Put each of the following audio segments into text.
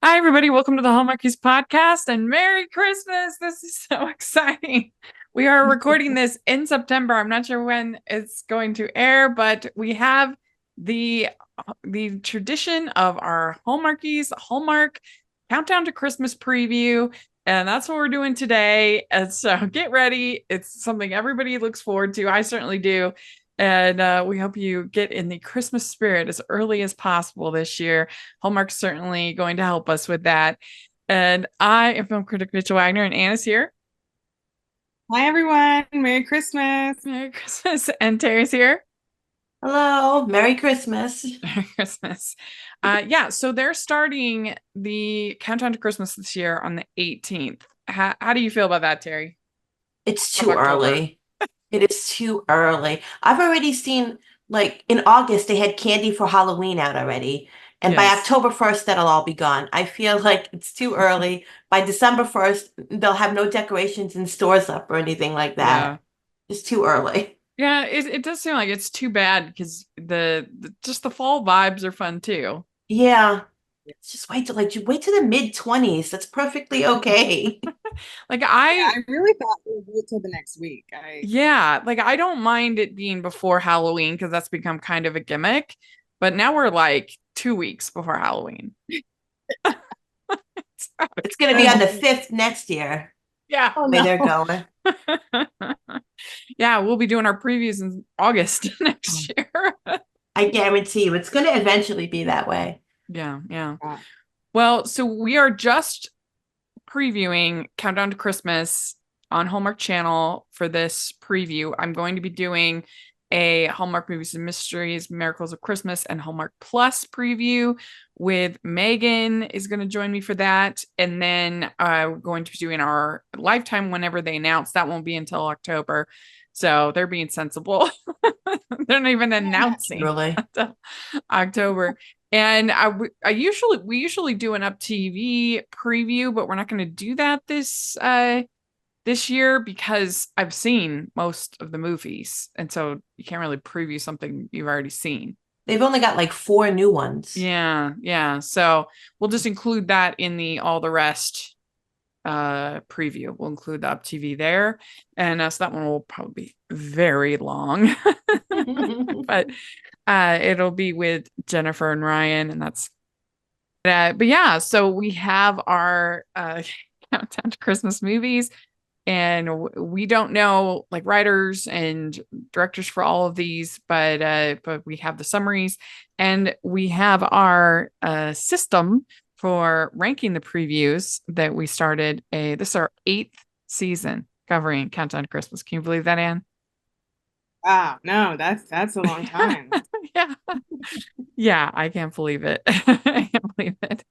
Hi, everybody. Welcome to the Hallmarkies podcast and Merry Christmas. This is so exciting. We are recording this in September. I'm not sure when it's going to air, but we have the tradition of our Hallmark Countdown to Christmas preview. And that's what we're doing today. And so get ready. It's something everybody looks forward to. I certainly do. And we hope you get in the Christmas spirit as early as possible this year. Hallmark's certainly going to help us with that. And I am film critic Mitchell Wagner, and Anna's here. Hi, everyone. Merry Christmas. Merry Christmas. And Terry's here. Hello, Merry Christmas. Merry Christmas. So they're starting the Countdown to Christmas this year on the 18th. How do you feel about that, Terry? It's Of too October. early. It is too early. I've already seen, like, in August, they had candy for Halloween out already. And by Yes. October 1st, that'll all be gone. I feel like it's too early. By December 1st, they'll have no decorations in stores up or anything like Yeah. that. It's too early. Yeah, it does seem like it's too bad because the just the fall vibes are fun too. Yeah. Just wait till the mid-20s. That's perfectly okay. Like Yeah, I I really thought we would wait till the next week. I Yeah, like I don't mind it being before Halloween because that's become kind of a gimmick. But now we're like 2 weeks before Halloween. So It's going to be on the exciting. 5th next year, Yeah. Oh the way they're no. going. Yeah, we'll be doing our previews in August next year. I guarantee you, it's going to eventually be that way. Yeah, yeah. Uh, Well, so we are just previewing Countdown to Christmas on Hallmark Channel for this preview. I'm going to be doing a Hallmark Movies and Mysteries, Miracles of Christmas, and Hallmark Plus preview with Megan is going to join me for that. And then we're going to be doing our Lifetime whenever they announce. That won't be until October. So they're being sensible. They're not even announcing Really. until October. And we usually do an up TV preview, but we're not going to do that this year because I've seen most of the movies, and so you can't really preview something you've already seen. They've only got like four new ones. Yeah, yeah. So we'll just include that in the all the rest preview. We'll include the up TV there, and so that one will probably be very long, but it'll be with Jennifer and Ryan, and that's but yeah, so we have our countdown to Christmas movies, and we don't know like writers and directors for all of these, but we have the summaries, and we have our system for ranking the previews that we started. This is our 8th season covering Countdown to Christmas. Can you believe that, Anne? wow, no, that's a long time. Yeah. Yeah, I can't believe it. I can't believe it.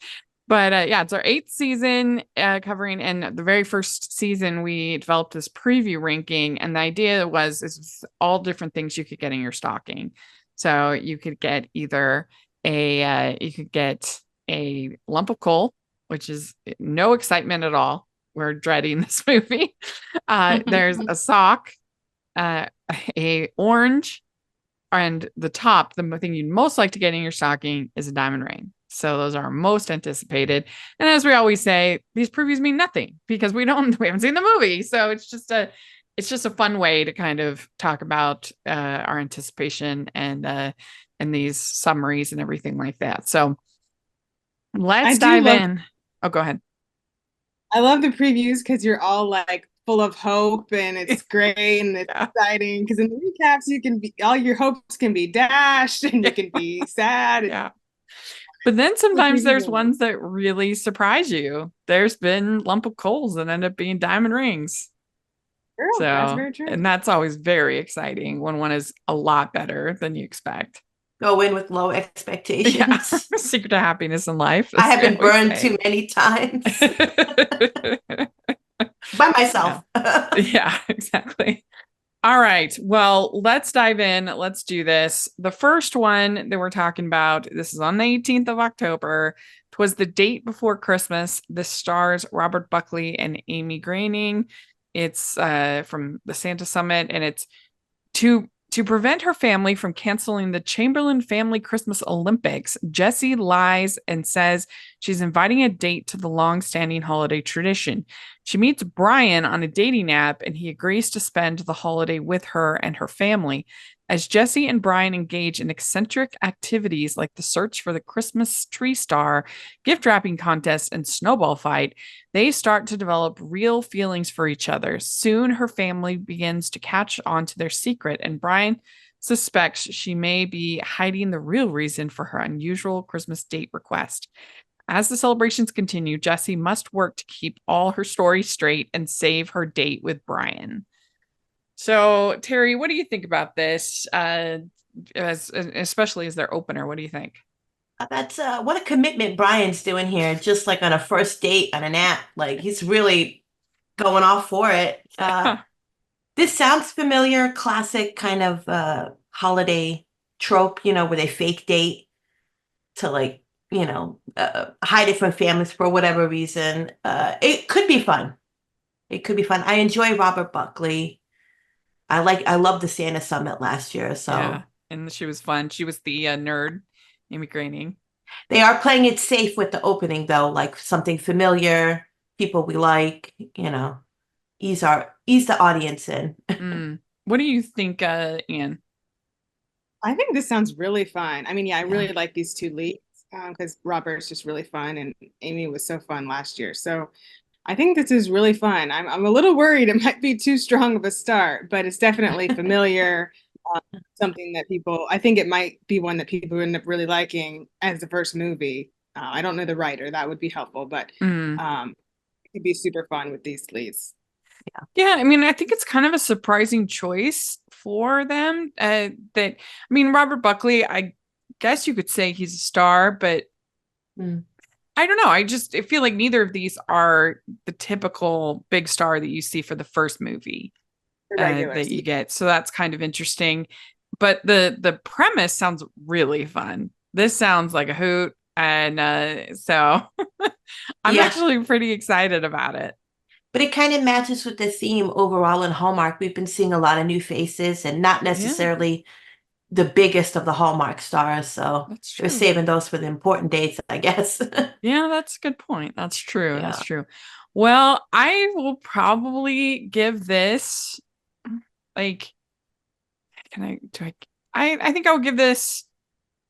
But yeah, it's our 8th season covering. And the very first season, we developed this preview ranking. And the idea was is all different things you could get in your stocking. So you could get either you could get a lump of coal, which is no excitement at all. We're dreading this movie. There's a sock, uh, a orange, and the thing you'd most like to get in your stocking is a diamond ring. So those are most anticipated. And as we always say, these previews mean nothing because we haven't seen the movie. So it's just a fun way to kind of talk about our anticipation and these summaries and everything like that. So I let's do dive love in. Oh, go ahead. I love the previews because you're all like full of hope and it's great and it's Yeah. exciting. Because in the recaps, you can be all your hopes can be dashed and you can be sad. It's Yeah. But then the sometimes previews there's are ones that really surprise you. There's been lump of coals that end up being diamond rings. true. That's So, very true. and that's always very exciting when one is a lot better than you expect. Go in with low Yeah. expectations. Secret to happiness in life, I as have we been always burned say. too many times by Yeah. myself. Yeah, exactly. All right. Well, let's dive in. Let's do this. The first one that we're talking about, this is on the 18th of October. It was the date before Christmas. This stars Robert Buckley and Amy Groening. It's from the Santa Summit, and it's two To prevent her family from canceling the Chamberlain Family Christmas Olympics, Jessie lies and says she's inviting a date to the long-standing holiday tradition. She meets Brian on a dating app, and he agrees to spend the holiday with her and her family. As Jessie and Brian engage in eccentric activities like the search for the Christmas tree star, gift wrapping contest, and snowball fight, they start to develop real feelings for each other. Soon, her family begins to catch on to their secret, and Brian suspects she may be hiding the real reason for her unusual Christmas date request. As the celebrations continue, Jessie must work to keep all her stories straight and save her date with Brian. So, Terry, what do you think about this? Especially as their opener, what do you think? That's what a commitment Brian's doing here, just like on a first date on an app. Like he's really going off for it. This sounds familiar, classic kind of holiday trope, where they fake date to like, hide it from families for whatever reason. It could be fun. It could be fun. I enjoy Robert Buckley. I love the Santa Summit last year, so Yeah, and she was fun. She was the nerd, Amy Groening. they are playing it safe with the opening though, like something familiar, people we like, ease the audience in. What do you think, Anne? I think this sounds really fun. I mean, yeah, I Yeah. really like these two leads because Robert's just really fun and Amy was so fun last year. So I think this is really fun. I'm a little worried it might be too strong of a start, but it's definitely familiar. Something that I think it might be one that people end up really liking as the first movie. I don't know the writer, that would be helpful, but it could be super fun with these leads. Yeah, I mean, I think it's kind of a surprising choice for them. Robert Buckley, I guess you could say he's a star, but I don't know. I feel like neither of these are the typical big star that you see for the first movie that you get. So that's kind of interesting. But the premise sounds really fun. This sounds like a hoot. And so I'm actually pretty excited about it. But it kind of matches with the theme overall in Hallmark. We've been seeing a lot of new faces and not necessarily the biggest of the Hallmark stars. So we're saving those for the important dates, I guess. Yeah, that's a good point. That's true. That's true. Well, I will probably give this like, I think I'll give this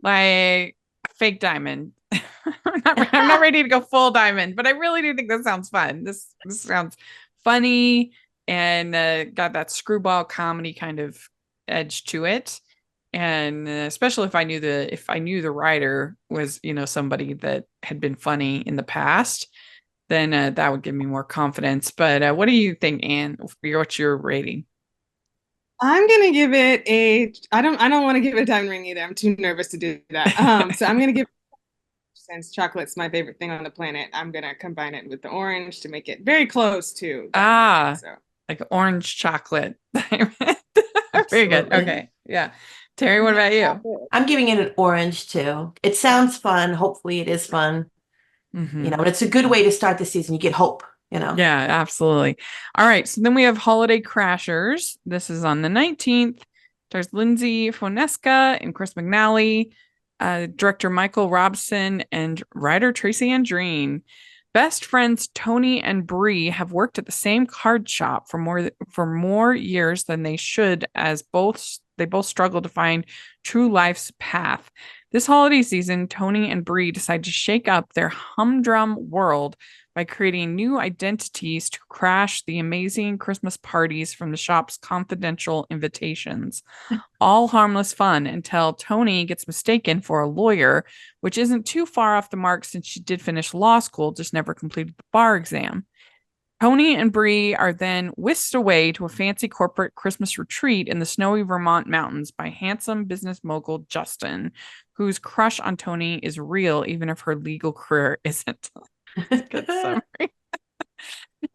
like a fake diamond. I'm not ready to go full diamond, but I really do think this sounds fun. This sounds funny and got that screwball comedy kind of edge to it. And especially if I knew the writer was, somebody that had been funny in the past, then that would give me more confidence. But what do you think, Anne? What's your rating? I'm gonna give it I don't want to give it a diamond ring either. I'm too nervous to do that. So I'm gonna give, since chocolate's my favorite thing on the planet, I'm gonna combine it with the orange to make it very close to diamond ring, like orange chocolate. Very good. Okay. Yeah. Terry, what about you? I'm giving it an orange too. It sounds fun. Hopefully it is fun. And it's a good way to start the season. You get hope, Yeah, absolutely. All right. So then we have Holiday Crashers. This is on the 19th. There's Lindsay Fonesca and Chris McNally, director Michael Robson, and writer Tracy Andreen. Best friends Tony and Bree have worked at the same card shop for more years than they should, as they both struggle to find true life's path. This holiday season, Tony and Bree decide to shake up their humdrum world by creating new identities to crash the amazing Christmas parties from the shop's confidential invitations. All harmless fun until Tony gets mistaken for a lawyer, which isn't too far off the mark since she did finish law school, just never completed the bar exam. Tony and Bree are then whisked away to a fancy corporate Christmas retreat in the snowy Vermont mountains by handsome business mogul Justin, whose crush on Tony is real, even if her legal career isn't. Good summary.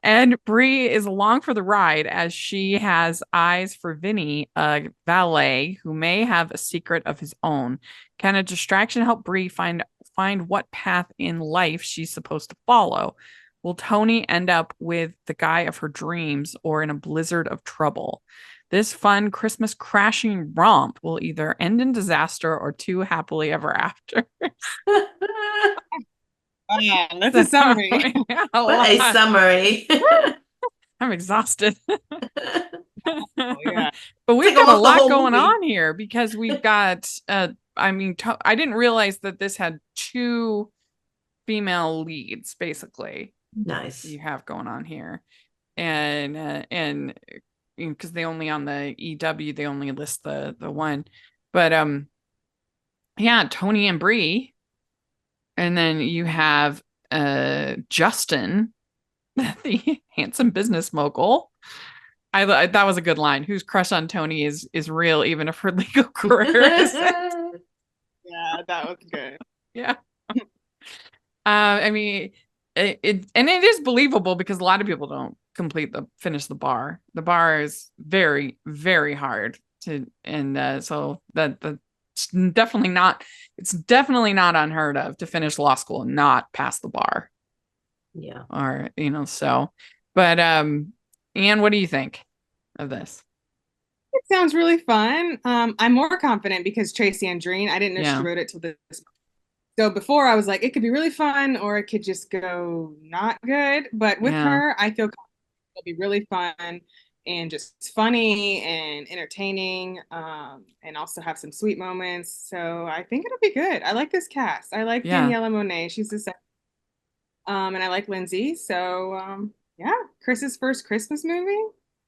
And Bree is along for the ride as she has eyes for Vinny, a valet who may have a secret of his own. Can a distraction help Bree find what path in life she's supposed to follow? Will Tony end up with the guy of her dreams or in a blizzard of trouble? This fun Christmas crashing romp will either end in disaster or two happily ever after. Yeah, that's a So, summary. yeah, a What a lot. summary. I'm exhausted. Oh, yeah. But It's we've like got a almost the lot whole going movie. on here because we've got I mean I didn't realize that this had two female leads basically Nice. you have going on here. And because they only on the EW they only list the one. But yeah, Tony and Bree. And then you have Justin, the handsome business mogul. That was a good line. Whose crush on Tony is real, even if her legal career isn't. Yeah, that was good. Yeah. I mean, it is believable because a lot of people don't finish the bar. The bar is very, very hard to, and so that's it's definitely not unheard of to finish law school and not pass the bar. Yeah. Or, so, but, Anne, what do you think of this? It sounds really fun. I'm more confident because Tracy Andreen, I didn't know she Yeah. wrote it till this. So before I was like, it could be really fun or it could just go not good. But with Yeah. her, I feel confident it'll be really fun and just funny and entertaining, and also have some sweet moments. So I think it'll be good. I like this cast. I like Yeah. Daniela Monet. She's the second. And I like Lindsay. So yeah, Chris's first Christmas movie.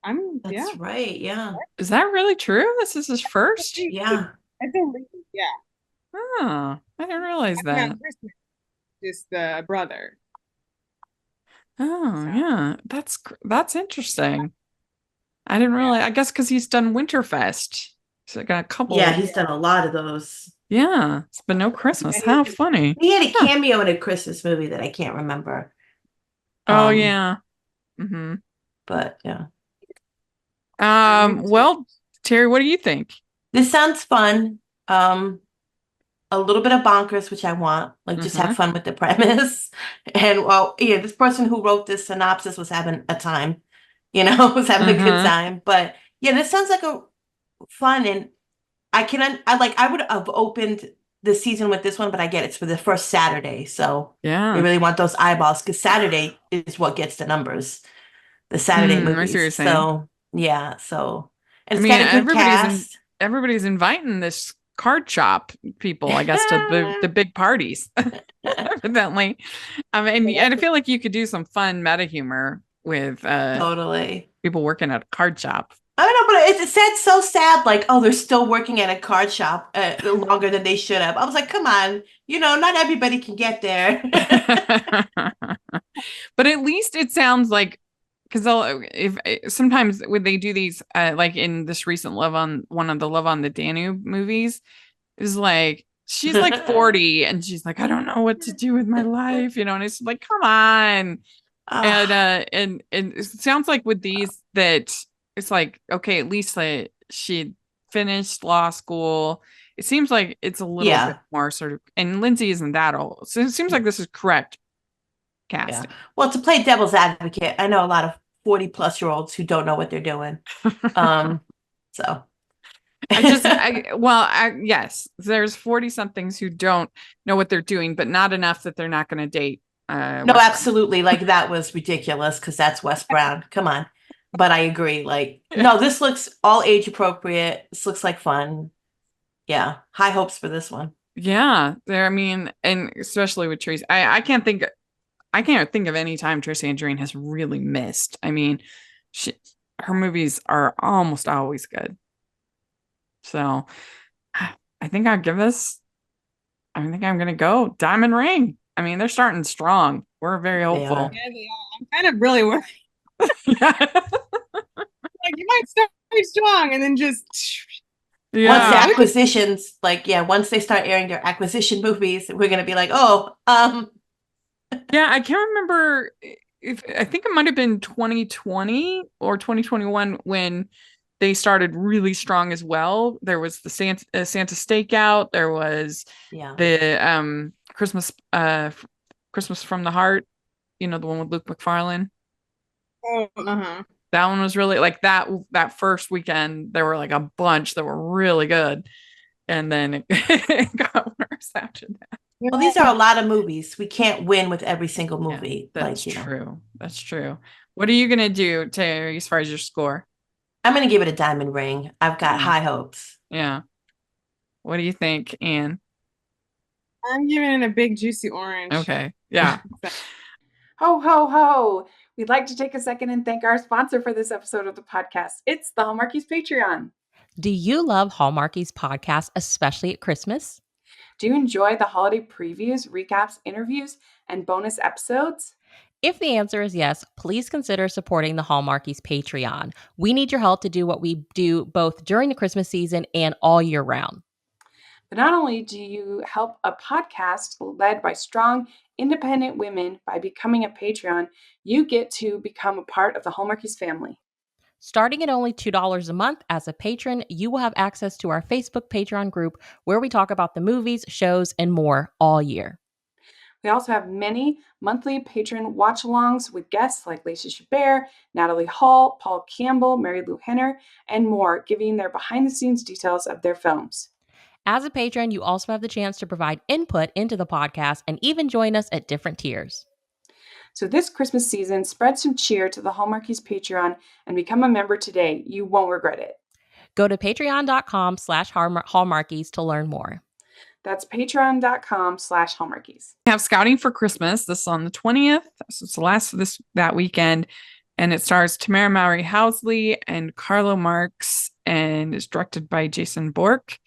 Yeah. That's right. Yeah. Is that really true? This is his first? Yeah. I believe, yeah. Oh, I didn't realize Not that. Christmas, just the brother. Oh, So yeah. That's interesting. I didn't yeah. realize. I guess because he's done Winterfest. So got a Yeah, couple. he's done a lot of those. Yeah, it's been no Christmas. How funny. He had a Huh. cameo in a Christmas movie that I can't remember. Oh, Um, yeah. Hmm. but yeah. Well, Terry, what do you think? This sounds fun. Um, a little bit of bonkers, which I want. Like just Hmm. have fun with the premise. And well, yeah, this person who wrote this synopsis was having a time, was having a good Hmm. time. But yeah, this sounds like a fun and I would have opened the season with this one, but I get it's for the first Saturday. So they Yeah. really want those eyeballs because Saturday is what gets the numbers, the Saturday I see what you're movies. saying. So yeah, and I it's mean, got a good cast. everybody's inviting this card shop people, I guess, to the big parties. Evidently. And I feel like you could do some fun meta humor with Totally. people working at a card shop. I don't know, but it said so sad, like, oh, they're still working at a card shop longer than they should have. I was like, come on, not everybody can get there. But at least it sounds like because if sometimes when they do these like in this recent one of the Love on the Danube movies is like she's like 40 and she's like I don't know what to do with my life, and it's like come on. And Ah, and it sounds like with these that it's like okay, at least she finished law school. It seems like it's a little bit yeah, more sort of, and Lindsay isn't that old, so it seems like this is correct yeah. casting. Well, to play devil's advocate, I know a lot of 40-plus-year-olds who don't know what they're doing. So Yes, there's 40 somethings who don't know what they're doing, but not enough that they're not going to date no, Wes Brown. absolutely. Like that was ridiculous because that's Wes Brown. Come on. But I agree. Like, no, this looks all age appropriate. This looks like fun. Yeah. High hopes for this one. Yeah, there. I mean, and especially with Tracy, I can't think of any time Tracy Andreen has really missed. I mean, her movies are almost always good. So I think I'll give this. I think I'm gonna go Diamond Ring. I mean, they're starting strong. We're very They hopeful. are. Yeah, they are. I'm kind of really worried. Yeah. Like you might start very strong and then just Once the Yeah. acquisitions, like, yeah, once they start airing their acquisition movies, we're gonna be like, oh, Yeah, I can't remember if I think it might have been 2020 or 2021 when they started really strong as well. There was the Santa Stakeout. There was yeah. the Christmas from the Heart. The one with Luke McFarlane. oh, uh-huh. That one was really like that first weekend, there were like a bunch that were really good. And then it got worse after that. Well, these are a lot of movies. We can't win with every single Yeah, movie. that's true. That's true. What are you gonna do, Terry, as far as your score? I'm going to give it a diamond ring. I've got Mm, high hopes. yeah. What do you think, Anne? I'm giving it a big juicy orange. Okay. Yeah. Ho, ho, ho. We'd like to take a second and thank our sponsor for this episode of the podcast. It's the Hallmarkies Patreon. Do you love Hallmarkies podcast, especially at Christmas? Do you enjoy the holiday previews, recaps, interviews, and bonus episodes? If the answer is yes, please consider supporting the Hallmarkies Patreon. We need your help to do what we do both during the Christmas season and all year round. But not only do you help a podcast led by strong, independent women by becoming a Patreon, you get to become a part of the Hallmarkies family. Starting at only $2 a month as a patron, you will have access to our Facebook Patreon group where we talk about the movies, shows, and more all year. We also have many monthly patron watch-alongs with guests like Lacey Chabert, Natalie Hall, Paul Campbell, Mary Lou Henner, and more, giving their behind-the-scenes details of their films. As a patron, you also have the chance to provide input into the podcast and even join us at different tiers. So this Christmas season, spread some cheer to the Hallmarkies Patreon and become a member today. You won't regret it. Go to patreon.com/Hallmarkies to learn more. That's patreon.com/Hallmarkies. We have Scouting for Christmas. This is on the 20th. So it's the last of that weekend. And it stars Tamara Mowry Housley and Carlo Marx and is directed by Jason Bork.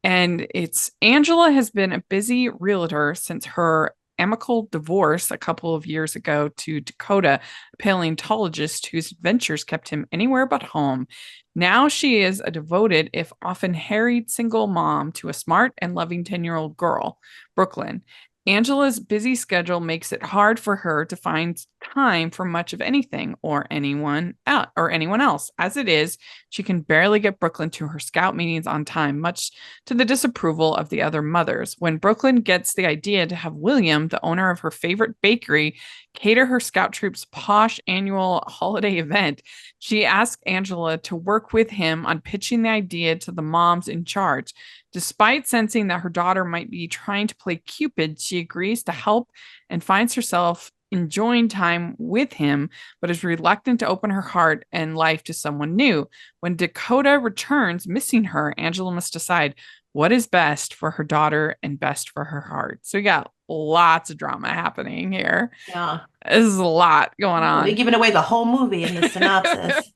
And it's Angela has been a busy realtor since her amicable divorce a couple of years ago to Dakota, a paleontologist whose adventures kept him anywhere but home. Now she is a devoted, if often harried, single mom to a smart and loving 10-year-old girl, Brooklyn. Angela's busy schedule makes it hard for her to find time for much of anything or anyone else. As it is, she can barely get Brooklyn to her scout meetings on time, much to the disapproval of the other mothers. When Brooklyn gets the idea to have William, the owner of her favorite bakery, cater her scout troop's posh annual holiday event, she asks Angela to work with him on pitching the idea to the moms in charge. Despite sensing that her daughter might be trying to play Cupid, she agrees to help and finds herself enjoying time with him, but is reluctant to open her heart and life to someone new. When Dakota returns, missing her, Angela must decide what is best for her daughter and best for her heart. So we got lots of drama happening here. Yeah. This is a lot going on. They're giving away the whole movie in the synopsis.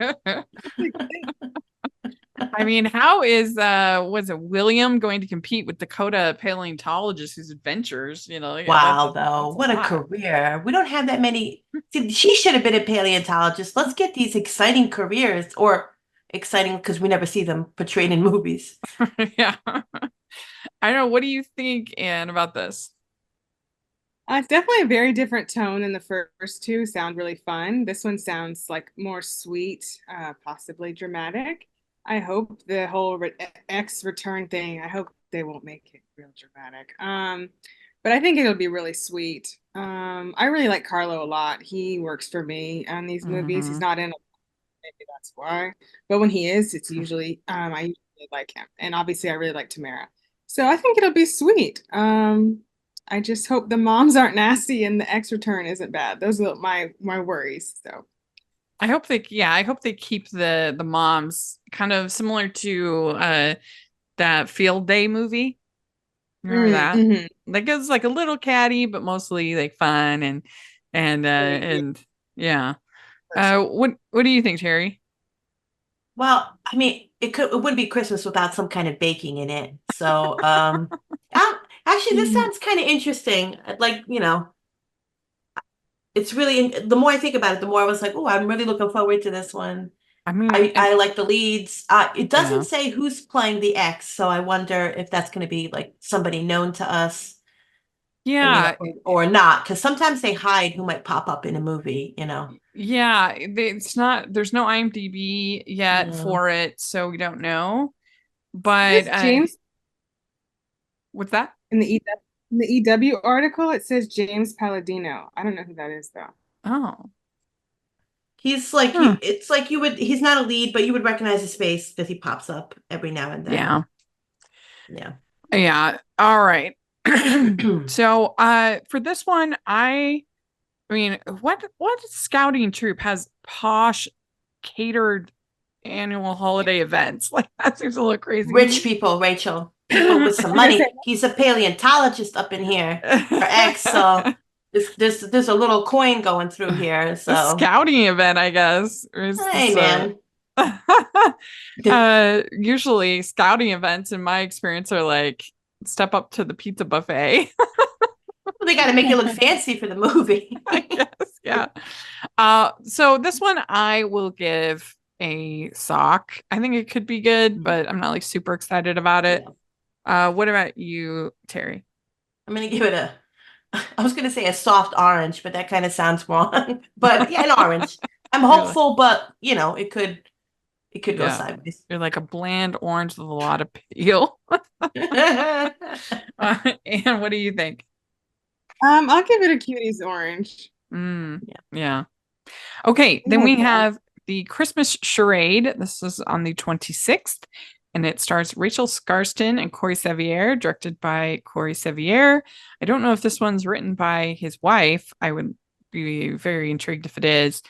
I mean, how is was it William going to compete with Dakota paleontologist whose adventures, Wow, though. What a career. We don't have that many. See, she should have been a paleontologist. Let's get these exciting careers, or exciting because we never see them portrayed in movies. Yeah. I don't know. What do you think, Anne, about this? It's definitely a very different tone than the first two. Sound really fun. This one sounds like more sweet, possibly dramatic. I hope the whole X return thing, I hope they won't make it real dramatic. But I think it'll be really sweet. I really like Carlo a lot. He works for me on these movies. He's not in, maybe that's why. But when he is, it's usually, I usually like him. And obviously I really like Tamara. So I think it'll be sweet. I just hope the moms aren't nasty and the X return isn't bad. Those are my worries. So I hope they keep the moms kind of similar to that Field Day movie. Remember that? Mm-hmm. Like it was like a little catty, but mostly like fun and yeah. What do you think, Terry? Well, I mean, it wouldn't be Christmas without some kind of baking in it. So, actually, this sounds kind of interesting. Like, it's really, the more I think about it, the more I was like, oh, I'm really looking forward to this one. I mean, I like the leads. It doesn't say who's playing the X, so I wonder if that's going to be like somebody known to us. Yeah. Or not, because sometimes they hide who might pop up in a movie, Yeah, there's no IMDb yet for it, so we don't know. But James, what's that? In the EW article, it says James Palladino. I don't know who that is though. Oh. He's like it's like he's not a lead, but you would recognize his face because he pops up every now and then. Yeah. All right. So for this one, I mean, what scouting troop has posh catered annual holiday events? Like that seems a little crazy. Rich people, Rachel. People with some money. He's a paleontologist up in here. Her ex, so there's a little coin going through here. So a scouting event, I guess. Hey, man. Usually scouting events in my experience are like step up to the pizza buffet. They got to make it look fancy for the movie. I guess, yeah. So this one I will give a sock. I think it could be good, but I'm not like super excited about it. What about you, Terry? I'm gonna give it I was gonna say a soft orange, but that kind of sounds wrong. But yeah, an orange. I'm hopeful, but it could go sideways. You're like a bland orange with a lot of peel. And what do you think? I'll give it a cuties orange. Yeah. Okay, then we have the Christmas Charade. This is on the 26th, and it stars Rachel Scarston and Corey Sevier, directed by Corey Sevier. I don't know if this one's written by his wife. I would be very intrigued if it is.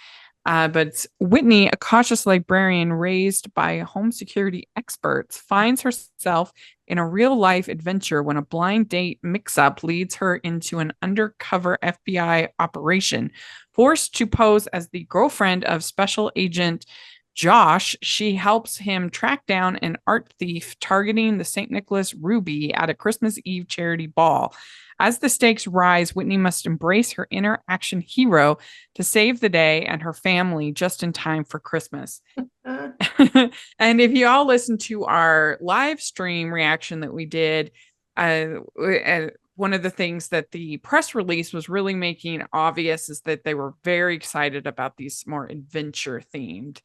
But Whitney, a cautious librarian raised by home security experts, finds herself in a real-life adventure when a blind date mix-up leads her into an undercover FBI operation. Forced to pose as the girlfriend of Special Agent Josh, she helps him track down an art thief targeting the St. Nicholas Ruby at a Christmas Eve charity ball. As the stakes rise, Whitney must embrace her inner action hero to save the day and her family just in time for Christmas. And if you all listen to our live stream reaction that we did, one of the things that the press release was really making obvious is that they were very excited about these more adventure themed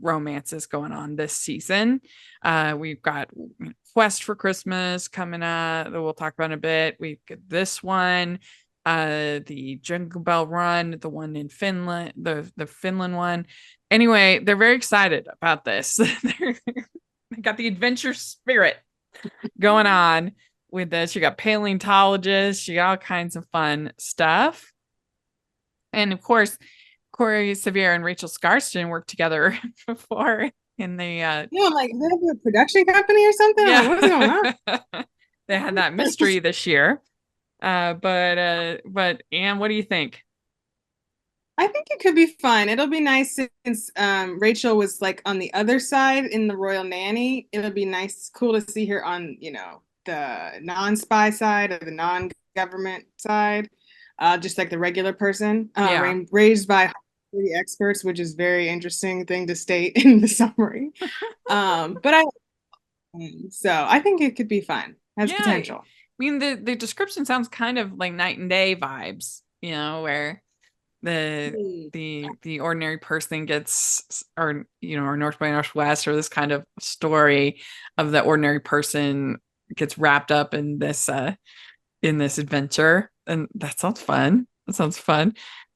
romances going on this season. We've got Quest for Christmas coming up that we'll talk about in a bit. We've got this one, the Jingle Bell Run, the one in Finland, the Finland one. Anyway, they're very excited about this. They got the adventure spirit going on with this. You got paleontologists, you got all kinds of fun stuff. And of course, Corey Sevier and Rachel Scarston worked together before in the like they have a production company or something. Yeah. Like, what's going on? They had that mystery this year. But Anne, what do you think? I think it could be fun. It'll be nice since Rachel was like on the other side in the Royal Nanny. It'll be cool to see her on, the non-spy side or the non-government side, just like the regular person, raised by the experts, which is very interesting thing to state in the summary. But I think it could be fun. Has potential. I mean, the description sounds kind of like Night and Day vibes, where the ordinary person gets, or North by Northwest, or this kind of story of the ordinary person gets wrapped up in this adventure, and that sounds fun.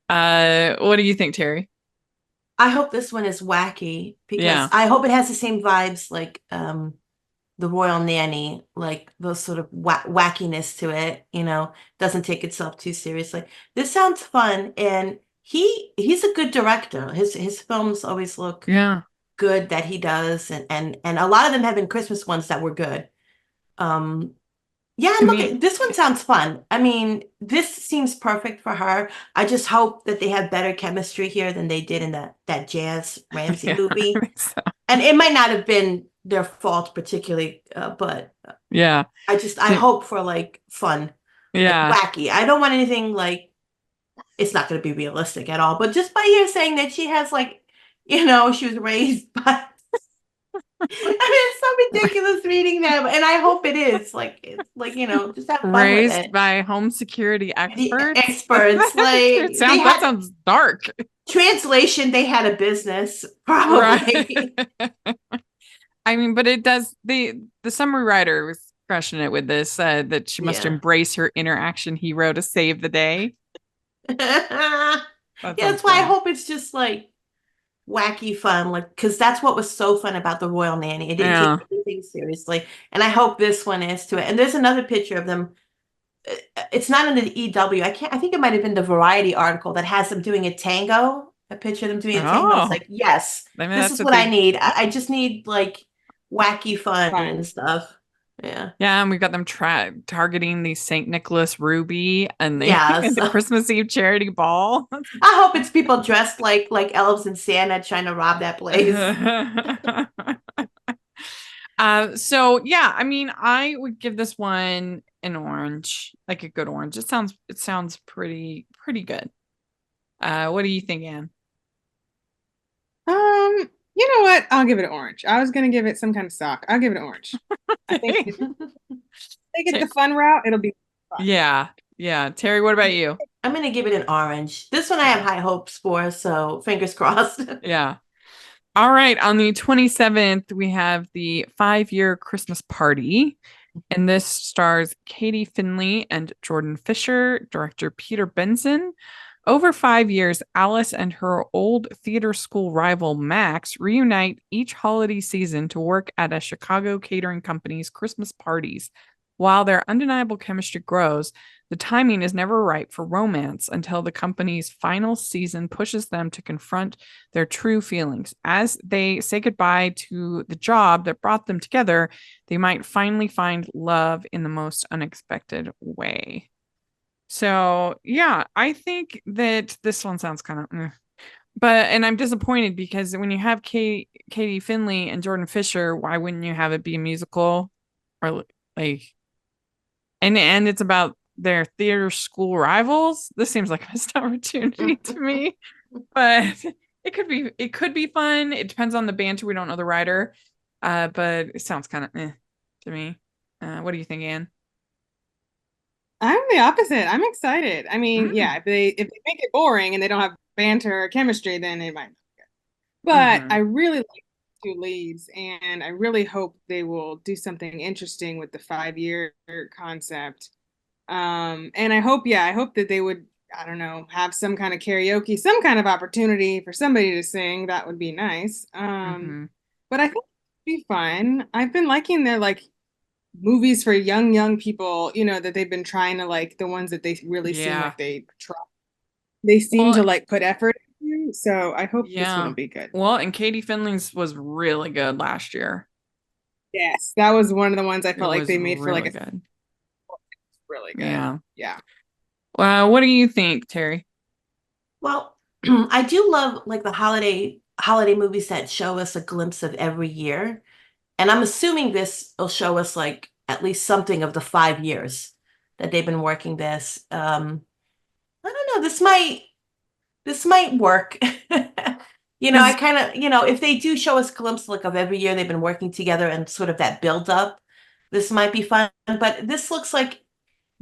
What do you think, Terry? I hope this one is wacky because I hope it has the same vibes like the Royal Nanny, like those sort of wackiness to it, doesn't take itself too seriously. This sounds fun, and he's a good director. His films always look good that he does, and a lot of them have been Christmas ones that were good. This one sounds fun. I mean, this seems perfect for her. I just hope that they have better chemistry here than they did in that Jazz Ramsey movie. So. And it might not have been their fault particularly, but I hope for like fun, like wacky. I don't want anything like, it's not going to be realistic at all. But just by you saying that she has like, she was raised by. It's so ridiculous reading that, and I hope it is just have fun raised with it. By home security experts. Like that sounds dark. Translation: they had a business, probably. Right. I mean, but it does. The summary writer was crushing it with this. That she must embrace her inner action hero to save the day. That Yeah, sounds that's why I fun. hope it's just like wacky fun, like because that's what was so fun about the Royal Nanny. It didn't take Yeah. anything seriously, and I hope this one is to it. And there's another picture of them. It's not in the EW. I can't. I think it might have been the Variety article that has them doing a tango. A picture of them doing a tango. It's Oh, like, yes, I mean, this that's is what what I they, need. I just need like wacky fun Fun. and stuff. Yeah. yeah, and we've got them targeting the St. Nicholas Ruby and Yeah. the So Christmas Eve charity ball. I hope it's people dressed like elves and Santa trying to rob that place. So yeah, I mean, I would give this one an orange, like a good orange. It sounds pretty good. What do you think, Anne? You know what? I'll give it an orange. I was gonna give it some kind of sock. I'll give it an orange. I think if they get the fun route, it'll be fun. Yeah, yeah. Terry, what about you? I'm gonna give it an orange. This one I have high hopes for, so fingers crossed. Yeah. All right. On the 27th, we have the 5-year Christmas party. And this stars Katie Finley and Jordan Fisher, director Peter Benson. Over 5 years, Alice and her old theater school rival Max reunite each holiday season to work at a Chicago catering company's Christmas parties. While their undeniable chemistry grows, the timing is never right for romance until the company's final season pushes them to confront their true feelings. As they say goodbye to the job that brought them together, they might finally find love in the most unexpected way. So, yeah, I think that this one sounds kind of, and I'm disappointed because when you have Katie Finley and Jordan Fisher, why wouldn't you have it be a musical or like, and it's about their theater school rivals? This seems like a missed opportunity to me, but it could be fun. It depends on the banter. We don't know the writer, but it sounds kind of to me. What do you think, Anne? I'm the opposite. I'm excited. I mean, Mm. yeah, if they make it boring and they don't have banter or chemistry, then it might not be good. But I Mhm. really like the two leads, and I really hope they will do something interesting with the 5-year concept. And I hope that they would, I don't know, have some kind of karaoke, some kind of opportunity for somebody to sing. That would be nice. Mhm. But I think it'd be fun. I've been liking their like movies for young people, that they've been trying to like the ones that they really seem Yeah. like they try. They seem Well, to like put effort into. So I hope this one yeah. will be good. Well, and Katie Finley's was really good last year. Yes, that was one of the ones I It felt like was they made for like really a good. really good. Yeah. Yeah. Well, what do you think, Terry? Well, I do love like the holiday movies that show us a glimpse of every year. And I'm assuming this will show us like at least something of the 5 years that they've been working this. I don't know, this might work. I Because kind of, if they do show us a glimpse like of every year they've been working together and sort of that build up, this might be fun. But this looks like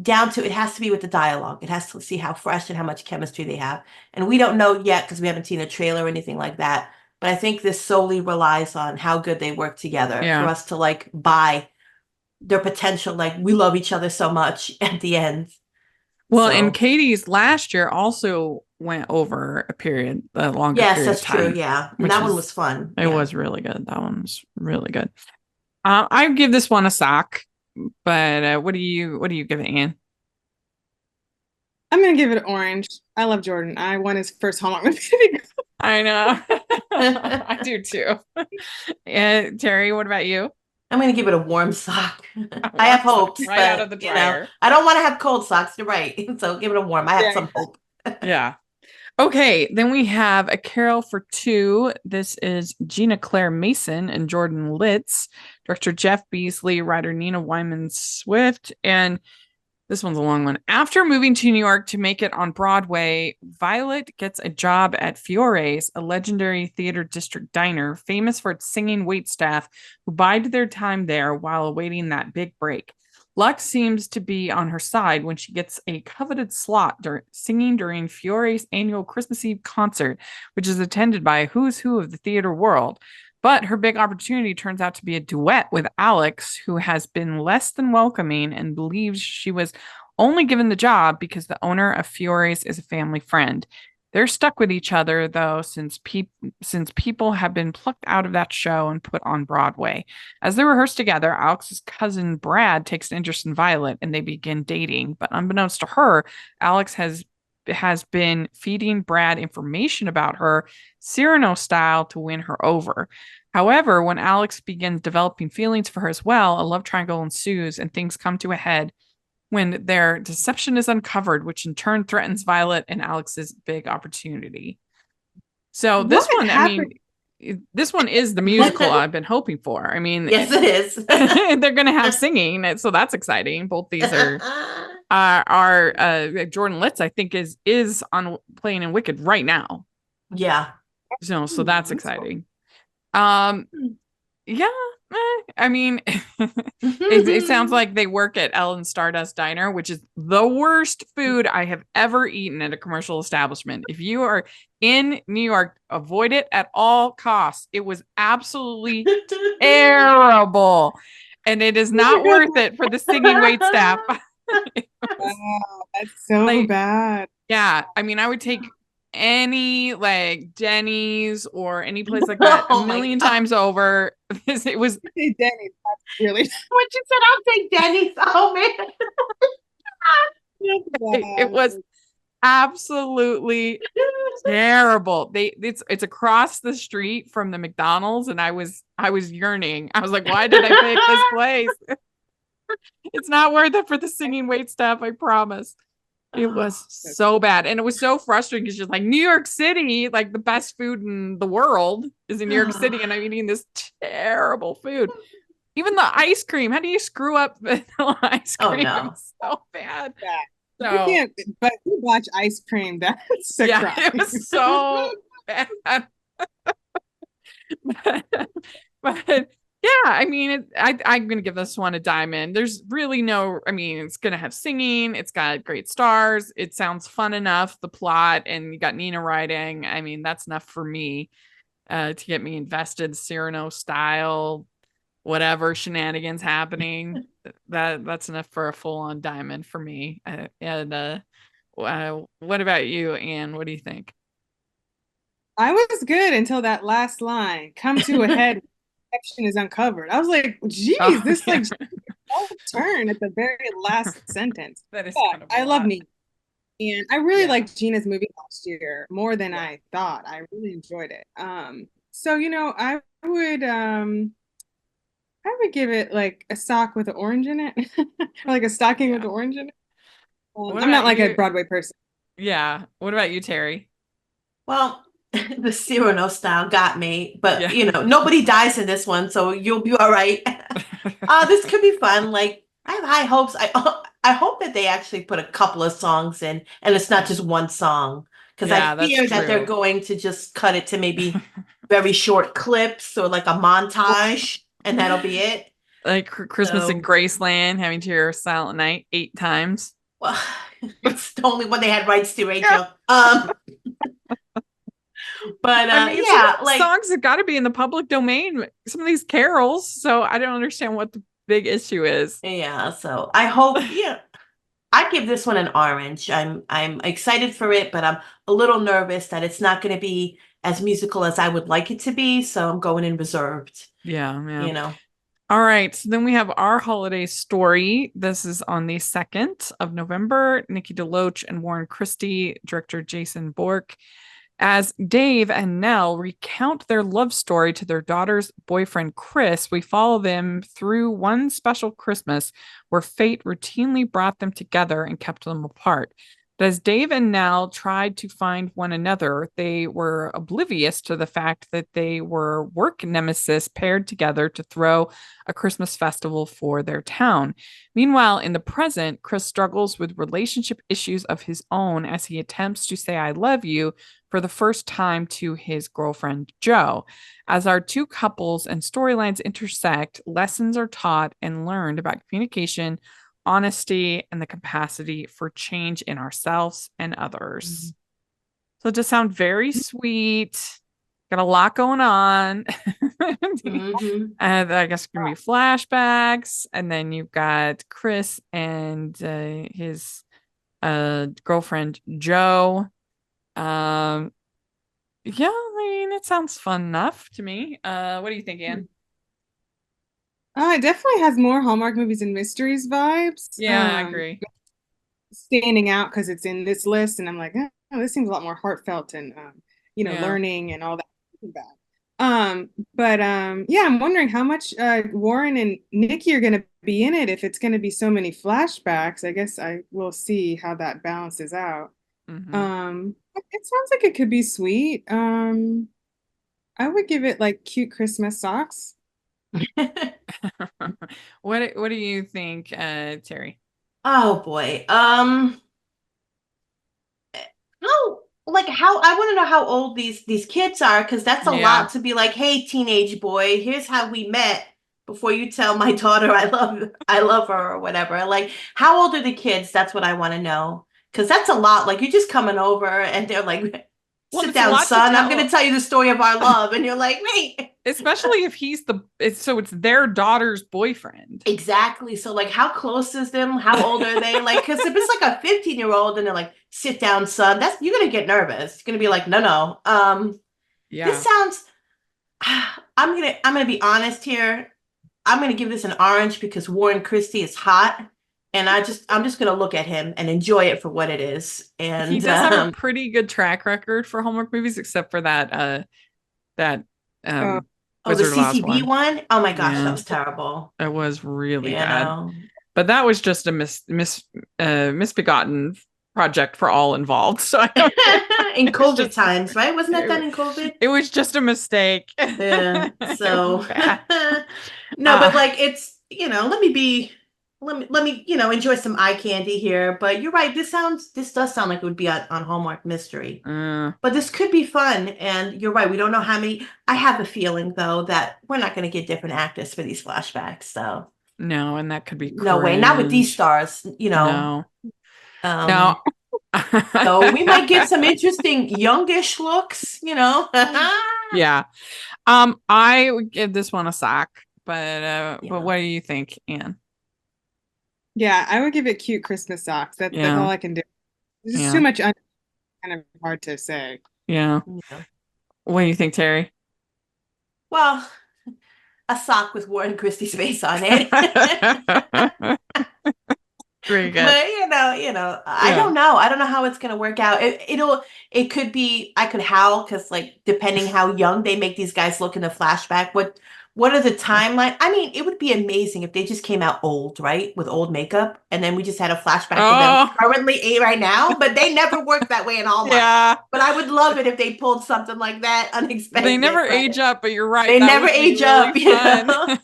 down to it has to be with the dialogue. It has to see how fresh and how much chemistry they have. And we don't know yet because we haven't seen a trailer or anything like that. But I think this solely relies on how good they work together for yeah. us to like buy their potential. Like we love each other so much at the end. Well, and So Katie's last year also went over a longer yes, period of that's true. time, Yeah. And which that one was is fun. it Yeah. was really good. That one was really good. I give this one a sock, but what do you give it, Anne? I'm gonna give it an orange. I love Jordan. I want his first Hallmark movie to be good. I know. I do too. And Terry, what about you? I'm going to give it a warm sock. I Warm have sock hopes, right out of but the dryer. I don't want to have cold socks. You're right. So give it a warm. I have Yeah. some hope. Yeah. Okay, then we have A Carol for Two. This is Gina Claire Mason and Jordan Litz, director Jeff Beasley, writer Nina Wyman Swift, and this one's a long one. After moving to New York to make it on Broadway, Violet gets a job at Fiore's, a legendary theater district diner famous for its singing waitstaff who bide their time there while awaiting that big break. Luck seems to be on her side when she gets a coveted slot singing during Fiore's annual Christmas Eve concert, which is attended by a who's who of the theater world. But her big opportunity turns out to be a duet with Alex, who has been less than welcoming and believes she was only given the job because the owner of Fiore's is a family friend. They're stuck with each other, though, since people have been plucked out of that show and put on Broadway. As they rehearse together, Alex's cousin Brad takes an interest in Violet and they begin dating. But unbeknownst to her, Alex has been feeding Brad information about her, Cyrano style, to win her over. However, when Alex begins developing feelings for her as well, a love triangle ensues and things come to a head when their deception is uncovered, which in turn threatens Violet and Alex's big opportunity. So this What one, happened? I mean, this one is the musical I've been hoping for. I mean, Yes, it is. they're going to have singing, so that's exciting. Both these are Jordan Litz, I think, is on playing in Wicked right now. Yeah. So that's That's cool. exciting. Yeah, I mean, it sounds like they work at Ellen Stardust Diner, which is the worst food I have ever eaten at a commercial establishment. If you are in New York, avoid it at all costs. It was absolutely terrible. And it is not worth it for the singing wait staff. Wow, that's so Like, bad. yeah, I mean, I would take any like Denny's or any place like that Oh a my million God. times over. It was Hey, Denny, that's really What you said, I'll take Denny's. Oh man. it was absolutely terrible. It's across the street from the McDonald's, and I was yearning. I was like, why did I pick this place? It's not worth it for the singing wait staff, I promise. It was so bad. And it was so frustrating because just like New York City, like the best food in the world is in New York City, and I'm eating this terrible food. Even the ice cream. How do you screw up vanilla ice Oh, cream? no. It's so bad. Yeah. You So can't, but you watch ice cream. That's a yeah, crime. it was so bad. but yeah, I mean, I'm gonna give this one a diamond. There's really no, I mean, it's gonna have singing. It's got great stars. It sounds fun enough. The plot, and you got Nina writing. I mean, that's enough for me to get me invested. Cyrano style, whatever shenanigans happening. That's enough for a full on diamond for me. What about you, Anne? What do you think? I was good until that last line. Come to a head. Deception is uncovered. I was like, geez, Oh, this yeah. like turn at the very last sentence. That is But kind of a I love lot. Nina. And I really Yeah. liked Gina's movie last year more than Yeah. I thought. I really enjoyed it. So I would give it like a sock with an orange in it. Or like a stocking with Yeah. an orange in it. What I'm not about like a you? Broadway person. Yeah. What about you, Terry? Well, the Cyrano style got me, but Yeah. nobody dies in this one, so you'll be all right. This could be fun. Like, I have high hopes. I hope that they actually put a couple of songs in, and it's not just one song, because I Yeah, that's fear that they're true. going to just cut it to maybe very short clips or like a montage, and that'll be it. Like Christmas in So, Graceland, having to hear Silent Night 8 times. well, it's the only one they had rights to, Yeah. Rachel. But I mean, some yeah, of these like. songs have got to be in the public domain. Some of these carols, so I don't understand what the big issue is. Yeah, so I hope, I give this one an orange. I'm excited for it, but I'm a little nervous that it's not going to be as musical as I would like it to be, so I'm going in reserved, Yeah, yeah. you know. All right, so then we have our holiday story. This is on the 2nd of November. Nikki DeLoach and Warren Christie, director Jason Bork. As Dave and Nell recount their love story to their daughter's boyfriend, Chris, we follow them through one special Christmas where fate routinely brought them together and kept them apart. But as Dave and Nell tried to find one another, they were oblivious to the fact that they were work nemesis paired together to throw a Christmas festival for their town. Meanwhile, in the present, Chris struggles with relationship issues of his own as he attempts to say, I love you for the first time to his girlfriend, Jo. As our two couples and storylines intersect, lessons are taught and learned about communication, honesty, and the capacity for change in ourselves and others. So it just sounds very sweet. Got a lot going on. Mhm. And I guess it's gonna be flashbacks, and then you've got Chris and his girlfriend Jo. Um, yeah, I mean, it sounds fun enough to me. What do you think, Anne? It definitely has more Hallmark movies and mysteries vibes. Yeah, I agree. Standing out because it's in this list, and I'm like, oh, this seems a lot more heartfelt and Yeah. learning and all that about. But yeah, I'm wondering how much Warren and Nikki are going to be in it if it's going to be so many flashbacks. I guess I will see how that balances out. Hmm. It sounds like it could be sweet. I would give it like cute Christmas socks. What do you think, Terry? Oh boy. How like how I want to know how old these kids are because that's a Yeah. lot to be like, hey, teenage boy, here's how we met before you tell my daughter I love her or whatever. Like, how old are the kids? That's what I want to know. Because that's a lot. Like you're just coming over and they're like, Well, sit it's a down, lot to son. I'm gonna tell, tell you the story of our love. And you're like, wait. especially if it's their daughter's boyfriend. Exactly. So like how close is them? How old are they? Like, because if it's like a 15-year-old and they're like, sit down, son, that's you're gonna get nervous. You're gonna be like, no, no. This Yeah. sounds I'm gonna be honest here. I'm gonna give this an orange because Warren Christie is hot. And I'm just gonna look at him and enjoy it for what it is. He And does have a pretty good track record for Hallmark movies, except for that Oh, oh, the Wizard of Oz CCB one. one? Oh my gosh, that Yeah, was terrible. it was really You bad. know. But that was just a misbegotten project for all involved. So I don't In it was COVID just times, right? Wasn't that done it, in COVID? it was just a mistake. Yeah. It was So bad. no, but Uh, like it's, let me, enjoy some eye candy here. But you're right, this does sound like it would be on Hallmark Mystery. uh, But this could be fun. And you're right, we don't know how many. I have a feeling though that we're not gonna get different actors for these flashbacks. So no, and that could be no way. Not with these cringe. stars. No, no. Um, so we might get some interesting youngish looks. Yeah. I would give this one a sock, but Yeah. what do you think, Anne? yeah, I would give it cute Christmas socks. That's all Yeah, I can do. There's just too yeah, much kind of hard to say. yeah. Yeah. What do you think, Terry? Well, a sock with Warren Christie's face on it. Very good. But I Yeah. don't know. I don't know how it's gonna work out. It could be I could howl because like depending how young they make these guys look in the flashback, what are the timeline? I mean, it would be amazing if they just came out old, right? With old makeup, and then we just had a flashback of them Oh, currently right now, but they never worked that way in Hallmark. yeah. But I would love it if they pulled something like that They unexpected, never but age up, but you're right. they That never would be age really up,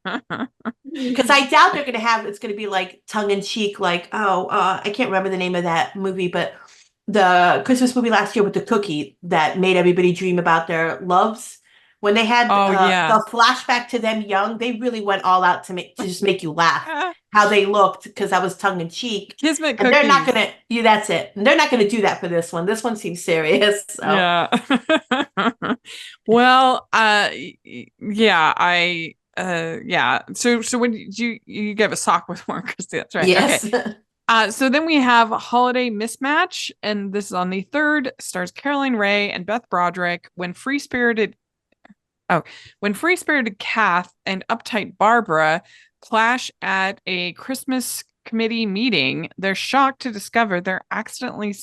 fun. Because I doubt they're gonna have it's gonna be like tongue in cheek, like I can't remember the name of that movie, but the Christmas movie last year with the cookie that made everybody dream about their loves. When they had Oh, yeah. the flashback to them young, they really went all out to just make you laugh how they looked because that was tongue in cheek. Kismet And they're not cookies. gonna yeah, that's it. And they're not gonna do that for this one. This one seems serious. So Yeah. Well, yeah, yeah. So when did you give a sock with Warren Christie? That's right. Okay. yes. So then we have Holiday Mismatch, and this is on the third, stars Caroline Ray and Beth Broderick. When free-spirited Kath and uptight Barbara clash at a Christmas committee meeting, they're shocked to discover they're accidentally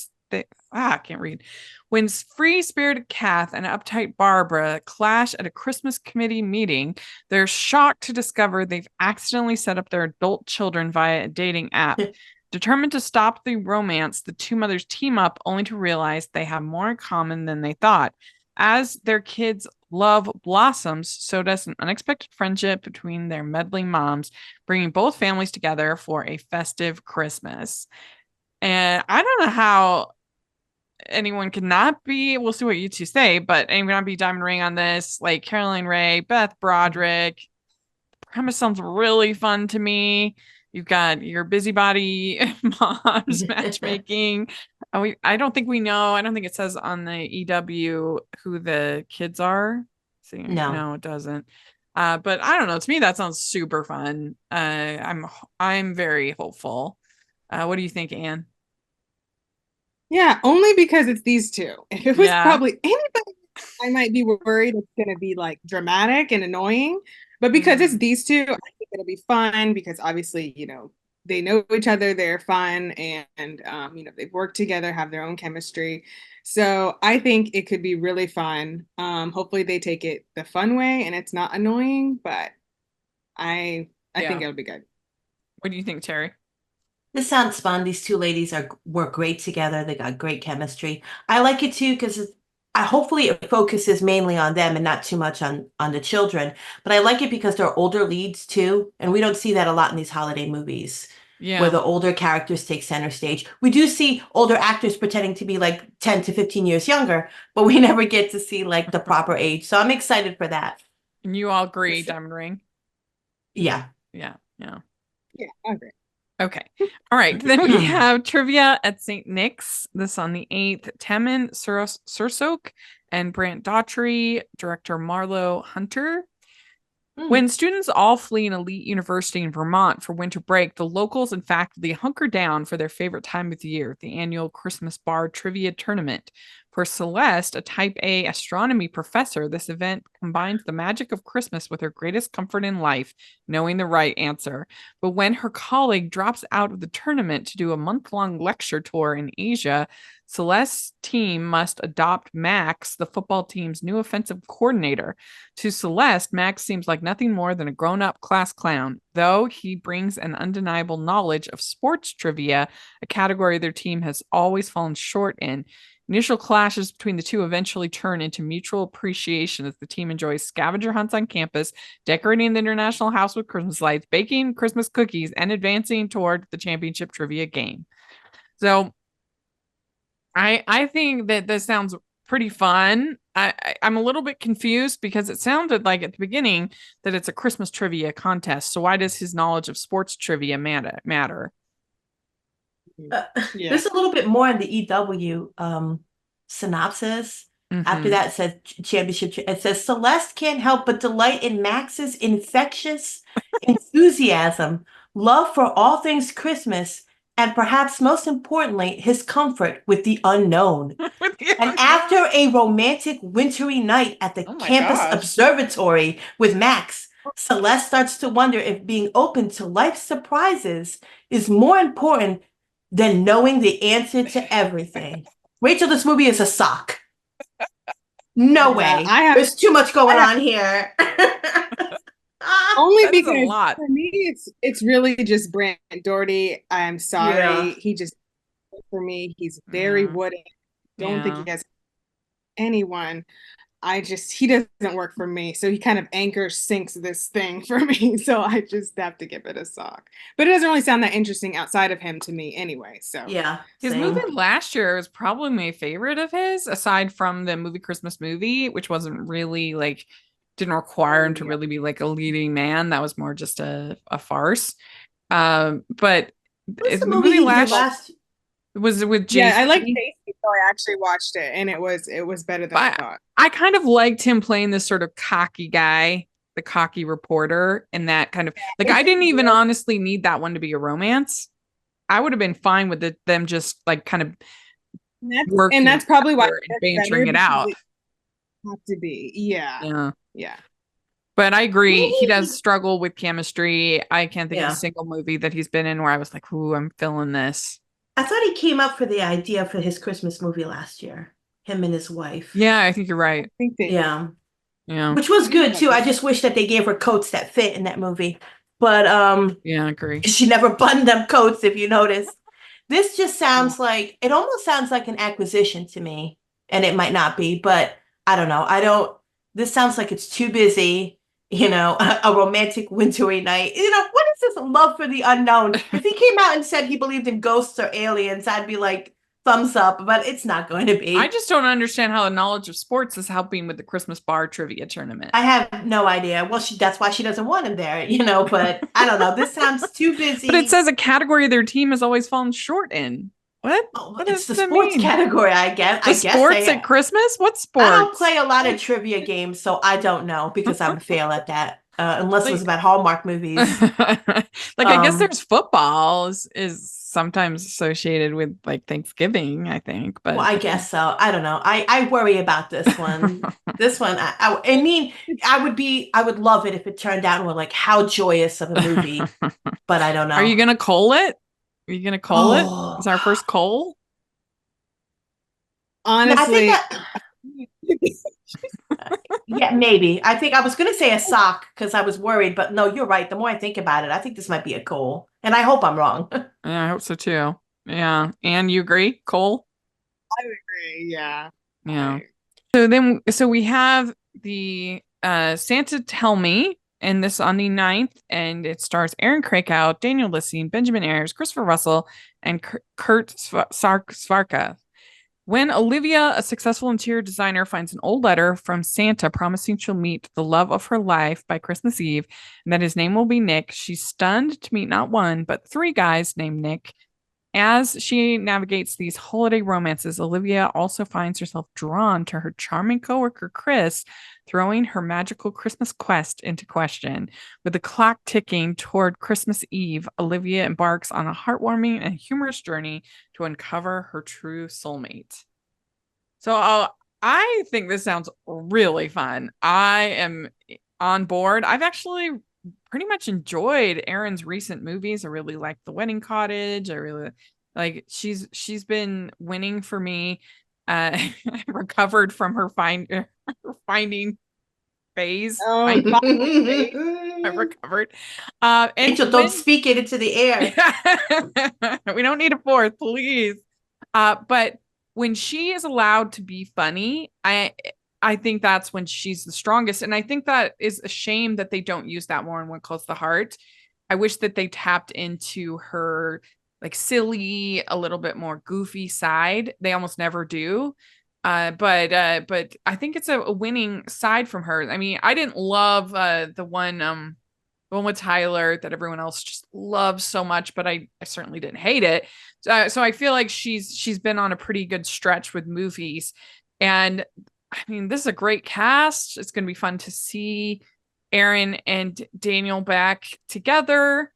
I can't read. When free-spirited Kath and uptight Barbara clash at a Christmas committee meeting, they're shocked to discover they've accidentally set up their adult children via a dating app. Determined to stop the romance, the two mothers team up only to realize they have more in common than they thought. As their kids' love blossoms, so does an unexpected friendship between their meddling moms, bringing both families together for a festive Christmas. And I don't know how anyone could not be, we'll see what you two say, but anyone not be Diamond Ring on this, like Caroline Ray, Beth Broderick. The premise sounds really fun to me. You've got your busybody moms matchmaking. I don't think we know. I don't think it says on the EW who the kids are. See, No. no, it doesn't. But I don't know. To me, that sounds super fun. I'm very hopeful. What do you think, Anne? Yeah, only because it's these two. If it was Yeah. probably anybody, I might be worried it's going to be like dramatic and annoying. But because it's Mhm. these two, I think it'll be fun because obviously, they know each other, they're fun, and they've worked together, have their own chemistry. So I think it could be really fun. Hopefully they take it the fun way and it's not annoying, but I think Yeah. it'll be good. What do you think, Terry? This sounds fun. These two ladies are work great together. They got great chemistry. I like it too because I hopefully it focuses mainly on them and not too much on the children. But I like it because they're older leads too, and we don't see that a lot in these holiday movies where Yeah. the older characters take center stage. We do see older actors pretending to be like 10 to 15 years younger, but we never get to see like the proper age. So I'm excited for that. And you all agree, This- Diamond Ring? Yeah. Yeah. Yeah. Yeah, I agree. Okay. All right. Then we have trivia at St. Nick's. This on the 8th. Temin Sursok and Brant Daughtry, director Marlo Hunter. When students all flee an elite university in Vermont for winter break, the locals and faculty hunker down for their favorite time of the year, the annual Christmas bar trivia tournament. For Celeste, a type A astronomy professor, this event combines the magic of Christmas with her greatest comfort in life, knowing the right answer. But when her colleague drops out of the tournament to do a month-long lecture tour in Asia, Celeste's team must adopt Max, the football team's new offensive coordinator. To Celeste, Max seems like nothing more than a grown up class clown, though he brings an undeniable knowledge of sports trivia, a category their team has always fallen short in. Initial clashes between the two eventually turn into mutual appreciation as the team enjoys scavenger hunts on campus, decorating the international house with Christmas lights, baking Christmas cookies, and advancing toward the championship trivia game. So I think that this sounds pretty fun. I'm a little bit confused because it sounded like at the beginning that it's a Christmas trivia contest. So why does his knowledge of sports trivia matter? Yeah. There's a little bit more in the EW synopsis. After Mm-hmm. that, it says championship. It says Celeste can't help but delight in Max's infectious enthusiasm, love for all things Christmas, and perhaps most importantly, his comfort with the unknown. And after a romantic wintry night at the Oh my campus gosh. observatory with Max, Celeste starts to wonder if being open to life's surprises is more important than knowing the answer to everything. Rachel, this movie is a sock. No way. There's too much going on here. Only That is a because lot. for me it's really just Brant Doherty. I'm sorry. Yeah. He just for me, he's very Mm, wooden. Don't think yeah. he has anyone. He doesn't work for me. So he kind of anchor sinks this thing for me. So I just have to give it a sock. But it doesn't really sound that interesting outside of him to me anyway. So Yeah. His Same. movie last year was probably my favorite of his, aside from the movie Christmas Movie, which wasn't really like didn't require him to really be like a leading man. That was more just a farce. But What's the the movie movie he did last last? was with yeah, I like JC. Tasty, so I actually watched it and it was better than I But thought. I kind of liked him playing this sort of cocky guy, the cocky reporter, and that kind of like I didn't even honestly need that one to be a romance. I would have been fine with them just like kind of And that's probably why and it's bantering better it out. because it have to be. Yeah. Yeah. Yeah. But I agree. He does struggle with chemistry. I can't think of Yeah. a single movie that he's been in where I was like, ooh, I'm feeling this. I thought he came up for the idea for his Christmas movie last year. Him and his wife. Yeah, I think you're right. I think that Yeah. Yeah. Which was good too. I just wish that they gave her coats that fit in that movie. But Yeah, I agree. she never buttoned them coats, if you notice. This just sounds like it almost sounds like an acquisition to me. And it might not be, but I don't know. This sounds like it's too busy, a romantic wintry night. What is this love for the unknown? If he came out and said he believed in ghosts or aliens, I'd be like, thumbs up, but it's not going to be. I just don't understand how the knowledge of sports is helping with the Christmas bar trivia tournament. I have no idea. Well, that's why she doesn't want him there, but I don't know. This sounds too busy. But it says a category their team has always fallen short in. What? What It's does the that sports mean? category, I guess. The sports at Christmas? What sports? I don't play a lot of trivia games, so I don't know because I would fail at that. Unless it was about Hallmark movies. Like I guess there's football is sometimes associated with like Thanksgiving, I think, Well, but I guess so. I don't know. I worry about this one. This one, I mean, I would love it if it turned out and were like how joyous of a movie, but I don't Are you know. gonna coal it? Are you gonna coal it? Oh, Is our first coal? no, I think Honestly, that, yeah, maybe. I think I was going to say a sock because I was worried, but no, you're right. The more I think about it, I think this might be a coal, and I hope I'm wrong. Yeah, I hope so too. Yeah. And you agree, Cole? I would agree. Yeah. Yeah. So we have the Santa Tell Me, and this on the 9th, and it stars Aaron Krakow, Daniel Lissine, Benjamin Ayers, Christopher Russell, and Kurt Svarka. When Olivia, a successful interior designer, finds an old letter from Santa promising she'll meet the love of her life by Christmas Eve and that his name will be Nick, she's stunned to meet not one, but 3 guys named Nick. As she navigates these holiday romances, Olivia also finds herself drawn to her charming coworker, Chris, throwing her magical Christmas quest into question. With the clock ticking toward Christmas Eve, Olivia embarks on a heartwarming and humorous journey to uncover her true soulmate. So I think this sounds really fun. I am on board. I've actually pretty much enjoyed Erin's recent movies. I really like The Wedding Cottage. I really like she's been winning for me. I recovered from her finding phase. Oh, Finding phase. I Rachel, recovered. And don't speak it into the air. we don't need a fourth, please. But when she is allowed to be funny, I think that's when she's the strongest. And I think that is a shame that they don't use that more in What Calls the Heart. I wish that they tapped into her like silly, a little bit more goofy side. They almost never do. But I think it's a winning side from her. I mean, I didn't love the one with Tyler that everyone else just loves so much, but I certainly didn't hate it. So I feel like she's been on a pretty good stretch with movies, and I mean, this is a great cast. It's going to be fun to see Aaron and Daniel back together.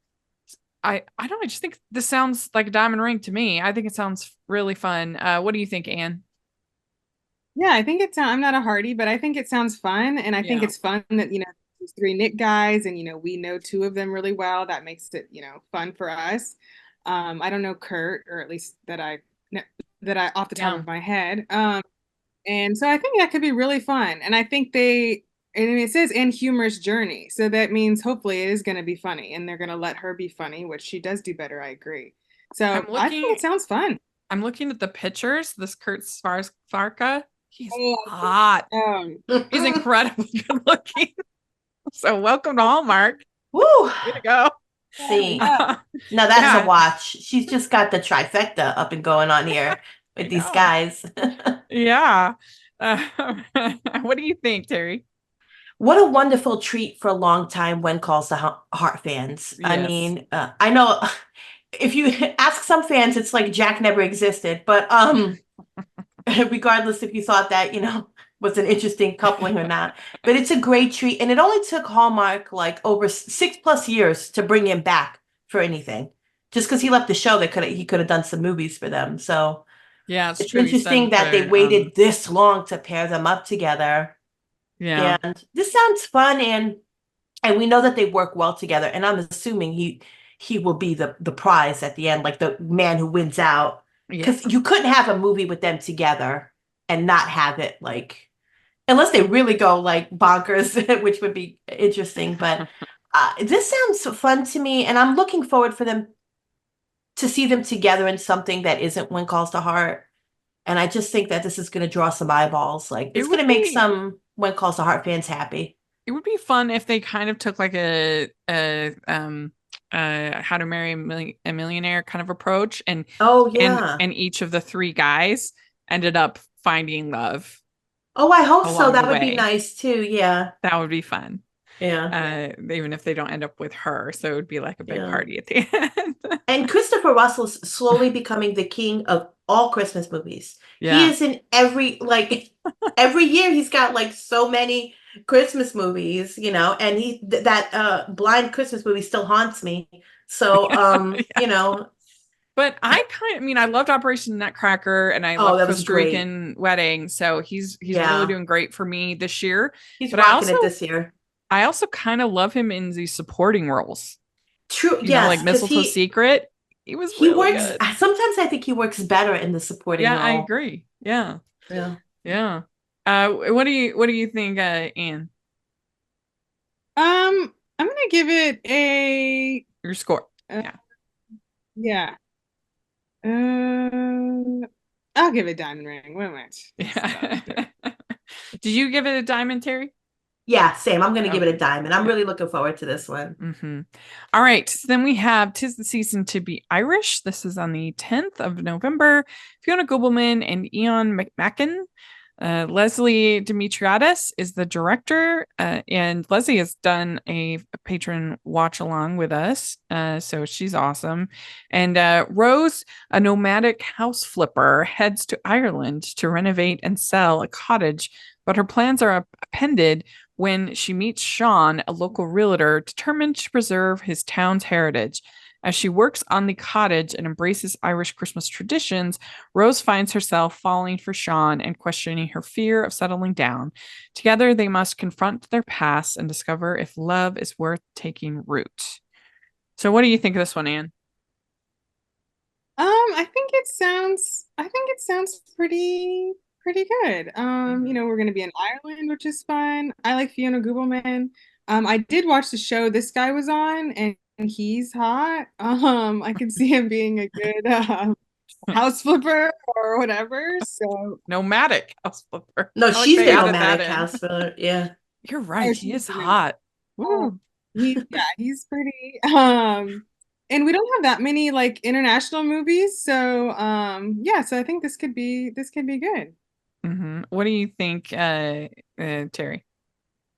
I don't know, I just think this sounds like a diamond ring to me. I think it sounds really fun. What do you think, Anne? yeah, I think I'm not a Hardy, but I think it sounds fun. And I think Yeah. it's fun that, these 3 Nick guys and, we know 2 of them really well. That makes it, fun for us. I don't know Kurt, or at least that I off the top Yeah. of my head. And so I think that could be really fun. And I think and it says in humorous journey. So that means hopefully it is going to be funny and they're going to let her be funny, which she does do better. I agree. I'm So I think looking it sounds fun. I'm looking at the pictures. This Kurt Svarka, he's Oh, hot. He's incredibly good looking. So welcome to Hallmark. Woo! Way to go. See, yeah. now that's Yeah, a watch. She's just got the trifecta up and going on here I with these know. guys. Yeah. What do you think, Terry? What a wonderful treat for longtime When Calls the Heart fans. I Yes. mean, I know if you ask some fans, it's like Jack never existed, but regardless if you thought that, was an interesting coupling or not. But it's a great treat. And it only took Hallmark like over 6+ years to bring him back for anything. Just because he left the show, he could have done some movies for them. So Yeah, it's it's true. He's done interesting that they for waited this long to pair them up together. yeah. And this sounds fun, and we know that they work well together. And I'm assuming he will be the prize at the end, like the man who wins out. Yeah. Because you couldn't have a movie with them together and not have it like, unless they really go like bonkers, which would be interesting. But this sounds fun to me, and I'm looking forward for them to see them together in something that isn't When Calls to Heart. And I just think that this is going to draw some eyeballs. Like, It it's going would to make be some When Calls to Heart fans happy. it would be fun if they kind of took like a How to Marry a Millionaire kind of approach, and Oh, and yeah. and each of the 3 guys ended up finding love Oh, I hope so. along That the would be way. nice too. Yeah. That would be fun. Yeah. Even if they don't end up with her, so it would be like a big Yeah. party at the end. And Christopher Russell's slowly becoming the king of all Christmas movies. He Yeah. is in every year he's got like so many Christmas movies, and that blind Christmas movie still haunts me. So, Yeah. But I mean, I loved Operation Nutcracker and I Oh, loved that was Costa great. Rican Wedding. So he's really Yeah. doing great for me this year. He's But rocking it this year. I also kind of love him in the supporting roles. True. You know, like Yes, because Mistletoe Secret. He was he really works. good. Sometimes I think he works better in the supporting Yeah, I role. agree. Yeah. Yeah. Yeah. What do you think, Anne? I'm gonna give it a Your score. uh, Yeah. yeah. I'll give it Diamond Ring. What am I? Yeah. Did you give it a diamond, Terry? Yeah, same. I'm going to give it a Okay. diamond. I'm really looking forward to this one. Mm-hmm. All right. So then we have "'Tis the Season to Be Irish." This is on the 10th of November. Fiona Gobelman and Ian McMacken. Leslie Demetriadis is the director, and Leslie has done a patron watch along with us, so she's awesome. And Rose, a nomadic house flipper, heads to Ireland to renovate and sell a cottage, but her plans are upended when she meets Sean, a local realtor determined to preserve his town's heritage. As she works on the cottage and embraces Irish Christmas traditions, Rose finds herself falling for Sean and questioning her fear of settling down. Together, they must confront their past and discover if love is worth taking root. So, what do you think of this one, Anne? I think it sounds pretty good. Mhm. We're gonna be in Ireland, which is fun. I like Fiona Gubelman. I did watch the show this guy was on, and he's hot. I could see him being a good house flipper or whatever. So, Nomadic house flipper. No, I like she's they the added that nomadic in. house filler. Yeah. You're oh, right. He she's is the nomadic. hot. Woo. He's pretty. And we don't have that many like international movies, so yeah. So I think this could be good. What do you think, Terry?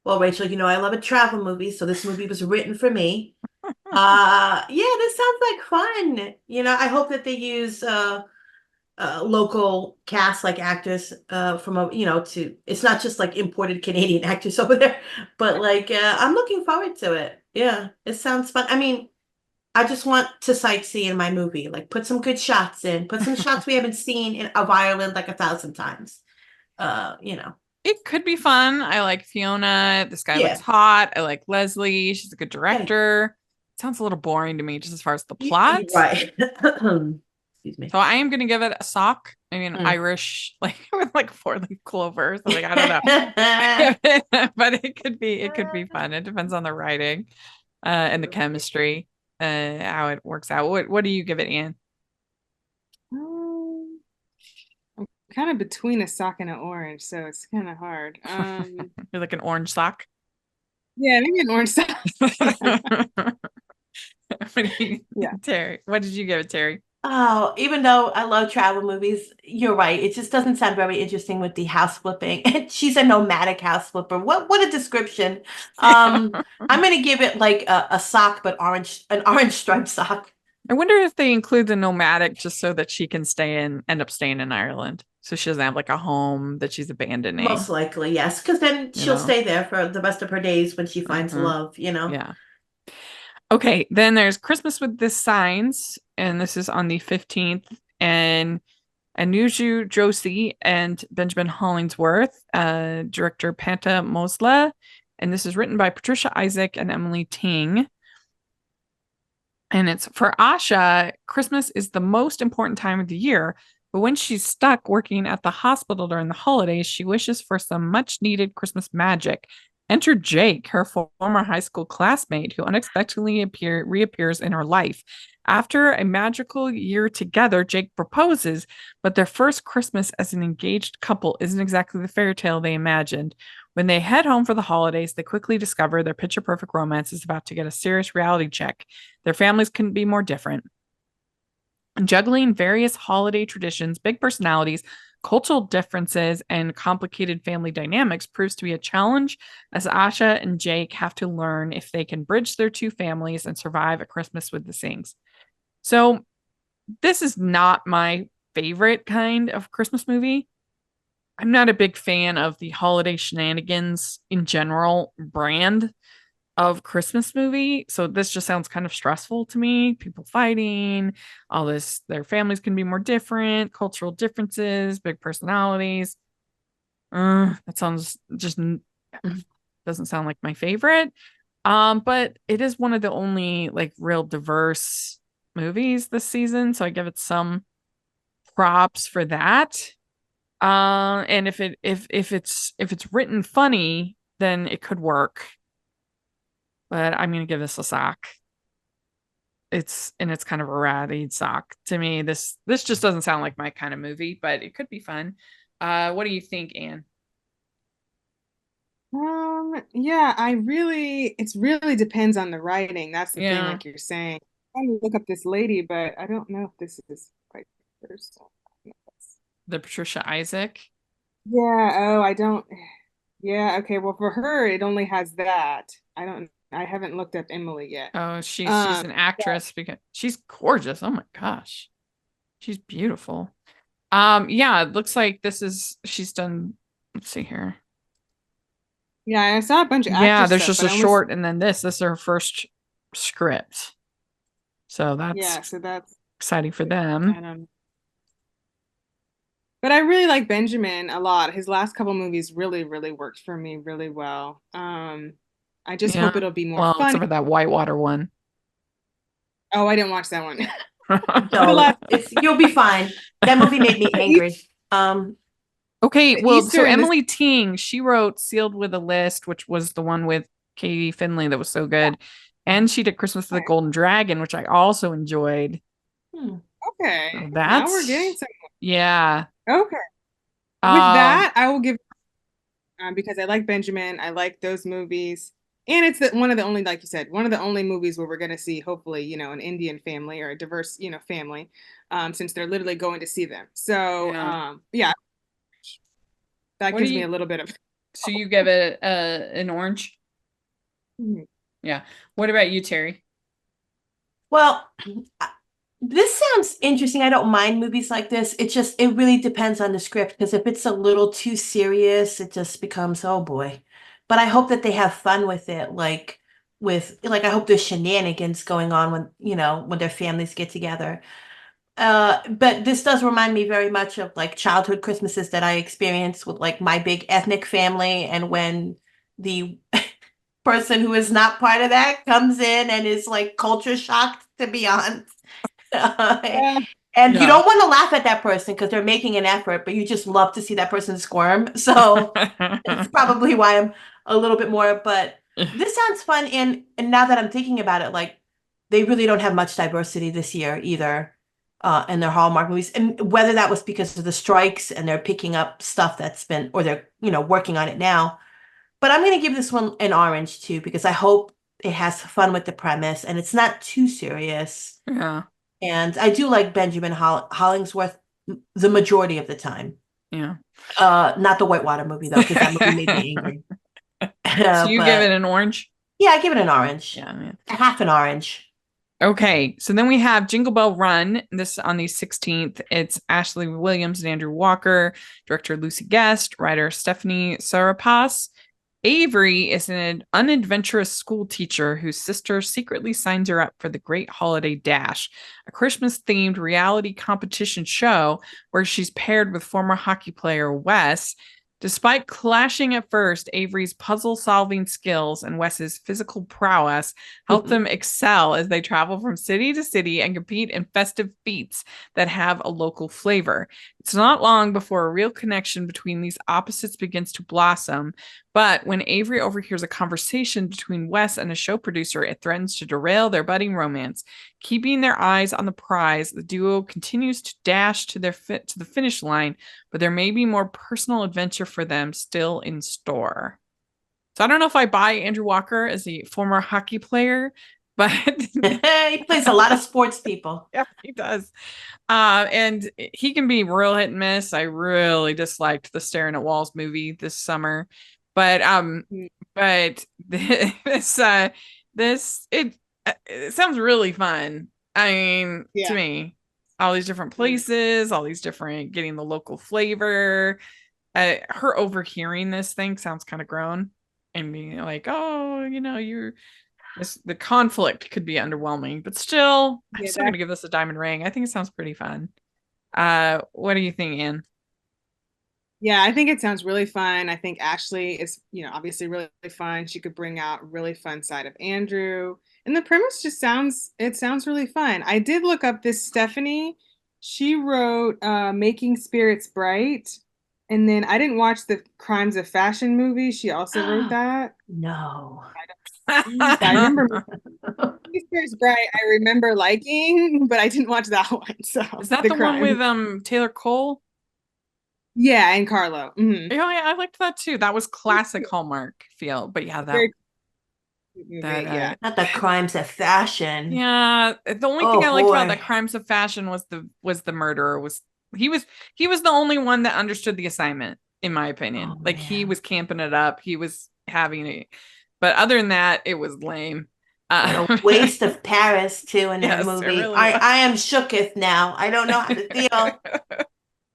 Well, Rachel, I love a travel movie, so this movie was written for me. Yeah, this sounds like fun. I hope that they use local cast, like actors from it's not just like imported Canadian actors over there, but like I'm looking forward to it. Yeah, it sounds fun. I mean, I just want to sightsee in my movie. Like, put some good shots in, put some shots we haven't seen of Ireland like 1,000 times. You know. It could be fun. I like Fiona. This guy looks Yeah. hot. I like Leslie. She's a good Yeah. director. Sounds a little boring to me, just as far as the plot. Right. Excuse me. So I am gonna give it a sock. I mean, Mm. Irish, like with like 4-leaf clover. So like I don't know, but it could be fun. It depends on the writing, and the chemistry, how it works out. What do you give it, Anne? Um, I'm kind of between a sock and an orange, so it's kind of hard. You're like an orange sock. Yeah, maybe an orange sock. Yeah. Terry, what did you give it, Terry? Oh, even though I love travel movies, you're right. It just doesn't sound very interesting with the house flipping. And she's a nomadic house flipper. What a description. I'm gonna give it like a sock, but an orange striped sock. I wonder if they include the nomadic just so that she can end up staying in Ireland. So she doesn't have like a home that she's abandoning. Most likely, yes, because then she'll stay there for the rest of her days when she finds love, Yeah. Okay, then there's Christmas with the Signs, and this is on the 15th. And Anuju Joshi and Benjamin Hollingsworth, director Panta Mosla. And this is written by Patricia Isaac and Emily Ting. And it's for Asha, Christmas is the most important time of the year. But when she's stuck working at the hospital during the holidays, she wishes for some much needed Christmas magic. Enter Jake, her former high school classmate, who unexpectedly reappears in her life. After a magical year together, Jake proposes, but their first Christmas as an engaged couple isn't exactly the fairy tale they imagined. When they head home for the holidays, they quickly discover their picture perfect romance is about to get a serious reality check. Their families couldn't be more different. Juggling various holiday traditions, big personalities, cultural differences, and complicated family dynamics proves to be a challenge as Asha and Jake have to learn if they can bridge their two families and survive a Christmas with the Sings. So, this is not my favorite kind of Christmas movie. I'm not a big fan of the holiday shenanigans in general brand. of Christmas movie. So this just sounds kind of stressful to me. People fighting, all this, their families can be more different, cultural differences, big personalities. That sounds just doesn't sound like my favorite. But it is one of the only like real diverse movies this season, so I give it some props for that. And if it's written funny, then it could work. But I'm gonna give this a sock. It's kind of a ratty sock to me. This just doesn't sound like my kind of movie, but it could be fun. What do you think, Anne? Yeah, it really depends on the writing. That's the thing, Yeah, like you're saying. I'm trying to look up this lady, but I don't know if this is quite the person. the Patricia Isaac. Yeah, oh, I don't. Yeah, okay. Well, for her, it only has that. I haven't looked up Emily yet. Oh, she's Um, an actress because she's gorgeous. Oh my gosh. She's beautiful. Yeah, it looks like she's done, let's see here. yeah, I saw a bunch of Yeah, actress there's stuff, just but a I only, short and then this is her first script. So yeah, that's so that's, exciting for I them. don't, but I really like Benjamin a lot. His last couple movies really, really worked for me really well. I just Yeah. hope it'll be more Well, fun. except for that Whitewater one. Oh, I didn't watch that one. So you'll be fine. That movie made me angry. Okay, The well, so Easter and the Emily Ting, she wrote Sealed with a List, which was the one with Katie Finley that was so good. And she did Christmas with the Golden Dragon, which I also enjoyed. Okay, So now we're getting some. yeah. Okay, with Um, that, I will give because I like Benjamin. I like those movies, and it's one of the only, like you said, one of the only movies where we're going to see, hopefully, an Indian family or a diverse, family, since they're literally going to see them. So, yeah. yeah, that What do gives me you, a little bit of. so you give it an orange? Mhm. Yeah. What about you, Terry? Well, this sounds interesting. I don't mind movies like this. It really depends on the script because if it's a little too serious, it just becomes, oh boy. But I hope that they have fun with it, I hope there's shenanigans going on when their families get together. But this does remind me very much of like childhood Christmases that I experienced with like my big ethnic family, and when the person who is not part of that comes in and is like culture shocked to be honest. Yeah. And you Yeah. don't want to laugh at that person because they're making an effort, but you just love to see that person squirm. So it's probably why I'm a little bit more, but this sounds fun. And now that I'm thinking about it, like they really don't have much diversity this year either, in their Hallmark movies. And whether that was because of the strikes and they're picking up stuff or they're, working on it now. But I'm going to give this one an orange too, because I hope it has fun with the premise and it's not too serious. Yeah. And I do like Benjamin Hollingsworth the majority of the time. Yeah. Not the Whitewater movie though, because that movie made me angry. So you give it But an orange? yeah, I give it an orange. Yeah, man. A half an orange. Okay, so then we have Jingle Bell Run. This on the 16th. It's Ashley Williams and Andrew Walker, director Lucy Guest, writer Stephanie Sarapas. Avery is an unadventurous school teacher whose sister secretly signs her up for the Great Holiday Dash, a Christmas-themed reality competition show where she's paired with former hockey player Wes. Despite clashing at first, Avery's puzzle-solving skills and Wes's physical prowess help them excel as they travel from city to city and compete in festive feats that have a local flavor. It's not long before a real connection between these opposites begins to blossom, but when Avery overhears a conversation between Wes and a show producer, it threatens to derail their budding romance. Keeping their eyes on the prize, the duo continues to dash to the finish line, but there may be more personal adventure for them still in store. So I don't know if I buy Andrew Walker as a former hockey player, but he plays a lot of sports people. Yeah, he does. And he can be real hit and miss. I really disliked the Staring at Walls movie this summer, but this it sounds really fun. I mean, to me, all these different places, all these different getting the local flavor. Her overhearing this thing sounds kind of grown, and being like, oh, the conflict could be underwhelming, but still, I'm Yeah, still gonna give this a diamond ring. I think it sounds pretty fun. What do you think, Anne? yeah, I think it sounds really fun. I think Ashley is, obviously really fun. She could bring out a really fun side of Andrew. And the premise just sounds really fun. I did look up this Stephanie. She wrote Making Spirits Bright. And then I didn't watch the Crimes of Fashion movie. She also wrote that. No. But I remember Making Spirits Bright, I remember liking, but I didn't watch that one. So Is that the one with Taylor Cole? Yeah, and Carlo. Oh, yeah, I liked that too. That was classic Hallmark feel. But yeah, Very movie, yeah. Not the Crimes of Fashion. Yeah, the only thing I liked about the Crimes of Fashion was the murderer he was the only one that understood the assignment, in my opinion. Like, he was camping it up. He was having it. But other than that, it was lame. A waste of Paris too in that Yes, movie. really I am shooketh now. I don't know how to feel.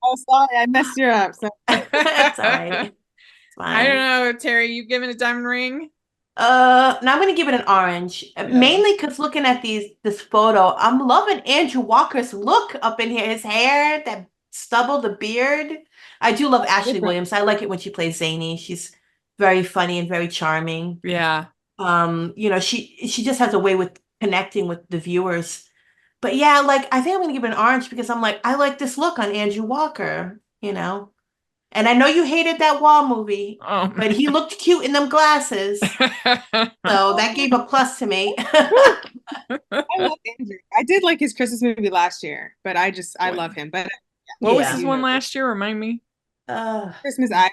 Oh, sorry, I messed you up. So. It's all right. It's fine. I don't know, Terry. You giving a diamond ring? Now I'm gonna give it an orange, mainly because looking at this photo, I'm loving Andrew Walker's look up in here. His hair, that stubble, the beard. I do love Ashley Williams. I like it when she plays Zany. She's very funny and very charming. Yeah. She just has a way with connecting with the viewers. But yeah, like, I think I'm gonna give it an orange because I'm like, I like this look on Andrew Walker, And I know you hated that Wall movie, but he looked cute in them glasses. So that gave a plus to me. I love Andrew. I did like his Christmas movie last year, but I love him. But what was his one last year? Remind me. Christmas Eve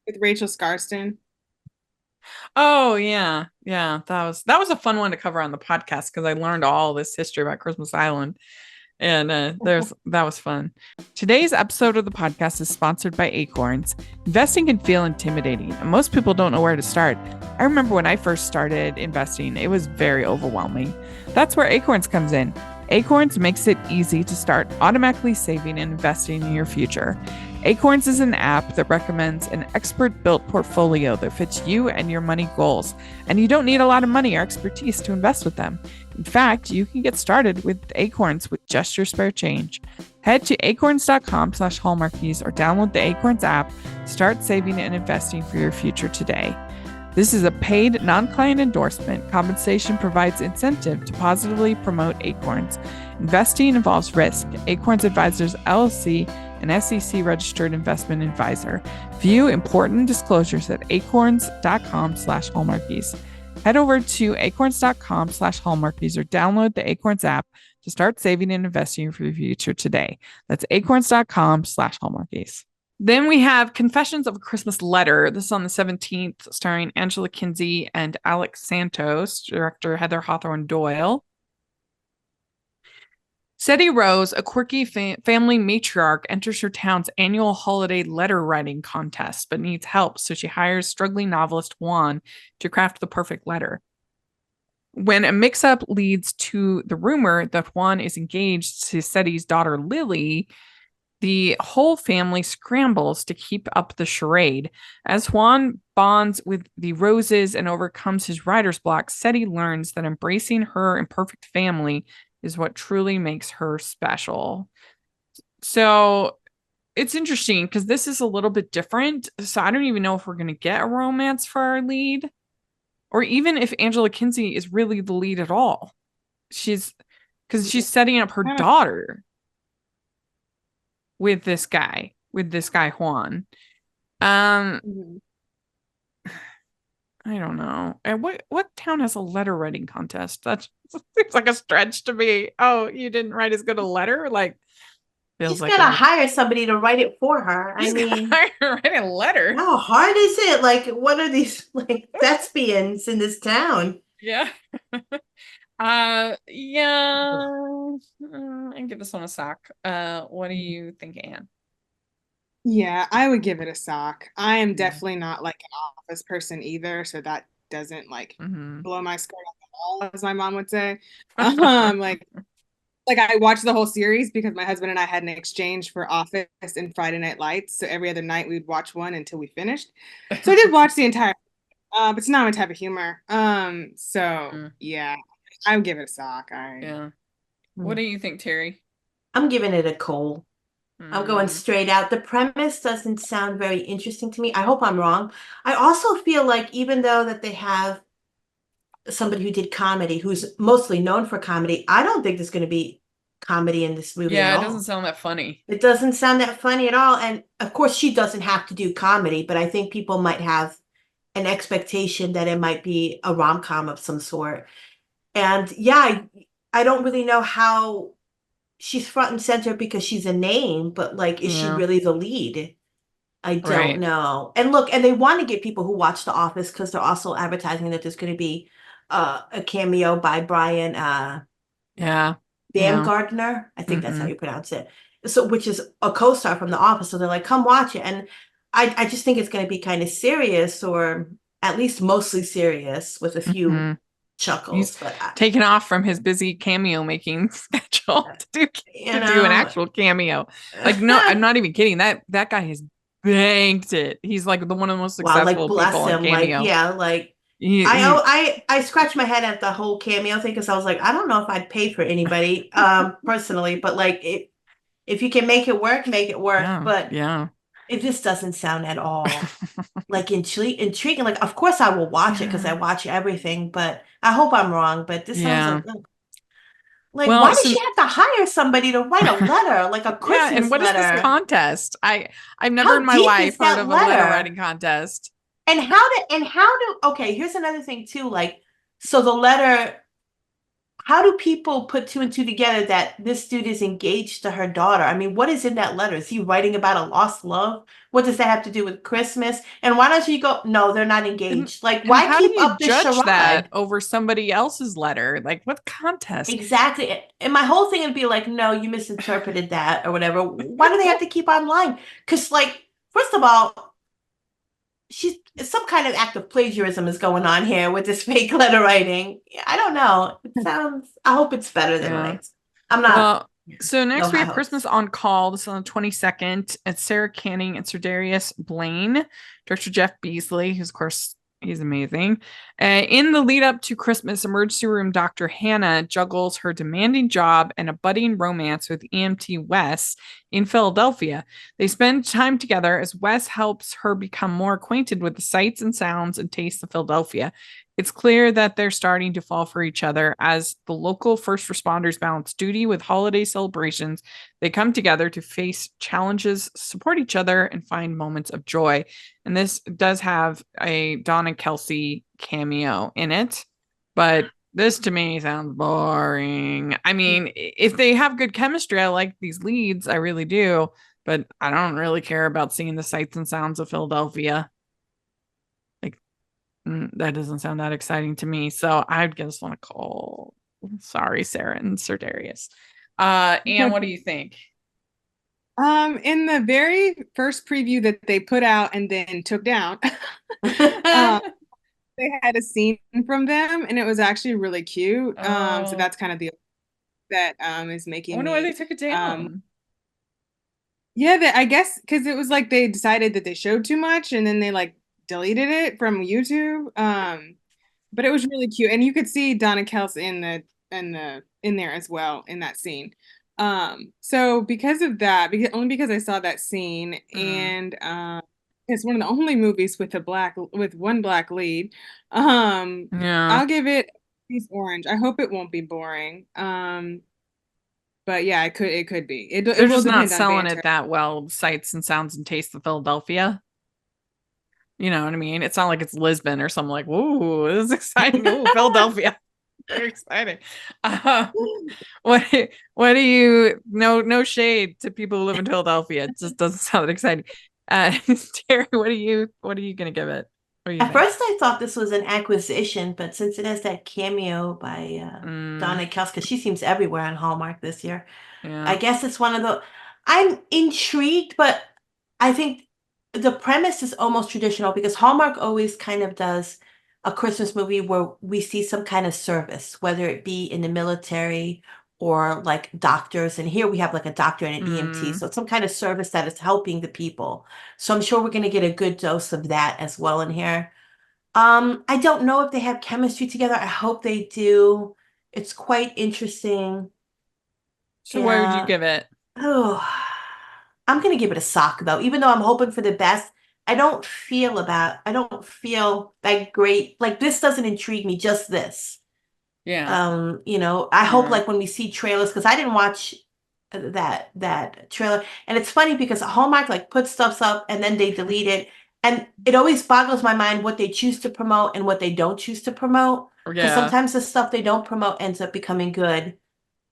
with Rachel Skarsten. Oh yeah. That was a fun one to cover on the podcast because I learned all this history about Christmas Island. And that was fun. Today's episode of the podcast is sponsored by Acorns. Investing can feel intimidating, and most people don't know where to start. I remember when I first started investing, it was very overwhelming. That's where Acorns comes in. Acorns makes it easy to start automatically saving and investing in your future. Acorns is an app that recommends an expert-built portfolio that fits you and your money goals, and you don't need a lot of money or expertise to invest with them. In fact, you can get started with Acorns with just your spare change. Head to acorns.com/hallmarkies or download the Acorns app. Start saving and investing for your future today. This is a paid, non-client endorsement. Compensation provides incentive to positively promote Acorns. Investing involves risk. Acorns Advisors LLC, an SEC-registered investment advisor. View important disclosures at acorns.com/hallmarkies. Head over to acorns.com/hallmarkies or download the Acorns app to start saving and investing for your future today. That's acorns.com/hallmarkies. Then we have Confessions of a Christmas Letter. This is on the 17th, starring Angela Kinsey and Alex Santos, director Heather Hawthorne Doyle. Seti Rose, a quirky family matriarch, enters her town's annual holiday letter writing contest, but needs help, so she hires struggling novelist Juan to craft the perfect letter. When a mix-up leads to the rumor that Juan is engaged to Seti's daughter Lily, the whole family scrambles to keep up the charade. As Juan bonds with the Roses and overcomes his writer's block, Seti learns that embracing her imperfect family is what truly makes her special. So it's interesting because this is a little bit different. So I don't even know if we're going to get a romance for our lead, or even if Angela Kinsey is really the lead at all. She's setting up her daughter with this guy Juan. I don't know. And what town has a letter writing contest? That seems like a stretch to me. Oh, you didn't write as good a letter? Like, feels She's like gotta hire somebody to write it for her. I mean, write a letter. How hard is it? Like, what are these like thespians in this town? Yeah. Yeah. I give this one a sock. What do you think, Anne? Yeah, I would give it a sock. I am definitely not like an office person either, so that doesn't blow my skirt off the wall, as my mom would say. Like I watched the whole series because my husband and I had an exchange for Office and Friday Night Lights. So every other night we'd watch one until we finished. So I did watch the entire. But it's not my type of humor. So Mm, yeah, I would give it a sock. yeah. What do you think, Terry? I'm giving it a coal. I'm going Mm, straight out. The premise doesn't sound very interesting to me. I hope I'm wrong. I also feel like even though that they have somebody who did comedy, who's mostly known for comedy, I don't think there's going to be comedy in this movie at yeah, it doesn't all. sound that funny. It doesn't sound that funny at all. And of course, she doesn't have to do comedy, but I think people might have an expectation that it might be a rom-com of some sort. And yeah, I don't really know how she's front and center because she's a name, but like, is she Yeah, really the lead? I don't right. know. And look, and they want to get people who watch The Office because they're also advertising that there's going to be a cameo by Brian Yeah, yeah. Baumgartner. I think that's how Mm-hmm. you pronounce it. So, which is a co-star from The Office. So they're like, come watch it. And I just think it's going to be kind of serious, or at least mostly serious, with a few Mm-hmm. He's chuckles. But taken off from his busy cameo making schedule you to do an know, actual cameo. Like, no, I'm not even kidding. That guy has banked it. He's like one of the most wow, like successful people bless on him. Like, Cameo. yeah, like He I scratched my head at the whole cameo thing because I was like, I don't know if I'd pay for anybody, personally, but like if you can make it work. yeah, But yeah. it just doesn't sound at all like intriguing. Like, of course I will watch it because I Yeah. watch everything, but I hope I'm wrong. But this sounds Yeah. like, ugh. Like, why Well, does so she have to hire somebody to write a letter, like a yeah, and Christmas what is this letter? contest? I've never in How my deep life is heard that of a letter letter? writing contest. Okay, here's another thing too. Like, so the letter, how do people put two and two together that this dude is engaged to her daughter? I mean, what is in that letter? Is he writing about a lost love? What does that have to do with Christmas? And why don't you go, no, they're not And engaged. Like, and why how do keep you up this judge that charade? over somebody else's letter? Like, what contest? Exactly. And my whole thing would be like, no, you misinterpreted that or whatever. Why do they have to keep on lying? Because, like, first of all, she's some kind of act of plagiarism is going on here with this fake letter writing. I don't know. It sounds, I hope it's better than Yeah. what I'm not, Well, so no next we high have Christmas hopes. on Call. This is on the 22nd. It's Sarah Canning and Sir Darius Blaine, director Jeff Beasley, who's of course he's amazing. In the lead up to Christmas, emergency room doctor Hannah juggles her demanding job and a budding romance with EMT Wes in Philadelphia. They spend time together as Wes helps her become more acquainted with the sights and sounds and tastes of Philadelphia. It's clear that they're starting to fall for each other as the local first responders balance duty with holiday celebrations. They come together to face challenges, support each other, and find moments of joy. And this does have a Donna Kelsey cameo in it, but this to me sounds boring. I mean, if they have good chemistry, I like these leads, I really do, but I don't really care about seeing the sights and sounds of Philadelphia. Like, that doesn't sound that exciting to me. So I just want to call. Sorry, Sarah and Sir Darius. Anne, what do you think? In the very first preview that they put out and then took down, they had a scene from them, and it was actually really cute. So Oh, that's kind of the that is I making wonder why they me took it um down. yeah, I guess because it was like they decided that they showed too much, and then they like deleted it from YouTube. But it was really cute, and you could see Donna Kels in there as well in that scene. So because of that, only because I saw that scene, Mm, and it's one of the only movies with with one black lead. yeah, I'll give it a piece orange. I hope it won't be boring. But yeah, it could be. It they're will just not depend on selling banter. it that well. Sights and sounds and tastes of Philadelphia. You know what I mean? It's not like it's Lisbon or something like, whoa, this is exciting. Oh, Philadelphia. Very exciting. Uh, what what do you no shade to people who live in Philadelphia. It just doesn't sound exciting. Uh Terry, what are you gonna give it? What do you At think? first, I thought this was an acquisition, but since it has that cameo by Mm, Donna Kelska, she seems everywhere on Hallmark this year. I yeah. guess it's one of the. I'm intrigued, but I think the premise is almost traditional because Hallmark always kind of does a Christmas movie where we see some kind of service, whether it be in the military or like doctors. And here we have like a doctor and an EMT. Mm, So it's some kind of service that is helping the people. So I'm sure we're going to get a good dose of that as well in here. I don't know if they have chemistry together. I hope they do. It's quite interesting. So what would you Yeah. give it? Oh, I'm gonna give it a sock though, even though I'm hoping for the best. I don't feel that great. Like this doesn't intrigue me, just this. Yeah. I hope Yeah. like when we see trailers, because I didn't watch that trailer. And it's funny because Hallmark like puts stuff up and then they delete it. And it always boggles my mind what they choose to promote and what they don't choose to promote. Because Yeah, sometimes the stuff they don't promote ends up becoming good.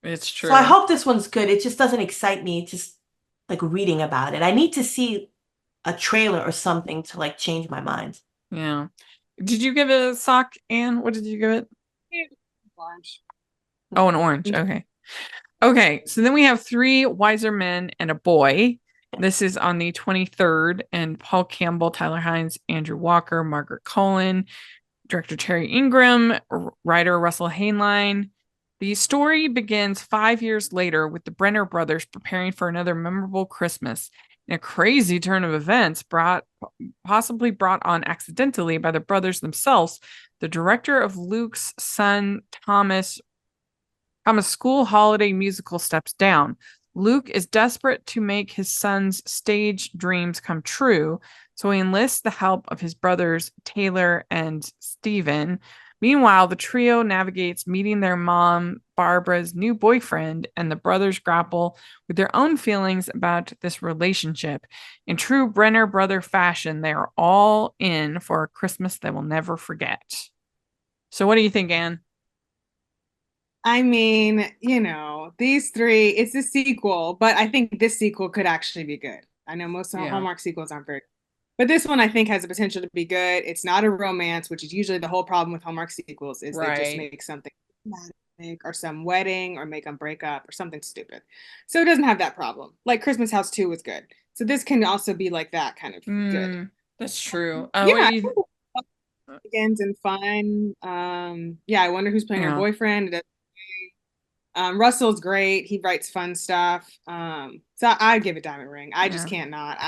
it's So I true. hope this one's good. It just doesn't excite me just like reading about it. I need to see a trailer or something to like change my mind. Yeah. Did you give it a sock, Anne? What did you give it? Orange. Oh, an orange. Okay. Okay. So then we have Three Wiser Men and a Boy. This is on the 23rd, and Paul Campbell, Tyler Hines, Andrew Walker, Margaret Cullen, director Terry Ingram, writer Russell Hainline. The story begins 5 years later with the Brenner brothers preparing for another memorable Christmas. In a crazy turn of events, possibly brought on accidentally by the brothers themselves, the director of Luke's son Thomas school holiday musical steps down. Luke is desperate to make his son's stage dreams come true, so he enlists the help of his brothers Taylor and Stephen. Meanwhile, the trio navigates meeting their mom, Barbara's new boyfriend, and the brothers grapple with their own feelings about this relationship. In true Brenner brother fashion, they are all in for a Christmas they will never forget. So, what do you think, Anne? I mean, these three, it's a sequel, but I think this sequel could actually be good. I know most of Yeah. Hallmark sequels aren't very good, but this one I think has the potential to be good. It's not a romance, which is usually the whole problem with Hallmark sequels, is they just Right. make something dramatic or some wedding or make them break up or something stupid. So it doesn't have that problem. Like Christmas House 2 was good. So this can also be like that kind of good. That's true. Yeah, What do I you? think it's and fun. Yeah, I wonder who's playing her Yeah. boyfriend. Russell's great. He writes fun stuff. So I'd give it Diamond Ring. I just Yeah. can't not.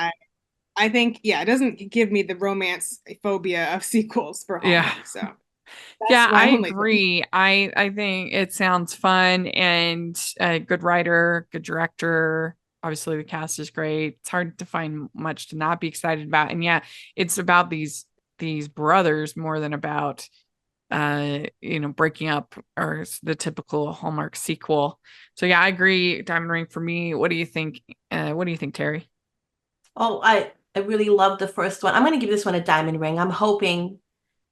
I think, yeah, it doesn't give me the romance phobia of sequels for Yeah. Hallmark. So that's Yeah, I my only thing. agree. I think it sounds fun and a good writer, good director. Obviously, the cast is great. It's hard to find much to not be excited about. And yeah, it's about these brothers more than about breaking up or the typical Hallmark sequel. So yeah, I agree. Diamond Ring for me. What do you think? What do you think, Terry? Oh, I really love the first one. I'm going to give this one a diamond ring. I'm hoping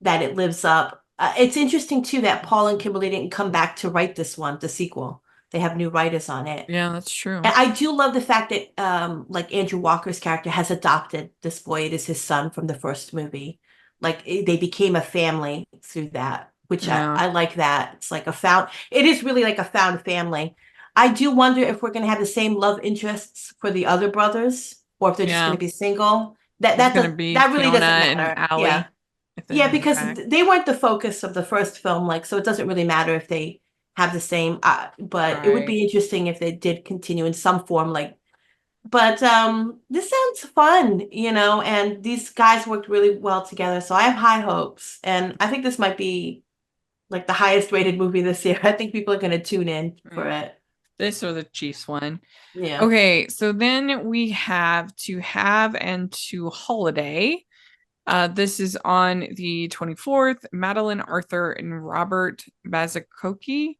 that it lives up. It's interesting too that Paul and Kimberly didn't come back to write this one, the sequel. They have new writers on it. Yeah, that's true. And I do love the fact that like Andrew Walker's character has adopted this boy. It is his son from the first movie. Like they became a family through that, which Yeah. I like that. It's like it is really like a found family. I do wonder if we're going to have the same love interests for the other brothers or if they're just Yeah. going to be single. That It's gonna does be that really Fiona doesn't and matter. Yeah. Allie if they Yeah, make it because back. they weren't the focus of the first film, like, so it doesn't really matter if they have the same, but it would Right. be interesting if they did continue in some form, like, but this sounds fun, and these guys worked really well together, so I have high hopes, and I think this might be like the highest rated movie this year. I think people are going to tune in for it. This or the Chiefs one. Yeah. Okay, so then we have To Have and To Holiday. This is on the 24th. Madeline Arthur and Robert Bazakoki.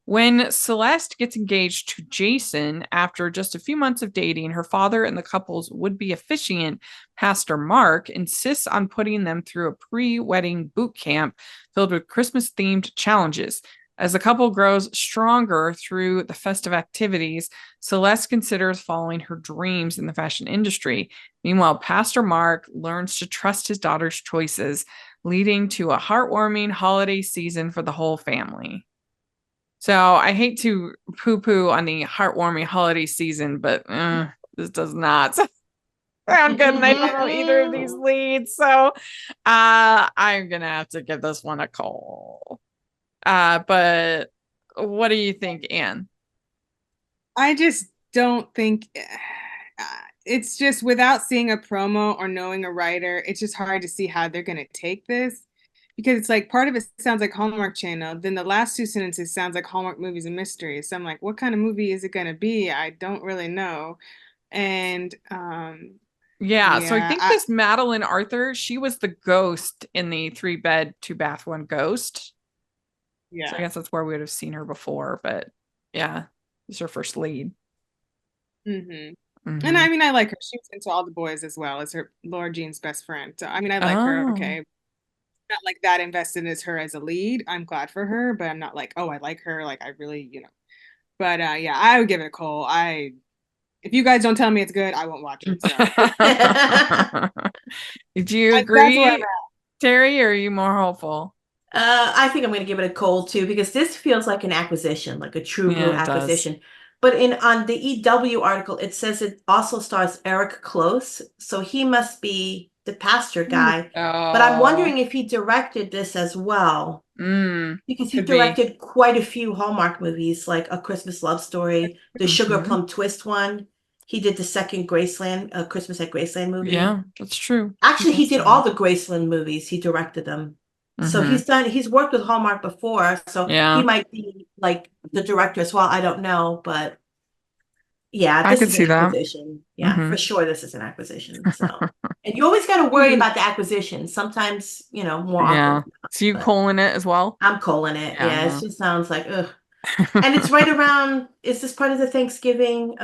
When Celeste gets engaged to Jason after just a few months of dating, her father and the couple's would-be officiant, Pastor Mark, insists on putting them through a pre-wedding boot camp filled with Christmas-themed challenges. As the couple grows stronger through the festive activities, Celeste considers following her dreams in the fashion industry. Meanwhile, Pastor Mark learns to trust his daughter's choices, leading to a heartwarming holiday season for the whole family. So I hate to poo-poo on the heartwarming holiday season, but this does not sound good, and I don't know either of these leads. So I'm gonna have to give this one a call. But what do you think, Anne? I just don't think it's just without seeing a promo or knowing a writer, it's just hard to see how they're going to take this. because it's like part of it sounds like Hallmark Channel. Then the last two sentences sounds like Hallmark Movies and Mysteries. So I'm like, what kind of movie is it gonna be? I don't really know. And Yeah, so I yeah, think this Madeline Arthur, she was the ghost in the 3-bed, 2-bath, 1 ghost. So I guess that's where we would have seen her before, but yeah, this is her first lead. And Mhm. I mean, I like her. She was into All the Boys as well as her Laura Jean's best friend. So I mean, I like her. Oh. Okay, not like that invested as her as a lead. I'm glad for her, but I'm not like, oh, I like her. Like I really, But yeah, I would give it a call. If you guys don't tell me it's good, I won't watch it. So Do you that's where I'm agree, Terry, or are you more hopeful? I think I'm going to give it a cold too because this feels like an acquisition, like a true blue Yeah, it does. acquisition. But on the EW article, it says it also stars Eric Close, so he must be the pastor guy. But I'm Oh, wondering if he directed this as well because he could be. directed quite a few Hallmark movies, like A Christmas Love Story, the Sugar Mhm. Plum Twist one. He did the second Graceland, Christmas at Graceland movie. Yeah, that's true. Actually, he did all the Graceland movies. He directed them. So he's worked with Hallmark before, so Yeah. he might be like the director as well. I don't know, but yeah, I this could is see an that. acquisition. Yeah, for sure this is an acquisition. So and you always got to worry about the acquisition. Sometimes, more Yeah. often. So you But calling it as well? I'm calling it. Yeah, Yeah, it just sounds like ugh. And it's right around, is this part of the Thanksgiving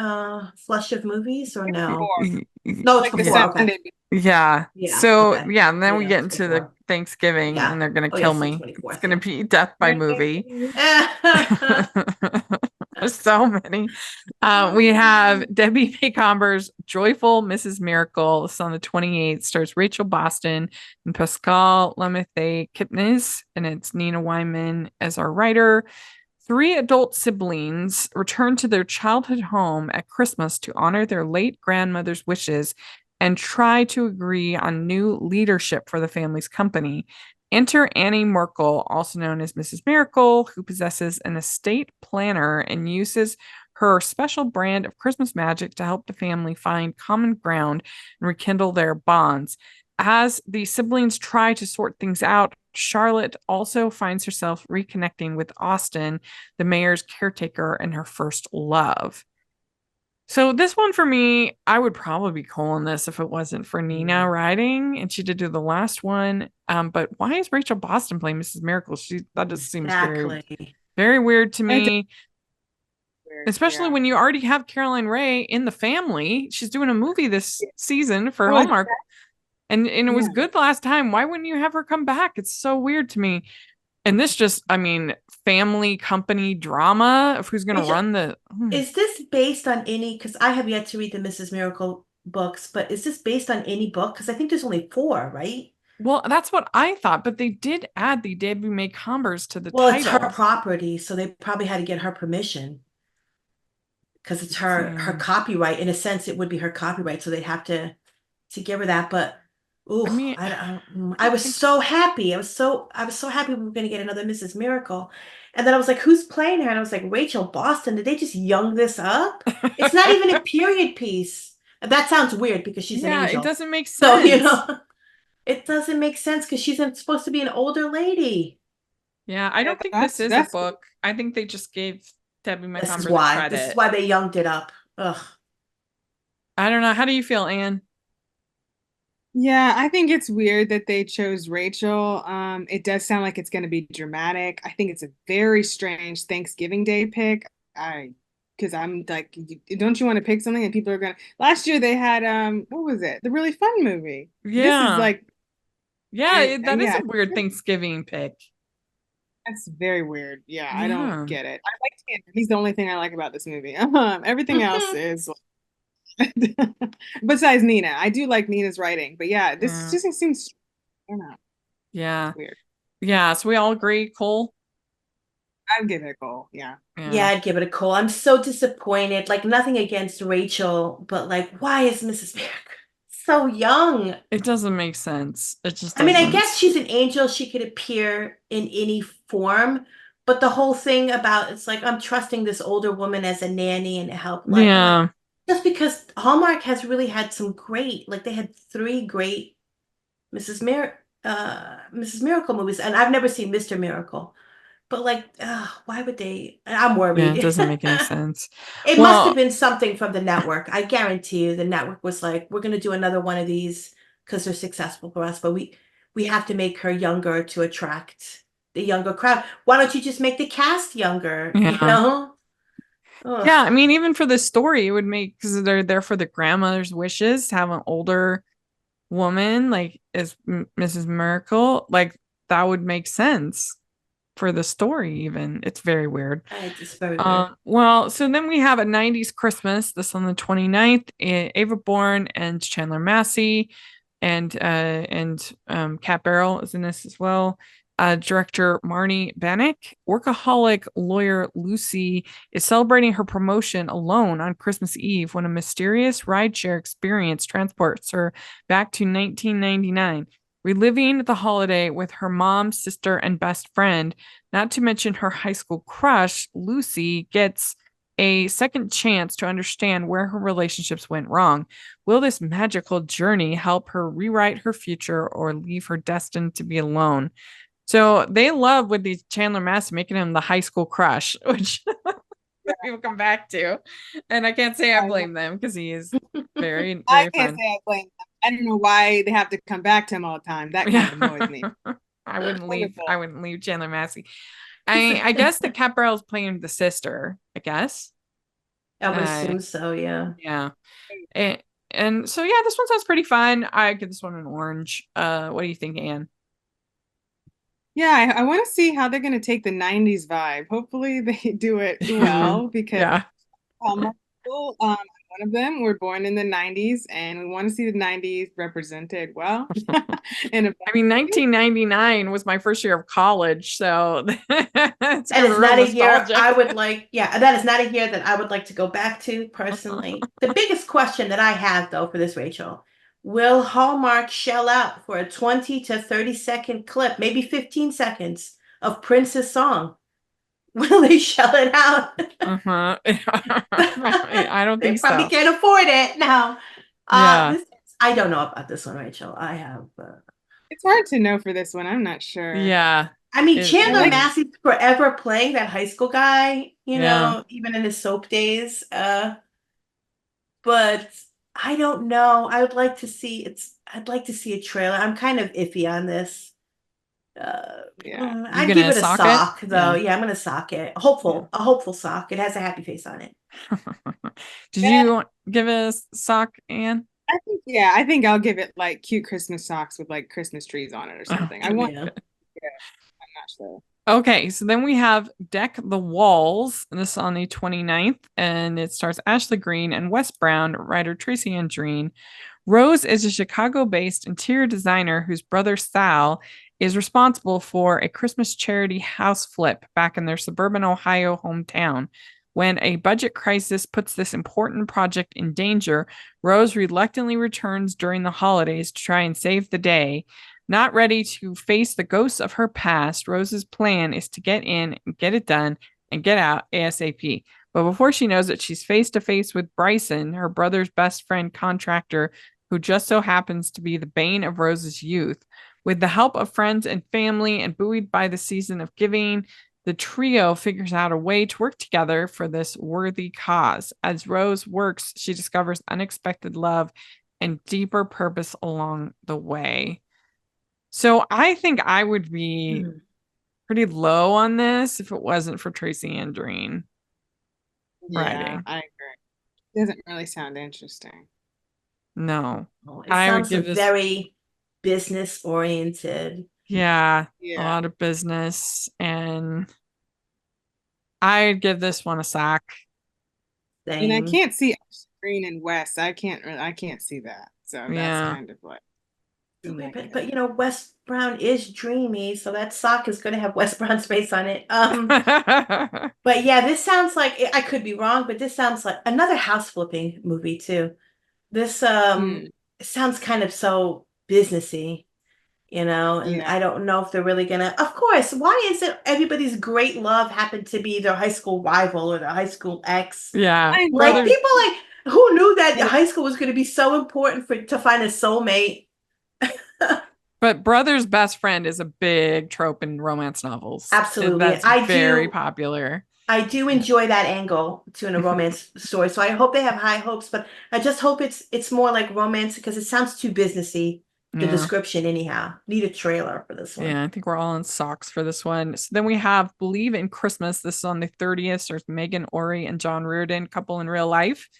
flush of movies or no? No, it's like the before. Okay. Sunday. Yeah. Yeah. So Okay. yeah, and then we Yeah, get it's into the before. Thanksgiving Yeah. and they're gonna Oh, kill yes, the me. 24th, It's gonna yeah. be death by movie. There's so many. We have Debbie Macomber's Joyful Mrs. Miracle. It's on the 28th. Stars Rachel Boston and Pascal Lemaitre Kipnis, and it's Nina Wyman as our writer. 3 adult siblings return to their childhood home at Christmas to honor their late grandmother's wishes and try to agree on new leadership for the family's company. Enter Annie Merkel, also known as Mrs. Miracle, who possesses an estate planner and uses her special brand of Christmas magic to help the family find common ground and rekindle their bonds. As the siblings try to sort things out, Charlotte also finds herself reconnecting with Austin, the mayor's caretaker and her first love. So this one for me, I would probably be calling this if it wasn't for Nina writing, and she did do the last one. But why is Rachel Boston playing Mrs. Miracle? That just seems very, very weird to me. Especially when you already have Caroline Rhea in the family. She's doing a movie this season for Hallmark. And it was good the last time. Why wouldn't you have her come back? It's so weird to me. And this just, I mean, family company drama of who's going to run the. Is this based on any? Because I have yet to read the Mrs. Miracle books, but is this based on any book? Because I think there's only 4, right? Well, that's what I thought, but they did add the Debbie May Combers to the Well, title. it's her property, so they probably had to get her permission because it's her copyright. In a sense, it would be her copyright, so they'd have to give her that. But I was so happy. I was so happy we were going to get another Mrs. Miracle. And then I was like, who's playing her? And I was like, Rachel Boston. Did they just young this up? It's not even a period piece. That sounds weird because she's an angel. It doesn't make sense. So, it doesn't make sense because she's supposed to be an older lady. Yeah, I don't think this is a book. I think they just gave Debbie McComber the credit. This is why they younged it up. Ugh. I don't know. How do you feel, Anne? Yeah, I think it's weird that they chose Rachel. It does sound like it's going to be dramatic. I think it's a very strange Thanksgiving Day pick. Because I'm like, don't you want to pick something that people are gonna? Last year they had what was it? The really fun movie. Yeah, this is like, that is a weird Thanksgiving pick. That's very weird. Yeah, I don't get it. I like Tanner. He's the only thing I like about this movie. Everything else is. Besides Nina, I do like Nina's writing, but yeah, this just seems. I don't know. Yeah, weird. Yeah, so we all agree, Cole. I'd give it a call. Yeah, I'd give it a call. I'm so disappointed. Like nothing against Rachel, but like, why is Mrs. Miracle so young? It doesn't make sense. It just. I mean, I guess she's an angel. She could appear in any form, but the whole thing about it's like I'm trusting this older woman as a nanny and help. Like, just because Hallmark has really had some great, like they had 3 great Mrs. Mrs. Miracle movies, and I've never seen Mr. Miracle. But like, why would they? I'm Yeah, it worried. doesn't make any sense. It must have Well, been something from the network. I guarantee you the network was like, we're gonna do another one of these because they're successful for us, but we have to make her younger to attract the younger crowd. Why don't you just make the cast younger? You yeah. know? Ugh. Yeah, I mean, even for this story, it would make, because they're there for the grandmother's wishes to have an older woman like as Mrs. Miracle, like that would make sense for the story even. It's very weird. It's just very weird. Well, so then we have a 90s Christmas, this on the 29th. Ava Bourne and Chandler Massey and Kat Barrell is in this as well. Director Marnie Bannock. Workaholic lawyer Lucy is celebrating her promotion alone on Christmas Eve when a mysterious rideshare experience transports her back to 1999, reliving the holiday with her mom, sister, and best friend. Not to mention her high school crush. Lucy gets a second chance to understand where her relationships went wrong. Will this magical journey help her rewrite her future or leave her destined to be alone? So they love with these Chandler Massey making him the high school crush, which people come back to. And I can't say I blame them because he is very, I very can't fun. say I blame them. I don't know why they have to come back to him all the time. That kind of annoys me. I wouldn't leave. Wonderful. I wouldn't leave Chandler Massey. I guess the Cat Barrel's playing the sister. I guess. I would Uh, assume so, yeah. yeah. And so yeah, this one sounds pretty fun. I give this one an orange. What do you think, Anne? Yeah, I want to see how they're going to take the 90s vibe. Hopefully they do it well because Yeah. Hallmark people, one of them were born in the 90s and we want to see the 90s represented well. And I mean, 1999 was my first year of college, so it's That is real not a year nostalgia. I would like, yeah, that is not a year that I would like to go back to personally. The biggest question that I have though for this, Rachel, will Hallmark shell out for a 20 to 30-second clip, maybe 15 seconds of Prince's song? Will they shell it out? Uh-huh. I don't They think probably so. can't afford it now. Yeah. I don't know about this one, Rachel. I have. it's hard to know for this one. I'm not sure. Yeah. I mean, It Chandler like- is. Massey's forever playing that high school guy, you Yeah. know, even in his soap days. But I don't know. I'd like to see a trailer. I'm kind of iffy on this. Yeah. I'd gonna give it a sock it? sock though. Yeah. Yeah, I'm gonna sock it. A hopeful sock. It has a happy face on it. Did Yeah. you give it a sock, Anne? I think I'll give it like cute Christmas socks with like Christmas trees on it or something. I want, Yeah. I'm not sure. Okay, so then we have Deck the Walls, and this is on the 29th, and it stars Ashley Greene and Wes Brown, writer Tracy Andreen. Rose is a Chicago-based interior designer whose brother Sal is responsible for a Christmas charity house flip back in their suburban Ohio hometown. When a budget crisis puts this important project in danger, Rose reluctantly returns during the holidays to try and save the day. Not ready to face the ghosts of her past, Rose's plan is to get in and get it done and get out ASAP. But before she knows it, she's face to face with Bryson, her brother's best friend contractor, who just so happens to be the bane of Rose's youth. With the help of friends and family and buoyed by the season of giving, the trio figures out a way to work together for this worthy cause. As Rose works, she discovers unexpected love and deeper purpose along the way. So I think I would be pretty low on this if it wasn't for Tracy Andreen Yeah, writing. I agree. It doesn't really sound interesting. No. It I would sounds give this very business oriented. a Yeah. lot of business, and I'd give this one a sock. And I Thing. can't see Green and West. I can't see that. So that's Yeah. kind of like But you know, Wes Brown is dreamy, so that sock is going to have Wes Brown's face on it. But yeah, this sounds like I could be wrong, but this sounds like another house flipping movie too. This sounds kind of so businessy, you know, and Yeah. I don't know if they're really gonna. Of course, why is it everybody's great love happened to be their high school rival or their high school ex? Yeah. I know. Like Brothers. people like who knew that Yeah. high school was going to be so important to find a soulmate? But brother's best friend is a big trope in romance novels. Absolutely. That's very popular. I do enjoy that angle to in a romance story. So I hope they have high hopes, but I just hope it's more like romance because it sounds too businessy, the Yeah. description anyhow. Need a trailer for this one. Yeah, I think we're all in socks for this one. So then we have Believe in Christmas. This is on the 30th. There's Megan Ori and John Reardon, couple in real life.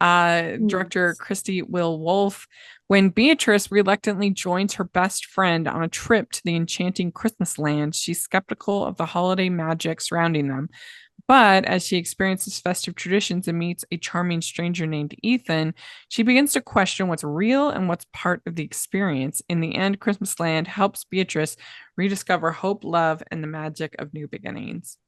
Director Christy Will Wolf. When Beatrice reluctantly joins her best friend on a trip to the enchanting Christmas land, she's skeptical of the holiday magic surrounding them. But as she experiences festive traditions and meets a charming stranger named Ethan, she begins to question what's real and what's part of the experience. In the end, Christmas Land helps Beatrice rediscover hope, love, and the magic of new beginnings.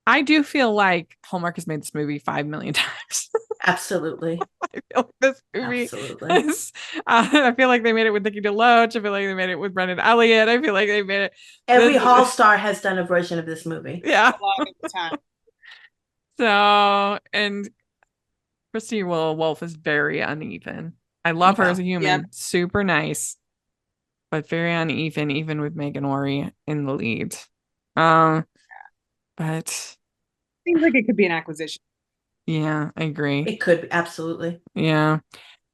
I do feel like Hallmark has made this movie 5 million times. Absolutely. I feel like this movie Absolutely. is, I feel like they made it with Nikki DeLoach. I feel like they made it with Brendan Elliott. I feel like they made it. Every Hall star has done a version of this movie. Yeah. A lot of the time. So, and Christy Wolf is very uneven. I love her as a human. Super nice, but very uneven, even with Megan Ori in the lead. But seems like it could be an acquisition. Yeah, I agree. It could be, absolutely. Yeah.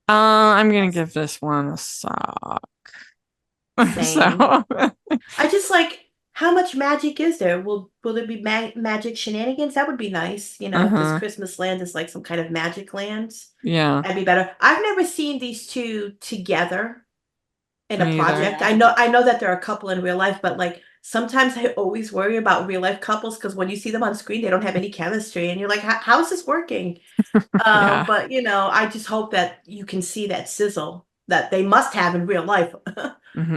I'm gonna give this one a sock. So I just like, how much magic is there? Will there be magic shenanigans? That would be nice. You know, if this Christmas land is like some kind of magic land. Yeah. That'd be better. I've never seen these two together in a Me project. either. I know that they're a couple in real life, but like sometimes I always worry about real life couples because when you see them on screen, they don't have any chemistry, and you're like, how is this working? Yeah. But you know, I just hope that you can see that sizzle that they must have in real life.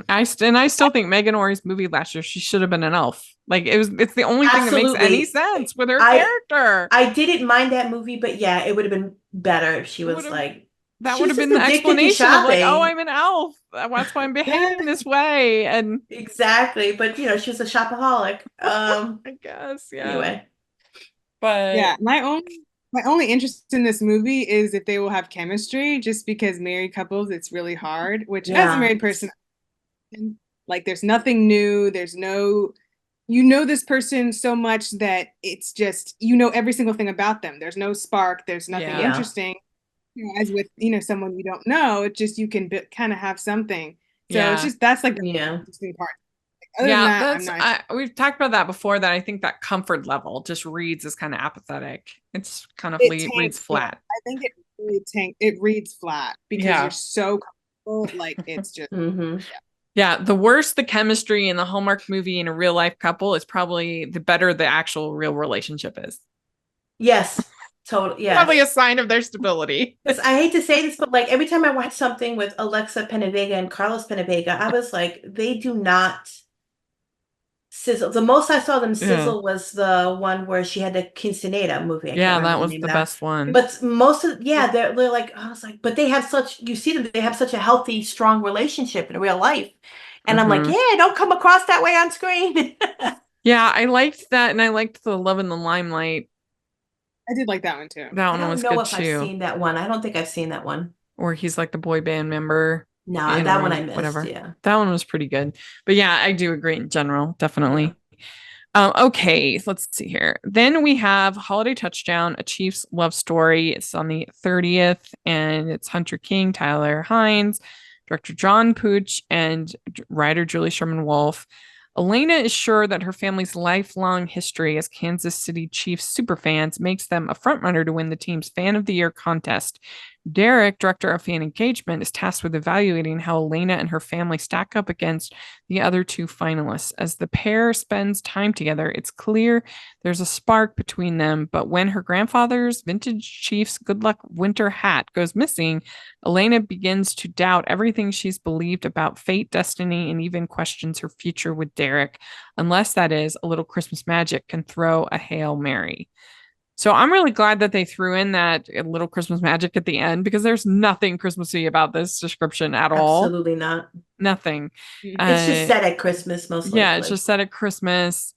I still think Megan Ori's movie last year, she should have been an elf. Like it's the only thing that makes any sense with her character. I didn't mind that movie, but yeah, it would have been better if she was like, that would have been the explanation of like, oh, I'm an elf. That's why I'm behaving this way. And exactly. But you know, she was a shopaholic. I guess, yeah. Anyway. But yeah, my only interest in this movie is if they will have chemistry, just because married couples, it's really hard, which as a married person, like there's nothing new. There's no, you know, this person so much that it's just, you know, every single thing about them. There's no spark. There's nothing interesting. You know, as with, you know, someone you don't know, it's just, you can kind of have something. So it's just, that's like the interesting part. We've talked about that before, that I think that comfort level just reads as kind of apathetic. It's kind of reads flat. I think it really it reads flat because you're so comfortable, like it's just the worse the chemistry in the Hallmark movie in a real life couple is, probably the better the actual real relationship is. Yes. Totally. Yeah. Probably a sign of their stability. I hate to say this, but like every time I watch something with Alexa Penavega and Carlos Penavega, I was like, they do not sizzle. The most I saw them sizzle was the one where she had the Quinceañera movie. That was the best one. But most of they're like, I was like, but they have you see them, they have such a healthy, strong relationship in real life. And I'm like, yeah, don't come across that way on screen. Yeah, I liked that, and I liked the Love in the Limelight. I did like that one too. That one was good too. I don't know if I've seen that one. I don't think I've seen that one. Or he's like the boy band member. No, that one I missed. Whatever. Yeah, that one was pretty good. But yeah, I do agree in general, definitely. Yeah. Okay, let's see here. Then we have Holiday Touchdown, a Chiefs love story. It's on the 30th, and it's Hunter King, Tyler Hines, director John Pooch, and writer Julie Sherman Wolfe. Elena is sure that her family's lifelong history as Kansas City Chiefs superfans makes them a frontrunner to win the team's Fan of the Year contest. Derek, director of fan engagement, is tasked with evaluating how Elena and her family stack up against the other two finalists. As the pair spends time together, it's clear there's a spark between them, but when her grandfather's vintage Chiefs good luck winter hat goes missing, Elena begins to doubt everything she's believed about fate, destiny, and even questions her future with Derek, unless that is a little Christmas magic can throw a Hail Mary. So I'm really glad that they threw in that little Christmas magic at the end, because there's nothing Christmassy about this description at all. Absolutely not. Nothing. It's just set at Christmas mostly. Yeah, it's just set at Christmas.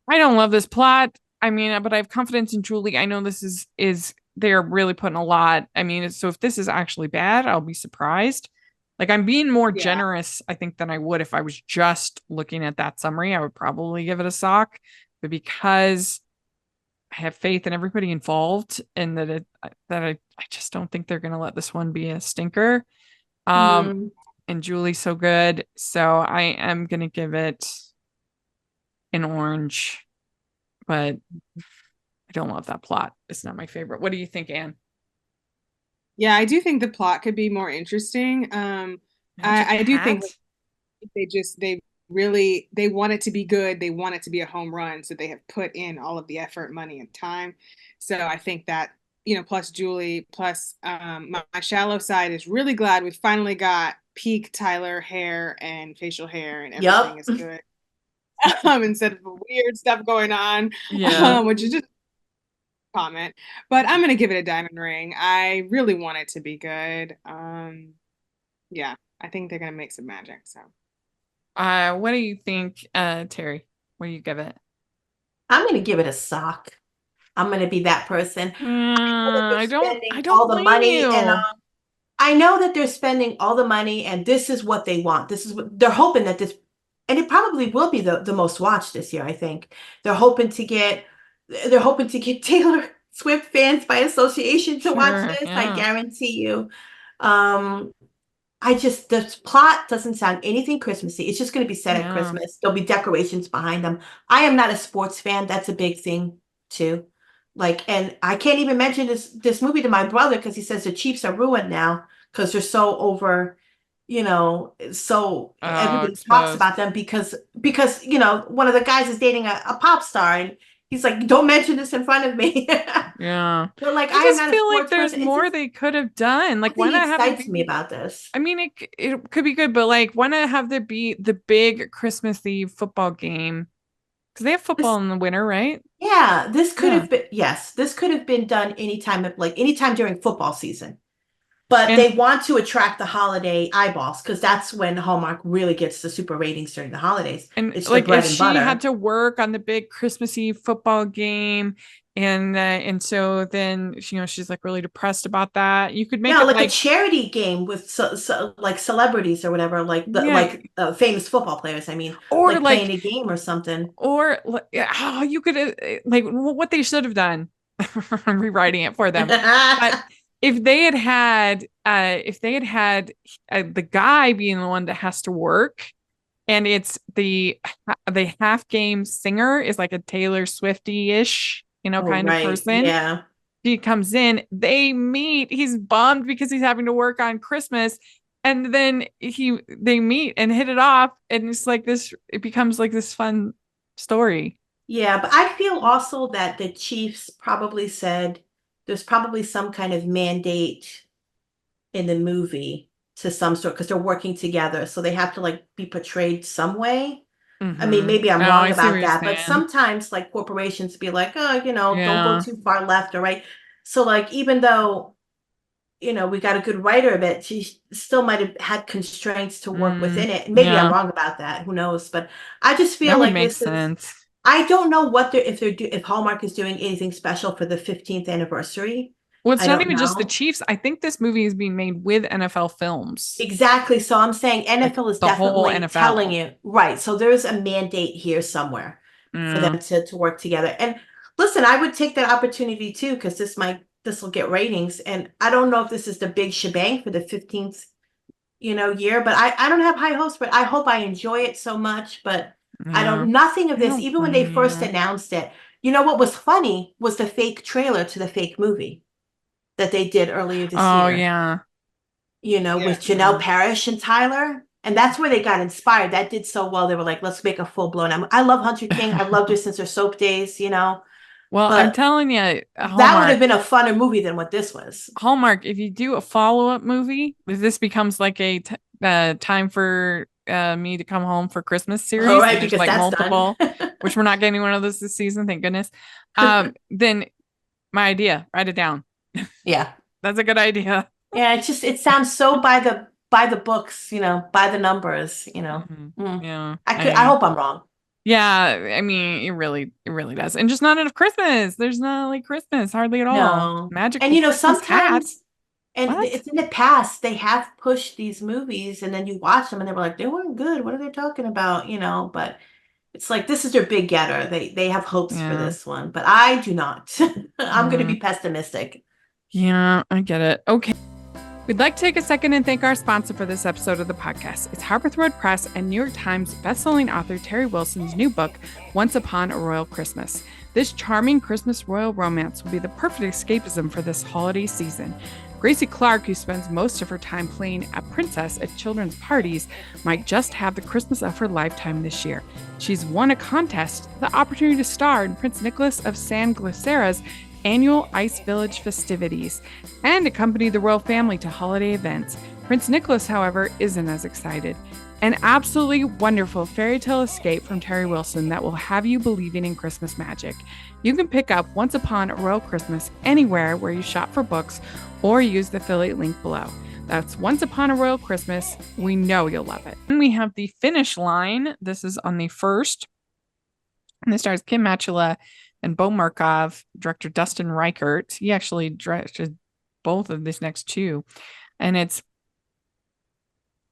I don't love this plot. I mean, but I have confidence in Julie. I know this is they're really putting a lot. I mean, so if this is actually bad, I'll be surprised. Like I'm being more Yeah. generous, I think, than I would if I was just looking at that summary. I would probably give it a sock, but because I have faith in everybody involved and I just don't think they're gonna let this one be a stinker. Mm. And Julie's so good, so I am gonna give it an orange, but I don't love that plot. It's not my favorite. What do you think, Anne? Yeah, I do think the plot could be more interesting. Magic I do think hat? they want it to be good. They want it to be a home run, so they have put in all of the effort, money, and time. So I think that, plus Julie, plus my shallow side is really glad we finally got peak Tyler hair and facial hair and everything Yep. is good. Instead of the weird stuff going on, Yeah. which is just a comment. But I'm gonna give it a diamond ring. I really want it to be good. Yeah, I think they're gonna make some magic. So What do you think, Terry? What do you give it? I'm going to give it a sock. I'm going to be that person. I know that they're I spending all don't the blame money, and you. I know that they're spending all the money, and this is what they want. This is what they're hoping that this, and it probably will be the most watched this year. I think they're hoping to get Taylor Swift fans by association to watch Sure, this. I yeah. guarantee you. Um, the plot doesn't sound anything Christmassy. It's just going to be set at Yeah. Christmas. There'll be decorations behind them. I am not a sports fan. That's a big thing too. Like, and I can't even mention this movie to my brother because he says the Chiefs are ruined now because they're so over, so Oh, everybody talks exposed. about them because one of the guys is dating a pop star, and he's like, don't mention this in front of me. Yeah. But like, I I am just not a feel like sports there's person. It's more just they could have done. Like, why nothing not have it excites me be? about this. I mean, it could be good, but like, why not have there be the big Christmas Eve football game? Because they have football This in the winter, right? Yeah, this could Yeah. have been, yes, this could have been done anytime during football season. But And they want to attract the holiday eyeballs because that's when Hallmark really gets the super ratings during the holidays. and It's their like if bread and she had butter. to work on the big Christmas Eve football game, and so then she's like really depressed about that. You could make Yeah, it like a like charity game with like celebrities or whatever, yeah, famous football players. I mean, or like playing like a game or something. yeah, you could like what they should have done. I'm rewriting it for them, but if they had the guy being the one that has to work, and it's the half game singer is like a Taylor Swifty-ish, Oh, kind of right. person. Yeah. He comes in, they meet, he's bummed because he's having to work on Christmas. And then they meet and hit it off, and it's like this, it becomes like this fun story. Yeah, but I feel also that the Chiefs probably said there's probably some kind of mandate in the movie to some sort because they're working together. So they have to like be portrayed some way. I mean, Mm-hmm. maybe I'm Oh, wrong I see what about you're that, but saying. sometimes like corporations be like, oh, don't go Yeah. too far left or right. So like even though, we got a good writer of it, she still might have had constraints to work within it. Maybe I'm Yeah, wrong about that. Who knows? But I just feel that would like make this is sense. I don't know what if Hallmark is doing anything special for the 15th anniversary. Well, it's I not don't even just the know. Chiefs. I think this movie is being made with NFL Films, Exactly. So I'm saying like NFL is the whole definitely telling NFL. you, right. So there's a mandate here somewhere for Yeah. them to work together. And listen, I would take that opportunity too, because this will get ratings. And I don't know if this is the big shebang for the 15th, year, but I don't have high hopes, but I hope I enjoy it so much. But Yeah. nothing of I this, don't even when they blame first you. announced it, what was funny was the fake trailer to the fake movie that they did earlier this Oh year, yeah. yeah. with Janelle Yeah. Parrish and Tyler. And that's where they got inspired. That did so well. They were like, let's make a full blown. I love Hunter King. I've loved her since her soap days. Well, I'm But telling you, that would have been a funner movie than what this was. Hallmark, if you do a follow-up movie, if this becomes like a time for me to come home for Christmas All series, and right, there's because like that's done. multiple, which we're not getting one of those this season, thank goodness. Then my idea, write it down. Yeah. That's a good idea. Yeah, it sounds so by the books, by the numbers. Mhm. Mm. Yeah. I hope I'm wrong. Yeah, I mean, it really does. And just not enough Christmas. There's not like Christmas hardly at all. No. Magical And Christmas hat. sometimes And What? it's in the past, they have pushed these movies, and then you watch them, and they were like, they weren't good. What are they talking about? But it's like this is their big getter. They have hopes for Yeah. this one, but I do not. I'm going to Mm. be pessimistic. Yeah, I get it. Okay. We'd like to take a second and thank our sponsor for this episode of the podcast. It's Harpeth Road Press and New York Times bestselling author Terry Wilson's new book, Once Upon a Royal Christmas. This charming Christmas royal romance will be the perfect escapism for this holiday season. Gracie Clark, who spends most of her time playing a princess at children's parties, might just have the Christmas of her lifetime this year. She's won a contest, the opportunity to star in Prince Nicholas of San Glycera's annual Ice Village festivities, and accompany the royal family to holiday events. Prince Nicholas, however, isn't as excited. An absolutely wonderful fairy tale escape from Terry Wilson that will have you believing in Christmas magic. You can pick up Once Upon a Royal Christmas anywhere where you shop for books or use the affiliate link below. That's Once Upon a Royal Christmas. We know you'll love it. And we have the finish line. This is on the 1st. And this stars Kim Matula and Bo Markov, director Dustin Reichert. He actually directed both of these next two. And it's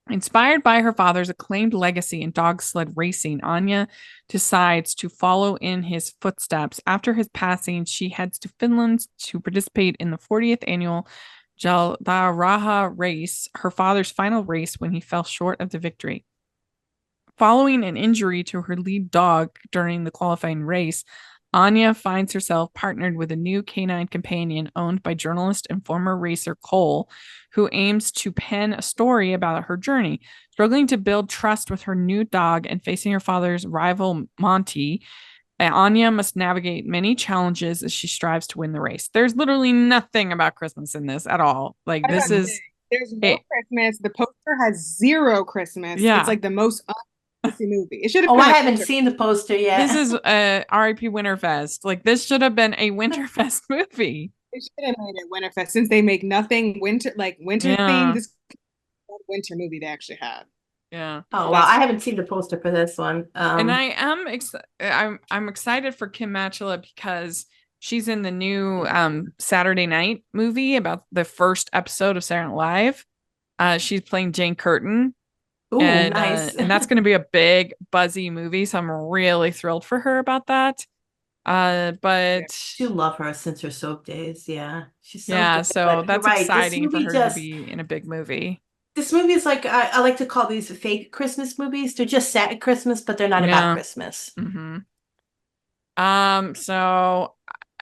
inspired by her father's acclaimed legacy in dog sled racing. Anya decides to follow in his footsteps. After his passing, she heads to Finland to participate in the 40th annual Jaldauraha race, her father's final race when he fell short of the victory. Following an injury to her lead dog during the qualifying race, Anya finds herself partnered with a new canine companion owned by journalist and former racer Cole, who aims to pen a story about her journey. Struggling to build trust with her new dog and facing her father's rival Monty, Anya must navigate many challenges as she strives to win the race. There's literally nothing about Christmas in this at all. Like, this is... There's no Christmas. The poster has zero Christmas. Yeah. It's like the most movie. It should have Oh, been I a haven't winter- seen the poster yet. This is R.I.P. Winterfest. Like, this should have been a Winterfest movie. They should have made it Winterfest since they make nothing winter Yeah. themed. This winter movie they actually have. Yeah. Oh, well, I haven't seen the poster for this one. And I am I'm excited for Kim Matula because she's in the new Saturday Night movie about the first episode of Saturday Night Live. She's playing Jane Curtin. Ooh, And, nice. and that's going to be a big buzzy movie, so I'm really thrilled for her about that. But you love her since her soap days. Yeah, she's so yeah, good. so But that's you're right. exciting for movie her to be in a big movie. This movie is like I like to call these fake Christmas movies. They're just set at Christmas, but they're not Yeah. about Christmas. Mm-hmm. So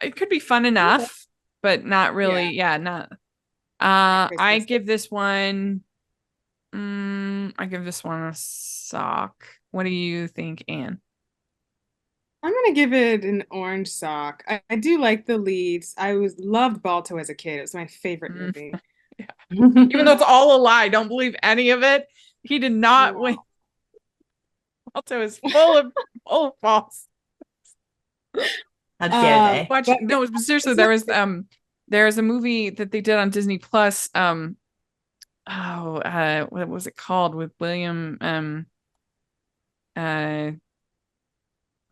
it could be fun enough, but not really. Yeah, not. I give this one. I give this one a sock. What do you think, Anne? I'm gonna give it an orange sock. I do like the leads. Loved Balto as a kid. It was my favorite movie. Even though it's all a lie, don't believe any of it. He did not win. Balto is full of false. How dare they? Watch, no, seriously, there's a movie that they did on Disney Plus. What was it called with William?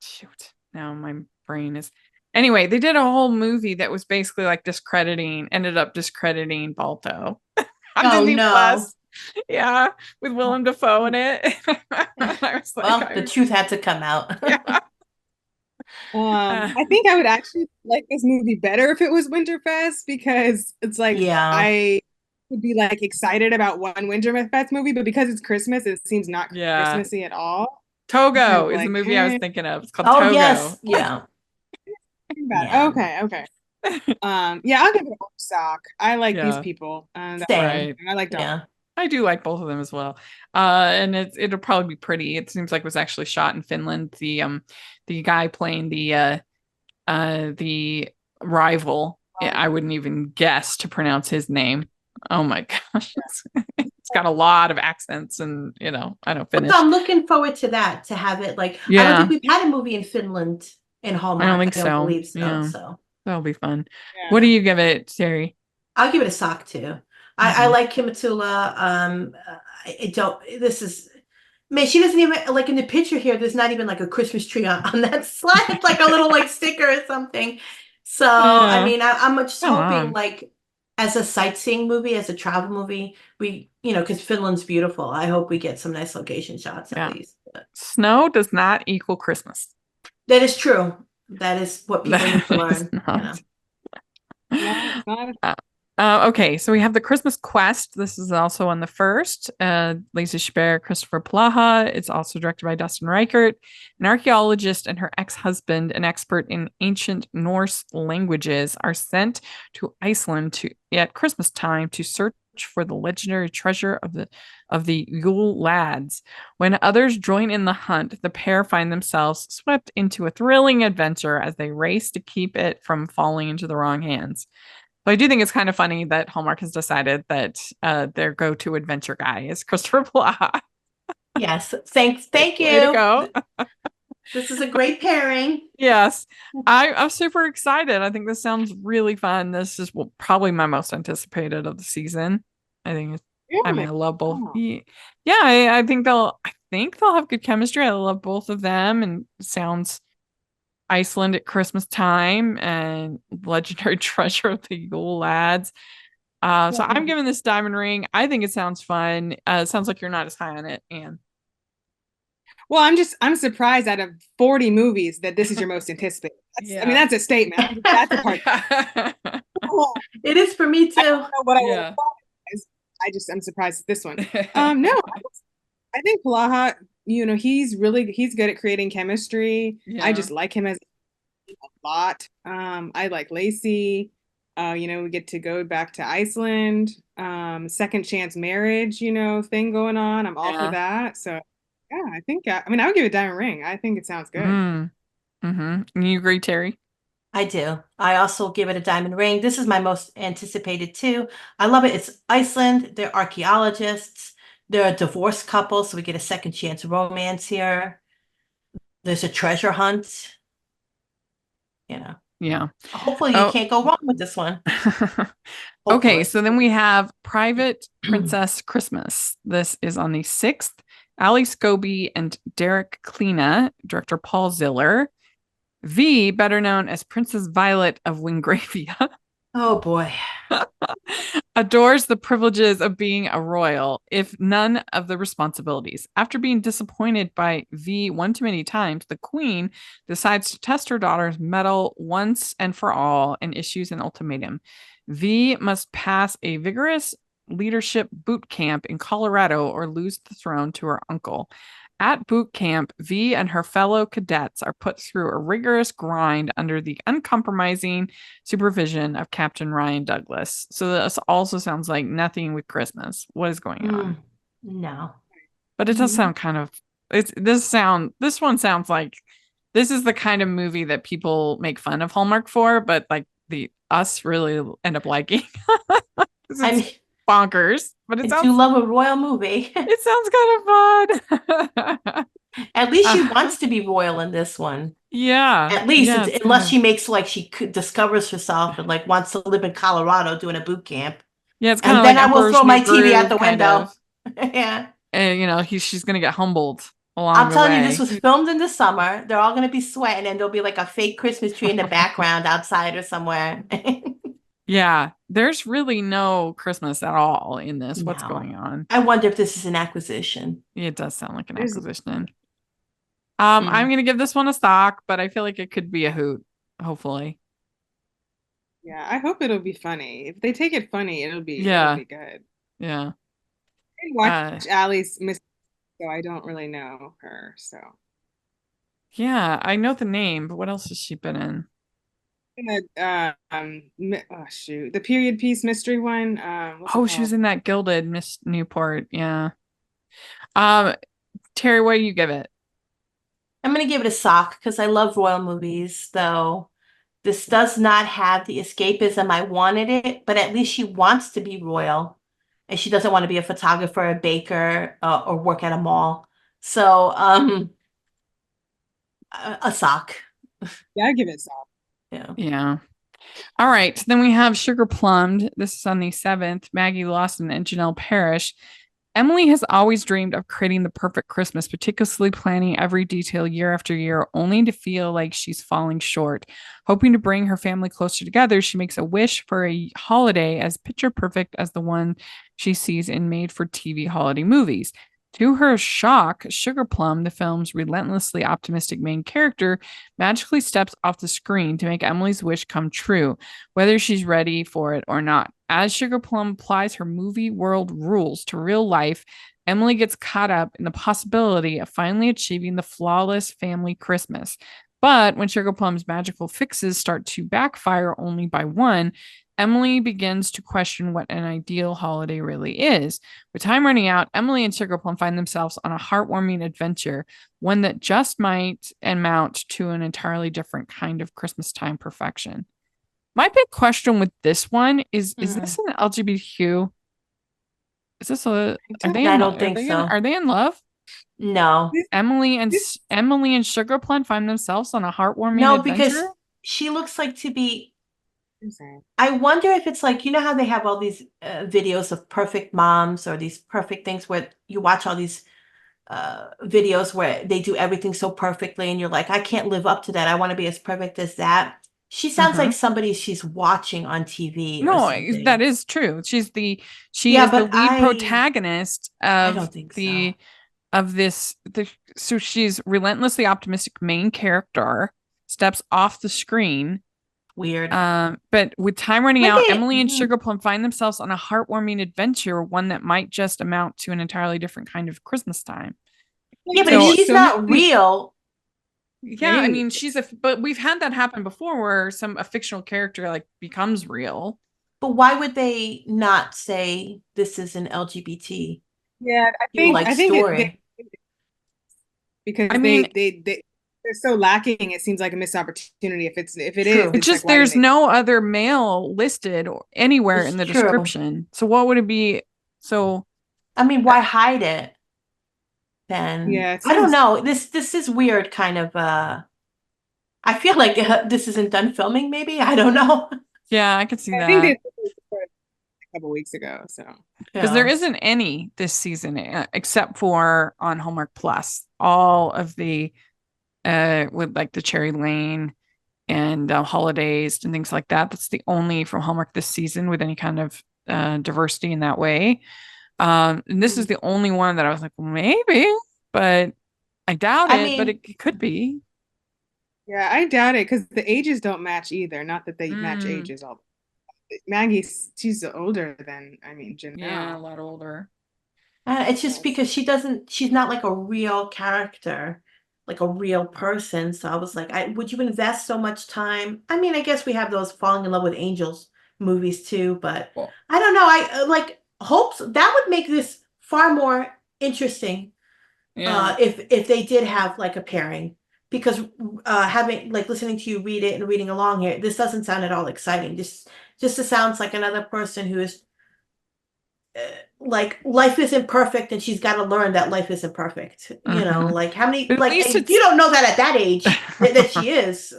Shoot, now my brain is. Anyway, they did a whole movie that was basically like ended up discrediting Balto on Disney Plus. Yeah, with Willem Dafoe in it. I was like, the truth had to come out. Yeah. I think I would actually like this movie better if it was Winterfest because it's like I would be like excited about one Winterfest movie, but because it's Christmas, it seems not Christmassy at all. Togo is the movie I was thinking of. It's called Togo. Yes. Yeah. Okay. Yeah, I'll give it a sock. I like these people. Same. Right. I like dogs. Yeah. I do like both of them as well. And it'll probably be pretty. It seems like it was actually shot in Finland. The guy playing the rival, I wouldn't even guess to pronounce his name. Oh my gosh. It's got a lot of accents and I don't finish. So I'm looking forward to that, to have it like I don't think we've had a movie in Finland in Hallmark. I don't think so. Believe so. Yeah. So that'll be fun. Yeah. What do you give it, Terry? I'll give it a sock too. I like Kim Matula. Man, she doesn't even like in the picture here. There's not even like a Christmas tree on that slide. It's like a little like sticker or something. So I mean, I'm just hoping like as a sightseeing movie, as a travel movie, we, because Finland's beautiful. I hope we get some nice location shots at least. But Snow does not equal Christmas. that is true. That is what people need to That is learn. not. No, it's not. Okay, so we have the Christmas Quest. This is also on the first. Lisa Sperr, Christopher Plaha. It's also directed by Dustin Reichert. An archaeologist and her ex-husband, an expert in ancient Norse languages, are sent to Iceland at Christmas time to search for the legendary treasure of the Yule lads. When others join in the hunt, the pair find themselves swept into a thrilling adventure as they race to keep it from falling into the wrong hands. So I do think it's kind of funny that Hallmark has decided that their go-to adventure guy is Christopher Plaha. Yes. Thank Way to you. go. This is a great pairing. Yes. I'm super excited. I think this sounds really fun. This is probably my most anticipated of the season. I think Really? I love both. Oh. Yeah, I think they'll have good chemistry. I love both of them, and it sounds Iceland at Christmas time and legendary treasure of the Yule lads. So I'm giving this Diamond Ring. I think it sounds fun. It sounds like you're not as high on it, Anne. Well, I'm surprised out of 40 movies that this is your most anticipated. I mean, that's a statement. That's a part. It is for me too. I don't know what I would have thought. I'm surprised at this one. No, I think Palaha, he's good at creating chemistry. Yeah. I just like him as a lot. I like Lacey. We get to go back to Iceland. Second chance marriage, thing going on. I'm all for that. So yeah, I think I would give it a diamond ring. I think it sounds good. Mm-hmm. You agree, Terry? I do. I also give it a diamond ring. This is my most anticipated too. I love it. It's Iceland. They're archaeologists. They're a divorced couple, so we get a second chance romance here. There's a treasure hunt. Yeah. Hopefully you can't go wrong with this one. Okay, so then we have Private Princess Christmas. This is on the 6th. Ali Scobie and Derek Klena, director Paul Ziller. V, better known as Princess Violet of Wingravia. Oh boy. Adores the privileges of being a royal, if none of the responsibilities. After being disappointed by V one too many times, the queen decides to test her daughter's mettle once and for all and issues an ultimatum. V must pass a vigorous leadership boot camp in Colorado or lose the throne to her uncle. At boot camp, V and her fellow cadets are put through a rigorous grind under the uncompromising supervision of Captain Ryan Douglas. So this also sounds like nothing with Christmas. What is going on? No. But it does sound kind of this one sounds like this is the kind of movie that people make fun of Hallmark for, but like us really end up liking. It's bonkers, but I do love a royal movie. It sounds kind of fun. At least she wants to be royal in this one. Yeah. At least, unless she makes she discovers herself and wants to live in Colorado doing a boot camp. Yeah, it's kind of like then I will throw my TV out the window. Yeah. And she's gonna get humbled along I'll tell the way. you, this was filmed in the summer. They're all gonna be sweating, and there'll be like a fake Christmas tree in the background outside or somewhere. Yeah, there's really no Christmas at all in this. What's going on? I wonder if this is an acquisition. It does sound like an acquisition. I'm going to give this one a stock, but I feel like it could be a hoot, hopefully. Yeah, I hope it'll be funny. If they take it funny, it'll be good. Yeah. I didn't watch Allie's Miss, so I don't really know her. So. Yeah, I know the name, but what else has she been in? The period piece mystery one. She was in that Gilded Miss Newport. Yeah. Terry, what do you give it? I'm gonna give it a sock because I love royal movies, though this does not have the escapism I wanted it, but at least she wants to be royal and she doesn't want to be a photographer, a baker, or work at a mall. So a sock. Yeah, I give it a sock. Yeah. All right. Then we have Sugar Plumbed. This is on the 7th. Maggie Lawson and Janelle Parrish Emily has always dreamed of creating the perfect Christmas, meticulously planning every detail year after year, only to feel like she's falling short. Hoping to bring her family closer together, she makes a wish for a holiday as picture perfect as the one she sees in made for TV holiday movies. To her shock, Sugar Plum, the film's relentlessly optimistic main character, magically steps off the screen to make Emily's wish come true, whether she's ready for it or not. As Sugar Plum applies her movie world rules to real life, Emily gets caught up in the possibility of finally achieving the flawless family Christmas. But when Sugar Plum's magical fixes start to backfire only by one, Emily begins to question what an ideal holiday really is. With time running out, Emily and Sugar Plum find themselves on a heartwarming adventure, one that just might amount to an entirely different kind of Christmas time perfection. My big question with this one is this an LGBTQ? Is this a are they I in don't think so. are they in love? No. Emily and Sugar Plum find themselves on a heartwarming No, adventure? because she looks like to be. I'm sorry. I wonder if it's like, you know how they have all these videos of perfect moms or these perfect things where you watch all these videos where they do everything so perfectly and you're like, I can't live up to that. I want to be as perfect as that. She sounds like somebody she's watching on TV or No, something. that is true. She is the but lead protagonist I of don't think so. So she's relentlessly optimistic main character, steps off the screen. Weird. But with time running out, Emily and Mhm. Sugar Plum find themselves on a heartwarming adventure, one that might just amount to an entirely different kind of Christmas time. Yeah, but So- if she's so not maybe- real, Yeah, I Maybe. mean, but we've had that happen before where a fictional character like becomes real. but why would they not say this is an LGBT Yeah, I like think story? because I mean, they're so lacking. It seems like a missed opportunity. If it True. is, it's just like, why there's didn't they- no other male listed anywhere It's in the true. description. So what would it be? So I mean, why hide it then? Yeah, it I don't seems- know. This is weird kind of I feel like this isn't done filming maybe. I don't know. yeah, I could see I think that. they a couple weeks ago. So Because there isn't any this season except for on Hallmark Plus. All of the with like the Cherry Lane and holidays and things like that. That's the only from Hallmark this season with any kind of diversity in that way. And this is the only one that I was like, well, maybe, but I doubt I it. But mean- it could be. yeah, I doubt it because the ages don't match either. Not that they match Mm. ages all. Maggie, she's older than Janelle. Yeah, a lot older. It's just because she's not like a real character, like a real person. So I was like, would you invest so much time? I mean, I guess we have those falling in love with angels movies too, but Well, I don't know. I like hopes that would make this far more interesting yeah. if they did have like a pairing. Because having like listening to you read it and reading along here, this doesn't sound at all exciting. Just it sounds like another person who is like life isn't perfect and she's got to learn that life isn't perfect. You know, Mhm. like how many But at like least you don't know that at that age that she is.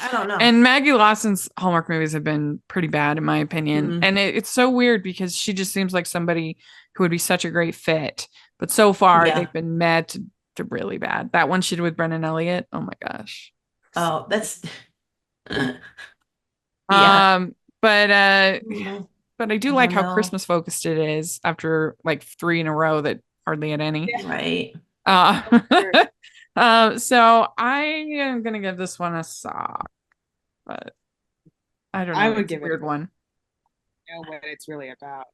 I don't know. And Maggie Lawson's Hallmark movies have been pretty bad, in my opinion. Mhm. And it's so weird because she just seems like somebody who would be such a great fit. But so far, Yeah. they've been met to really bad. That one she did with Brennan Elliott. Oh my gosh. Oh, that's yeah. But Mhm. but I do I like don't how know. Christmas focused it is after like 3 in a row that hardly had any. Right. So I am gonna give this one a sock, but I don't know. I would It's a give it weird one. know what it's really about.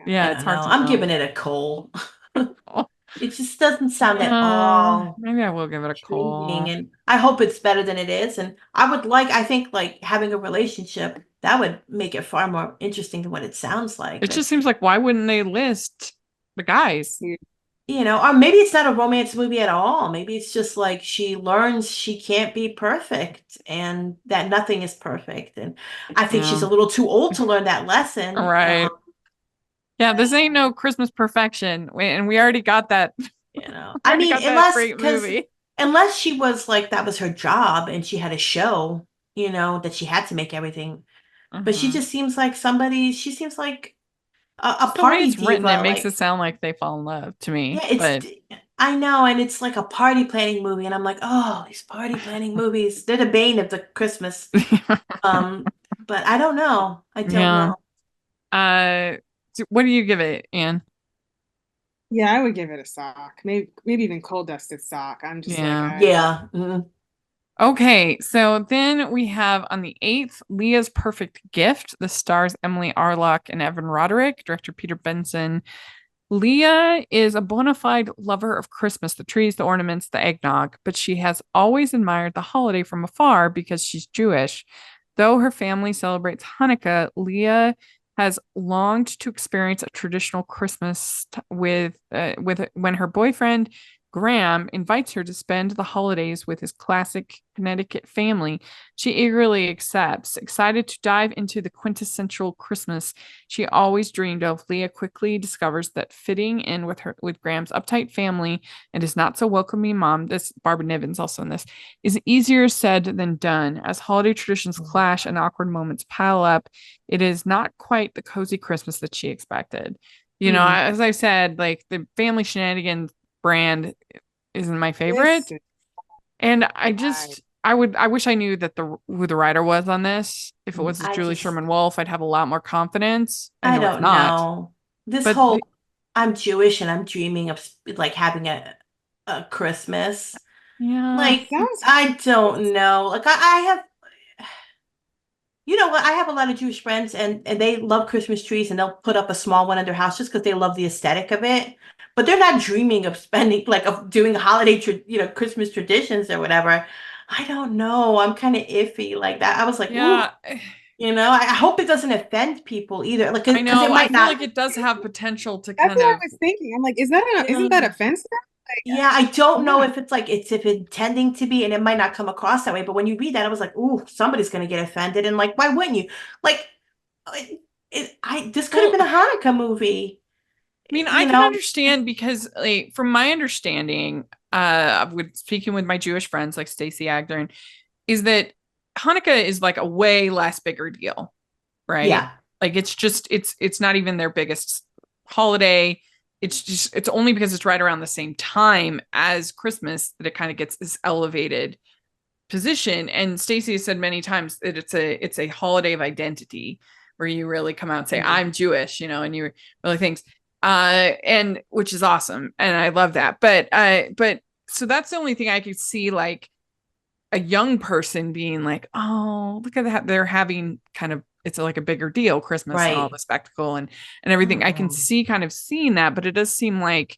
Yeah, I it's don't hard know. to I'm know. giving it a coal. Oh. It just doesn't sound at all Maybe I will give it a call. intriguing, and I hope it's better than it is. And I think like having a relationship that would make it far more interesting than what it sounds like. It just seems like why wouldn't they list the guys? You know, or maybe it's not a romance movie at all. Maybe it's just like she learns she can't be perfect and that nothing is perfect. And I think she's Yeah. a little too old to learn that lesson. Right. Yeah, this ain't no Christmas perfection, and we already got that. You know, We I already mean, got that unless great movie. unless she was like that was her job and she had a show, you know, that she had to make everything. But she Mhm. just seems like somebody. She seems like a Just the way party it's written, it diva. makes Like, it sound like they fall in love to me. yeah, it's But I know, and it's like a party planning movie, and I'm like, oh, these party planning movies, they're the bane of the Christmas. Um, but I don't know. I don't yeah. know. What do you give it, Anne? Yeah, I would give it a sock. Maybe even coal dusted sock. I'm just like, Yeah. Yeah. Mm. Okay, so then we have on the 8th, Leah's Perfect Gift. The stars Emily Arlock and Evan Roderick, director Peter Benson. Leah is a bona fide lover of Christmas, the trees, the ornaments, the eggnog, but she has always admired the holiday from afar because she's Jewish. Though her family celebrates Hanukkah, Leah has longed to experience a traditional Christmas with when her boyfriend Graham invites her to spend the holidays with his classic Connecticut family. She eagerly accepts, excited to dive into the quintessential Christmas she always dreamed of. Leah quickly discovers that fitting in with Graham's uptight family and his not so welcoming mom, this Barbara Niven's also in this, is easier said than done. As holiday traditions clash and awkward moments pile up, it is not quite the cozy Christmas that she expected. Mm. As I said, like the family shenanigans brand isn't my favorite. listen, And I, I wish I knew that who the writer was on this. If it was I Julie just, Sherman Wolf, I'd have a lot more confidence. I I know it's don't not. know. This But whole, I'm Jewish and I'm dreaming of like having a Christmas. yeah. Like, it sounds I don't know. Like, I have, you know what? I have a lot of Jewish friends and they love Christmas trees and they'll put up a small one in their house just because they love the aesthetic of it. But they're not dreaming of spending, like, of doing holiday, Christmas traditions or whatever. I don't know. I'm kind of iffy like that. I was like, ooh, Yeah. I hope it doesn't offend people either. Like, I because it know. I might feel not. like it does have potential to that's kind what I of was thinking. I'm like, isn't that Yeah. offensive? Yeah, I don't know Yeah. if it's like it's if intending to be, and it might not come across that way. But when you read that, I was like, "Ooh, somebody's gonna get offended." And like, why wouldn't you? Like, this could have well, been a Hanukkah movie, I mean, I you can know? understand because, like, from my understanding, with speaking with my Jewish friends like Stacey Agdern, is that Hanukkah is like a way less bigger deal, right? Yeah, Like it's not even their biggest holiday. It's only because it's right around the same time as Christmas that it kind of gets this elevated position. And Stacey has said many times that it's a holiday of identity where you really come out and say, Mhm. I'm Jewish, and you really things. And which is awesome. And I love that. But so that's the only thing I could see like a young person being like, oh, look at that. They're having kind of it's like a bigger deal, Christmas and all the Right. spectacle and everything. I can Oh. see kind of seeing that, but it does seem like,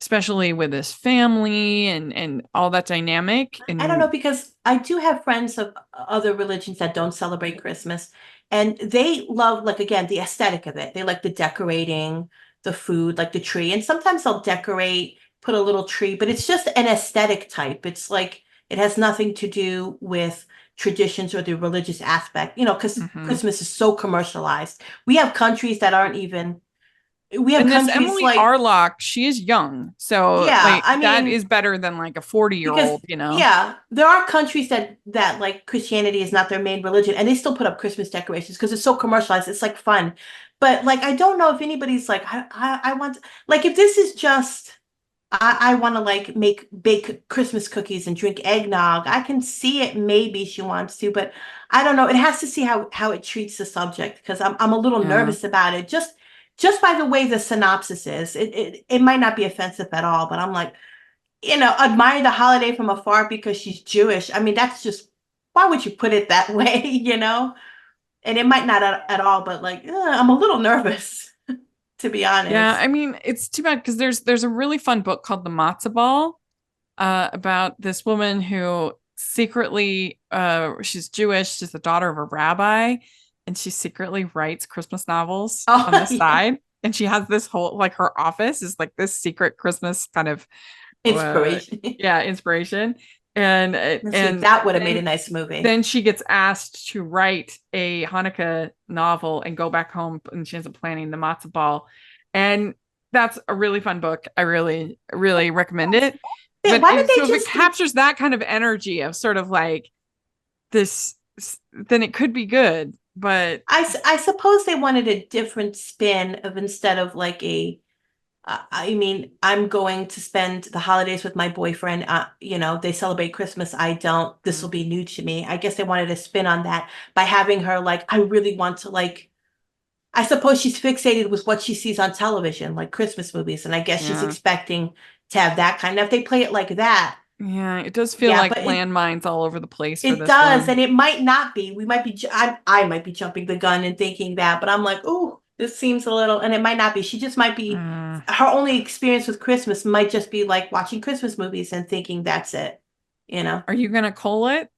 especially with this family and all that dynamic. I don't know And because I do have friends of other religions that don't celebrate Christmas, and they love, like, again, the aesthetic of it. They like the decorating, the food, like the tree, and sometimes they'll decorate, put a little tree, but it's just an aesthetic type. It's like it has nothing to do with traditions or the religious aspect, because mhm. Christmas is so commercialized. We have countries that aren't even. We have And this countries Emily like, Arlock, she is young. So yeah, like I that mean. is better than like a 40-year Because old. yeah, there are countries that like Christianity is not their main religion, and they still put up Christmas decorations because it's so commercialized. It's like fun, but like I don't know if anybody's like I want, like, if this is just I want to like bake Christmas cookies and drink eggnog. I can see it. Maybe she wants to, but I don't know. It has to see how it treats the subject because I'm a little Yeah. nervous about it. Just by the way the synopsis is, it might not be offensive at all, but I'm like, admire the holiday from afar because she's Jewish. I mean, that's just, why would you put it that way, And it might not at all, but like, I'm a little nervous, to be Yeah. honest. I mean, it's too bad because there's a really fun book called The Matzo Ball, about this woman who secretly she's Jewish, she's the daughter of a rabbi, and she secretly writes Christmas novels Oh, on the yeah. side. And she has this whole like her office is like this secret Christmas kind of Inspiration. yeah, inspiration. And Let's see, and that would have made a then nice movie. then she gets asked to write a Hanukkah novel and go back home, and she ends up planning the matzo ball. And that's a really fun book. I really, really recommend it. Why did So they if it just captures that kind of energy of sort of like this, then it could be good. but I suppose they wanted a different spin of instead of like I mean, I'm going to spend the holidays with my boyfriend. They celebrate Christmas. I don't. This will be new to me. I guess they wanted a spin on that by having her like, I really want to like, I suppose she's fixated with what she sees on television, like Christmas movies. And I guess she's yeah. expecting to have that kind of, if they play it like that. Yeah, it does feel Yeah, like but landmines all over the place for it this does. one. And it might not be. We might be, I might be jumping the gun and thinking that, but I'm like, oh, this seems a little, and it might not be. She just might be, her only experience with Christmas might just be like watching Christmas movies and thinking that's it, you know? Are you gonna call it?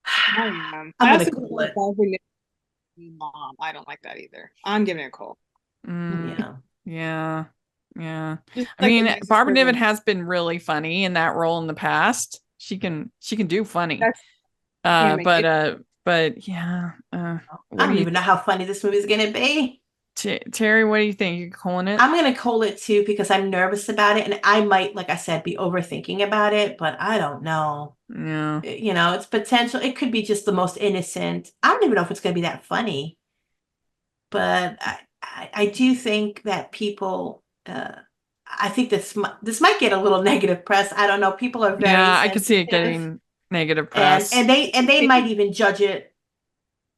I I'm I gonna also call think it. Barbara Mom. I don't like that either. I'm giving it a call. Yeah. Yeah. Yeah. Just I like the mean, nicest Barbara Niven person. has been really funny in that role in the past. She can do funny. That's yeah, make it. But yeah. I What do don't you even know how funny this movie is gonna be. Terry, what do you think? You calling it? I'm gonna call it too because I'm nervous about it, and I might, like I said, be overthinking about it, but I don't know. Yeah. It's potential. It could be just the most innocent. I don't even know if it's gonna be that funny, but I do think that people. I think this might get a little negative press. I don't know. People are very Yeah, I could see it sensitive, getting negative and press. they might even judge it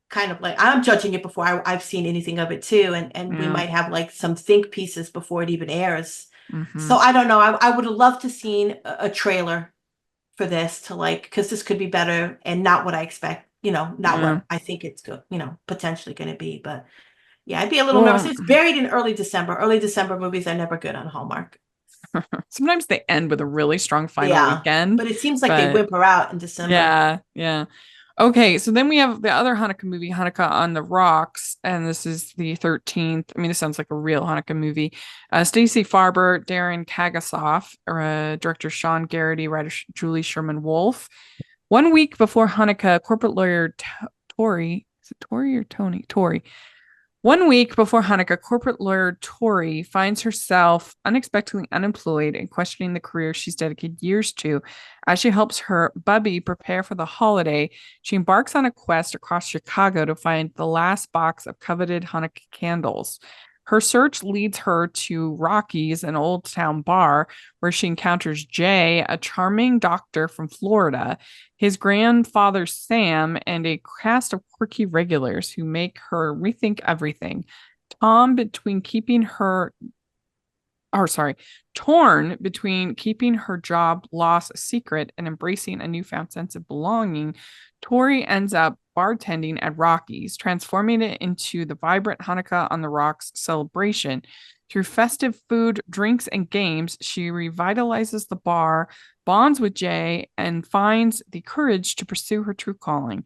kind of like I'm judging it before I've seen anything of it too, and we Yeah. might have like some think pieces before it even airs. Mm-hmm. So I don't know. I would have loved to seen a trailer for this to like because this could be better and not what I expect. Not Yeah. what I think it's good. Potentially going to be. But yeah, I'd be a little nervous. Well, It's buried in early December. Early December movies are never good on Hallmark. sometimes they end with a really strong final Yeah, weekend, but it seems like they but whimper out in December. yeah, yeah. Okay, so then we have the other Hanukkah movie, Hanukkah on the Rocks, and this is the 13th. I mean, this sounds like a real Hanukkah movie. Stacey Farber, Darren Kagasoff, director Sean Garrity, writer Julie Sherman Wolfe. 1 week before Hanukkah, corporate lawyer Tori, is it Tori or Tony? Tori. 1 week before Hanukkah, corporate lawyer Tori finds herself unexpectedly unemployed and questioning the career she's dedicated years to. As she helps her bubby prepare for the holiday, she embarks on a quest across Chicago to find the last box of coveted Hanukkah candles. Her search leads her to Rocky's, an old town bar, where she encounters Jay, a charming doctor from Florida, his grandfather Sam, and a cast of quirky regulars who make her rethink everything. Tom between keeping her torn between keeping her job loss a secret and embracing a newfound sense of belonging, Tori ends up bartending at Rocky's, transforming it into the vibrant Hanukkah on the Rocks celebration. Through festive food, drinks, and games, she revitalizes the bar, bonds with Jay, and finds the courage to pursue her true calling.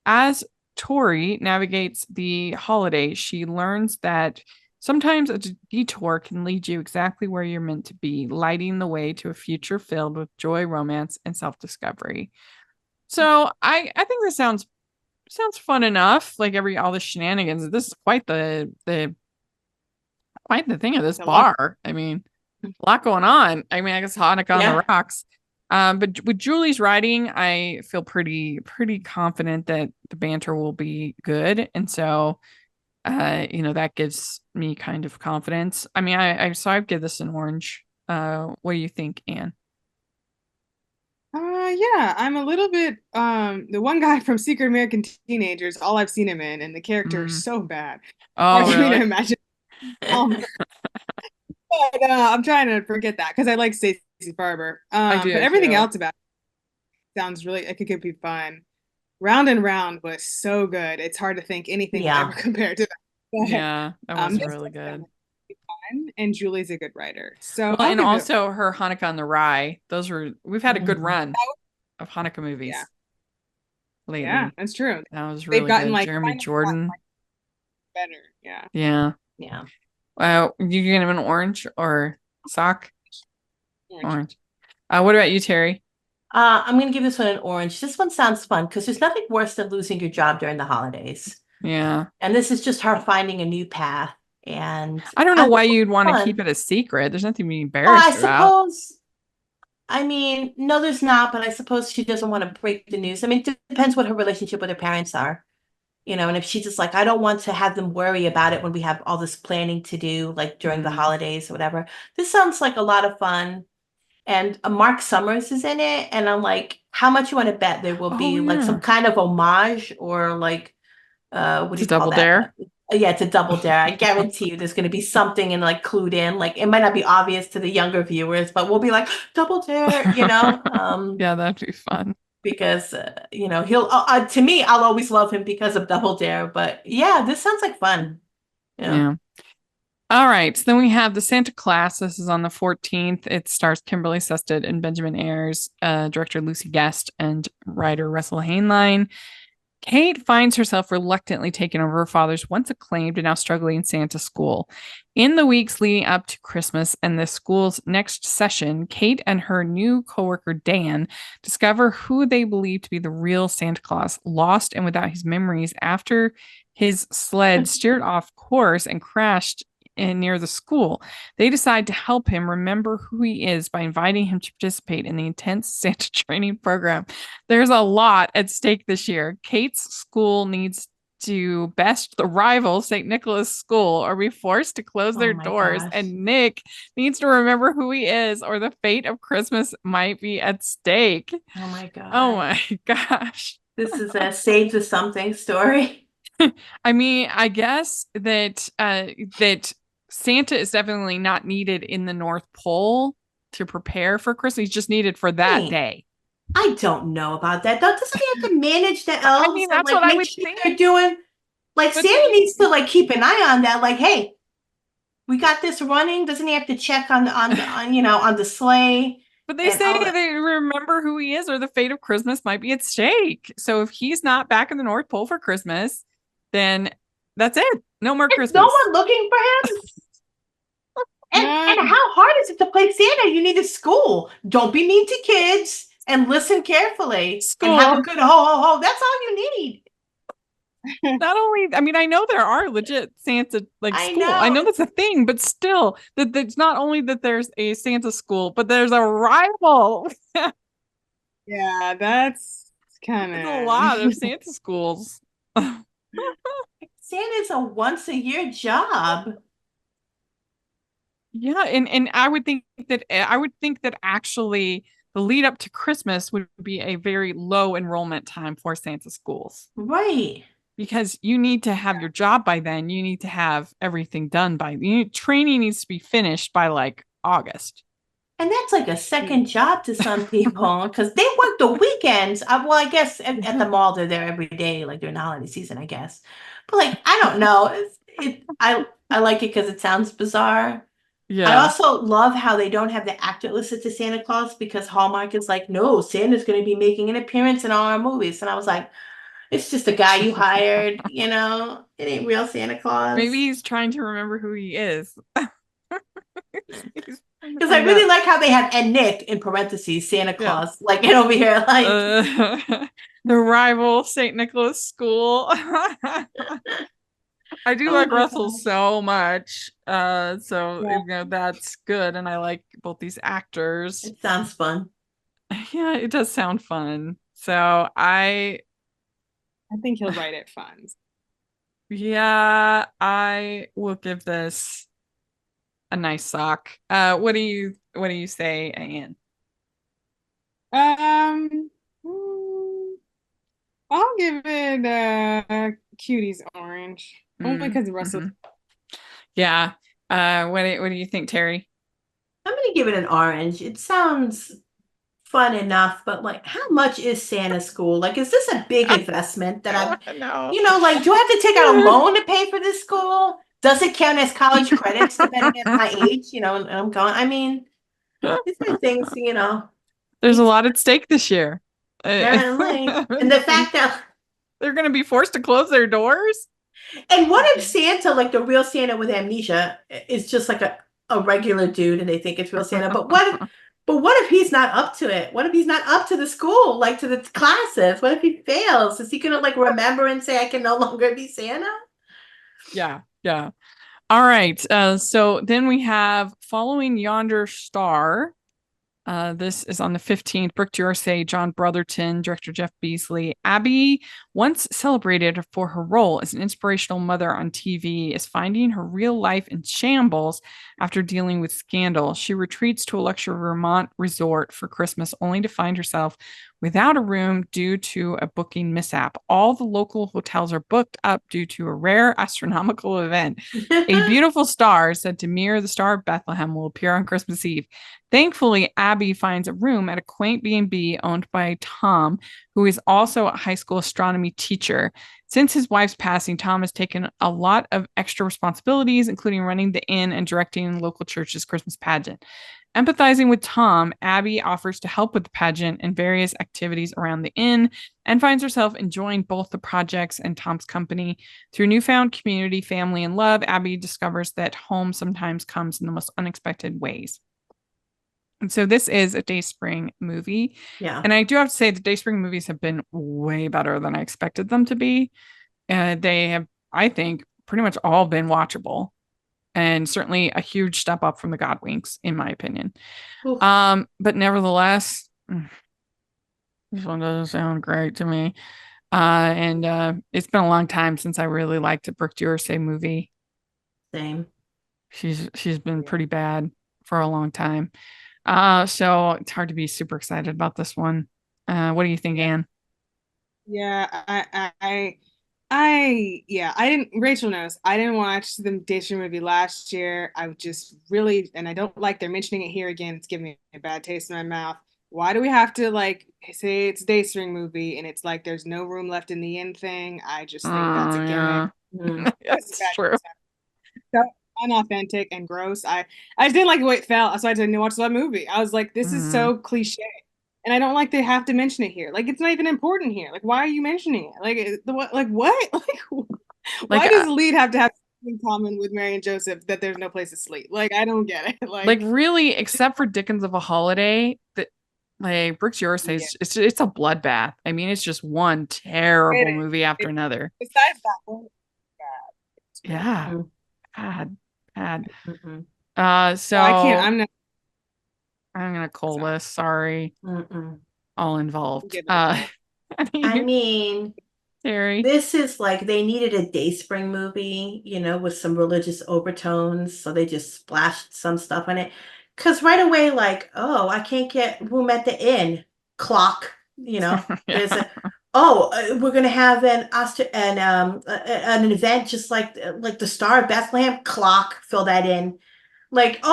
As Tori navigates the holiday, she learns that sometimes a detour can lead you exactly where you're meant to be, lighting the way to a future filled with joy, romance, and self-discovery. So I think this sounds fun enough. Like all the shenanigans. This is quite the thing of this A lot. bar. I mean, a lot going on. I mean, I guess Hanukkah on the Rocks. But with Julie's writing, I feel pretty confident that the banter will be good, and so that gives me kind of confidence. I mean, I'd give this an orange. What do you think, Anne? Yeah, I'm a little bit the one guy from Secret American Teenagers, all I've seen him in, and the character is so bad. Hard Oh, for me to really? imagine. But I'm trying to forget that because I like Stacey Farber. I do But everything too. else about it sounds really, I think it could be fun. Round and Round was so good. It's hard to think anything would ever compare to that. But, Yeah, that was this really was good. fun, and Julie's a good writer. So Well, I'll and give it also her Hanukkah on the Rye. We've had a good run of Hanukkah movies lately. Yeah, that's true. That was They've really gotten good. like Jeremy Jordan. better. Yeah. Yeah. Yeah. You gonna give an orange or sock? Orange. What about you, Terry? I'm going to give this one an orange. This one sounds fun because there's nothing worse than losing your job during the holidays. Yeah. And this is just her finding a new path. And I don't know why you'd want to keep it a secret. There's nothing to be embarrassed about. I mean, no, there's not, but I suppose she doesn't want to break the news. I mean, it depends what her relationship with her parents are. And if she's just like, I don't want to have them worry about it when we have all this planning to do, like during the holidays or whatever. This sounds like a lot of fun. And Mark Summers is in it. And I'm like, how much you want to bet there will be like some kind of homage or like, what do you call Double that? Dare. Yeah, it's a double dare. I guarantee you there's going to be something and like clued in. Like it might not be obvious to the younger viewers, but we'll be like, double dare, Yeah, that'd be fun. because he'll to me I'll always love him because of Double Dare. But yeah, this sounds like fun. Yeah. All right. So then we have the Santa Claus. This is on the 14th. It stars Kimberly Sested and Benjamin Ayers, director Lucy Guest, and writer Russell Hainline. Kate finds herself reluctantly taking over her father's once acclaimed and now struggling Santa school. In the weeks leading up to Christmas and the school's next session, Kate and her new coworker Dan discover who they believe to be the real Santa Claus, lost and without his memories after his sled steered off course and crashed near the school. They decide to help him remember who he is by inviting him to participate in the intense Santa training program. There's a lot at stake this year. Kate's school needs to best the rival St. Nicholas School or be forced to close their doors. Gosh. And Nick needs to remember who he is or the fate of Christmas might be at stake. Oh my God. Oh my gosh. This is a Save the Something story. I mean, I guess that Santa is definitely not needed in the North Pole to prepare for Christmas. He's just needed for that day. I don't know about that. Doesn't he have to manage the elves? I mean, that's what I would think they're doing. Like Santa needs to like keep an eye on that. Like, hey, we got this running. Doesn't he have to check on the sleigh? But they say they remember who he is or the fate of Christmas might be at stake. So if he's not back in the North Pole for Christmas, then that's it. No more Christmas. No one looking for him. And how hard is it to play Santa? You need a school. Don't be mean to kids and listen carefully. School. And have a good ho ho ho. That's all you need. Not only, I mean, I know there are legit Santa like school. I know that's a thing, but still, that it's not only that there's a Santa school, but there's a rival. Yeah, that's kind of a lot of Santa schools. Santa's a once a year job. Yeah, and I would think that actually the lead up to Christmas would be a very low enrollment time for Santa schools. Right. Because you need to have your job by then. You need to have everything done by training needs to be finished by like August. And that's like a second job to some people because they work the weekends. Well, I guess at the mall they're there every day, like during the holiday season, I guess. But like, I don't know. I like it because it sounds bizarre. Yeah. I also love how they don't have the actor listed to Santa Claus because Hallmark is like, no, Santa's going to be making an appearance in all our movies. And I was like, it's just a guy you hired, it ain't real Santa Claus. Maybe he's trying to remember who he is. Because I really like how they have and Nick in parentheses Santa Claus, like over here, like the rival St. Nicholas School. I do like Russell so much. That's good. And I like both these actors. It sounds fun. Yeah, it does sound fun. So I think he'll write it fun. Yeah, I will give this a nice sock. What do you say, Anne? I'll give it a Cuties orange. Only because Russell. Yeah. What do you think, Terry? I'm gonna give it an orange. It sounds fun enough, but like, how much is Santa school? Like, is this a big investment that I'm? Like, do I have to take out a loan to pay for this school? Does it count as college credits depending on my age? And I'm going. I mean, these are things. There's a lot at stake this year. Apparently, and the fact that they're going to be forced to close their doors. And what if Santa, like the real Santa with amnesia, is just like a regular dude and they think it's real Santa? But what if he's not up to it? What if he's not up to the school, like to the classes? What if he fails? Is he going to like remember and say, I can no longer be Santa? Yeah. All right. So then we have Following Yonder Star. This is on the 15th. Brooke D'Orsay, John Brotherton, director Jeff Beasley. Abby, once celebrated for her role as an inspirational mother on TV, is finding her real life in shambles after dealing with scandal. She retreats to a luxury Vermont resort for Christmas, only to find herself without a room due to a booking mishap. All the local hotels are booked up due to a rare astronomical event. A beautiful star, said to mirror the Star of Bethlehem, will appear on Christmas Eve. Thankfully, Abby finds a room at a quaint B&B owned by Tom, who is also a high school astronomy teacher. Since his wife's passing, Tom has taken a lot of extra responsibilities, including running the inn and directing the local church's Christmas pageant. Empathizing with Tom, Abby offers to help with the pageant and various activities around the inn and finds herself enjoying both the projects and Tom's company. Through newfound community, family, and love, Abby discovers that home sometimes comes in the most unexpected ways. And so this is a Dayspring movie. Yeah. And I do have to say the Dayspring movies have been way better than I expected them to be. They have, I think, pretty much all been watchable. And certainly a huge step up from the Godwinks, in my opinion. Oof. But nevertheless, this one doesn't sound great to me. And it's been a long time since I really liked a Brooke D'Orsay movie. Same. She's been pretty bad for a long time. So it's hard to be super excited about this one. What do you think, Anne? Yeah, I didn't, Rachel knows, I didn't watch the Daystrom movie last year. I just really, and I don't like they're mentioning it here again. It's giving me a bad taste in my mouth. Why do we have to like say it's a Daystrom movie and it's like there's no room left in the end thing? I just think that's a gimmick. Yeah. Mm. That's true. So unauthentic and gross. I just didn't like the way it felt, so I didn't watch that movie. I was like, this is so cliche. And I don't like they have to mention it here. Like it's not even important here. Like why are you mentioning it? Like what? Why does the lead have to have something in common with Mary and Joseph that there's no place to sleep? Like I don't get it. Like really, except for Dickens of a Holiday, that like Brooke D'Orsay, it's a bloodbath. I mean, it's just one terrible movie after another. Besides that one, bad. Yeah, bad. Mm-hmm. So I can't. I'm gonna call this. Sorry, all involved. I mean, Terry, this is like they needed a Dayspring movie, with some religious overtones, so they just splashed some stuff on it. Because right away, like, oh, I can't get room at the inn. Clock, there's we're gonna have an event just like the Star of Bethlehem. Clock, fill that in. Like,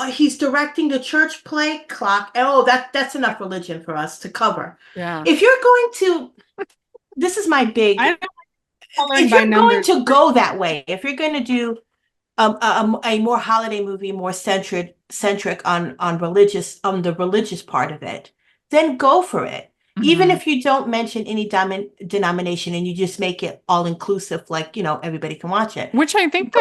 he's directing the church play. Clock. Oh, that's enough religion for us to cover. Yeah. If you're going to, this is my big. If you're going to go that way, if you're going to do a more holiday movie, more centric on religious, the religious part of it, then go for it. Even if you don't mention any denomination and you just make it all inclusive, like, everybody can watch it. Which I think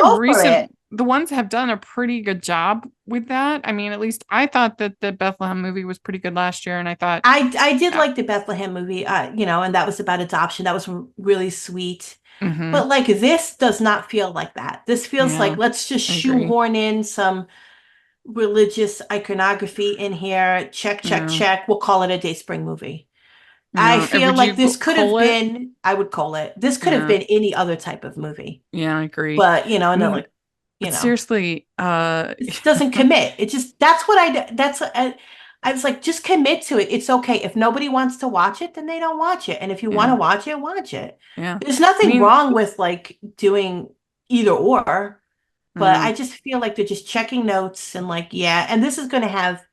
the ones have done a pretty good job with that. I mean, at least I thought that the Bethlehem movie was pretty good last year. And I thought I did like the Bethlehem movie, and that was about adoption. That was really sweet. But like this does not feel like that. This feels like let's just shoehorn in some religious iconography in here. Check. We'll call it a Dayspring movie. I feel like this could have been, I would call it, this could have been any other type of movie. Yeah, I agree. But, and they're like, seriously, it doesn't commit. It just, I was like, just commit to it. It's okay. If nobody wants to watch it, then they don't watch it. And if you want to watch it, watch it. Yeah. There's nothing wrong with like doing either or, but I just feel like they're just checking notes and like, and this is going to have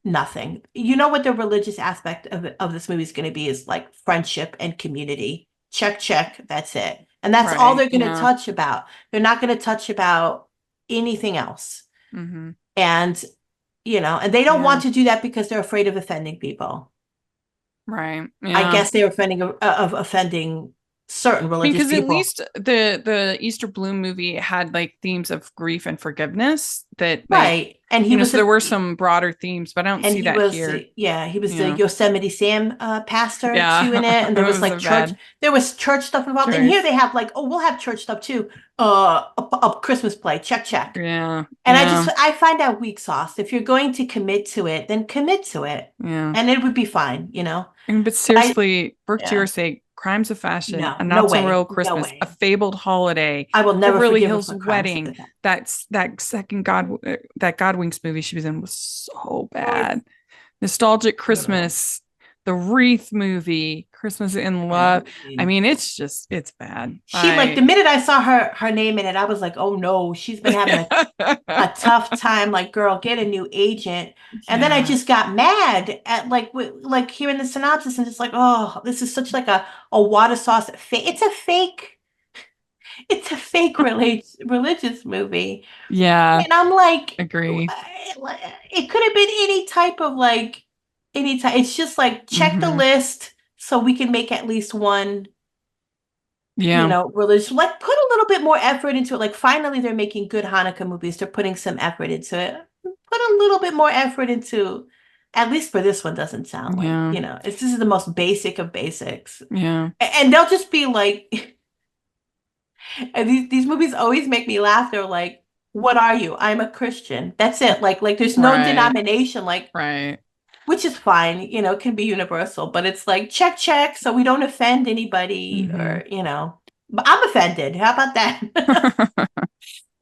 nothing. You know what the religious aspect of this movie is going to be is like friendship and community. Check. That's it. And that's all they're going to touch about. They're not going to touch about anything else. And, and they don't want to do that because they're afraid of offending people. Right. Yeah. I guess they're offending certain I mean, religious because at people. least the Easter Bloom movie had like themes of grief and forgiveness that like, Right. And you he know, was so there a were some broader themes, but I don't and see he that was here. he was the Yeah. Yosemite Sam pastor too in Yeah. it, and It there was like wasn't church, bad there was church stuff involved. And here choice. they have like, oh, we'll have church stuff too. A Christmas play, check. Yeah. And Yeah. I find that weak sauce. If you're going to commit to it, then commit to it, Yeah. and it would be fine, you know. But But I seriously, Brooke, to your yeah, sake, Crimes of Fashion, no, A no Not So way, Royal no Christmas, A way. Fabled Holiday, I will never Beverly forgive her Hills for crimes Wedding. like that. That second that Godwinks movie she was in was so Oh, it's bad. Nostalgic Yeah. Christmas, the Wreath movie, Christmas in Love. I mean, it's bad. She like the minute I saw her name in it, I was like, oh no, she's been having a tough time. Like, girl, get a new agent. And then I Yeah. just got mad at like hearing the synopsis and just like, oh, this is such like a water sauce. It's a fake religious movie. Yeah, And I'm like, agree. it could have been any type of like any type. It's just like check the Hmm. list so we can make at least one, Yeah. religious. Like put a little bit more effort into it. Like finally they're making good Hanukkah movies. They're putting some effort into it. Put a little bit more effort into, at least for this one doesn't sound like, Yeah. this is the most basic of basics. Yeah. And they'll just be like, and these movies always make me laugh. They're like, what are you? I'm a Christian. That's it. Like there's no Right. denomination, like, Right. which is fine, it can be universal, but it's like check so we don't offend anybody Hmm. or. But I'm offended. How about that?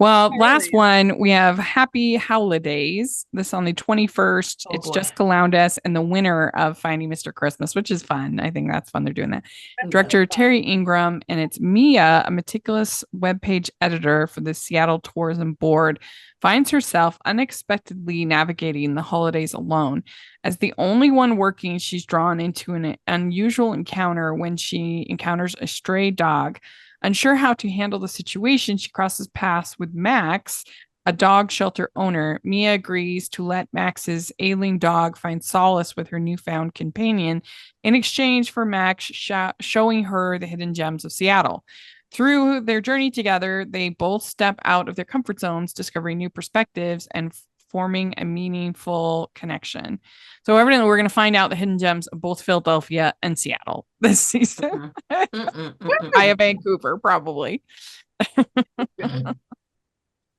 Well, I last really am. one, we have Happy Holidays. This on the 21st. Oh It's boy. Jessica Lowndes and the winner of Finding Mr. Christmas, which is fun. I think that's fun. They're doing that. That's so Director fun. Terry Ingram, and it's Mia, a meticulous webpage editor for the Seattle Tourism Board, finds herself unexpectedly navigating the holidays alone. As the only one working, she's drawn into an unusual encounter when she encounters a stray dog. Unsure how to handle the situation, she crosses paths with Max, a dog shelter owner. Mia agrees to let Max's ailing dog find solace with her newfound companion in exchange for Max showing her the hidden gems of Seattle. Through their journey together, they both step out of their comfort zones, discovering new perspectives and forming a meaningful connection. So, evidently, we're going to find out the hidden gems of both Philadelphia and Seattle this season. Via Vancouver, probably.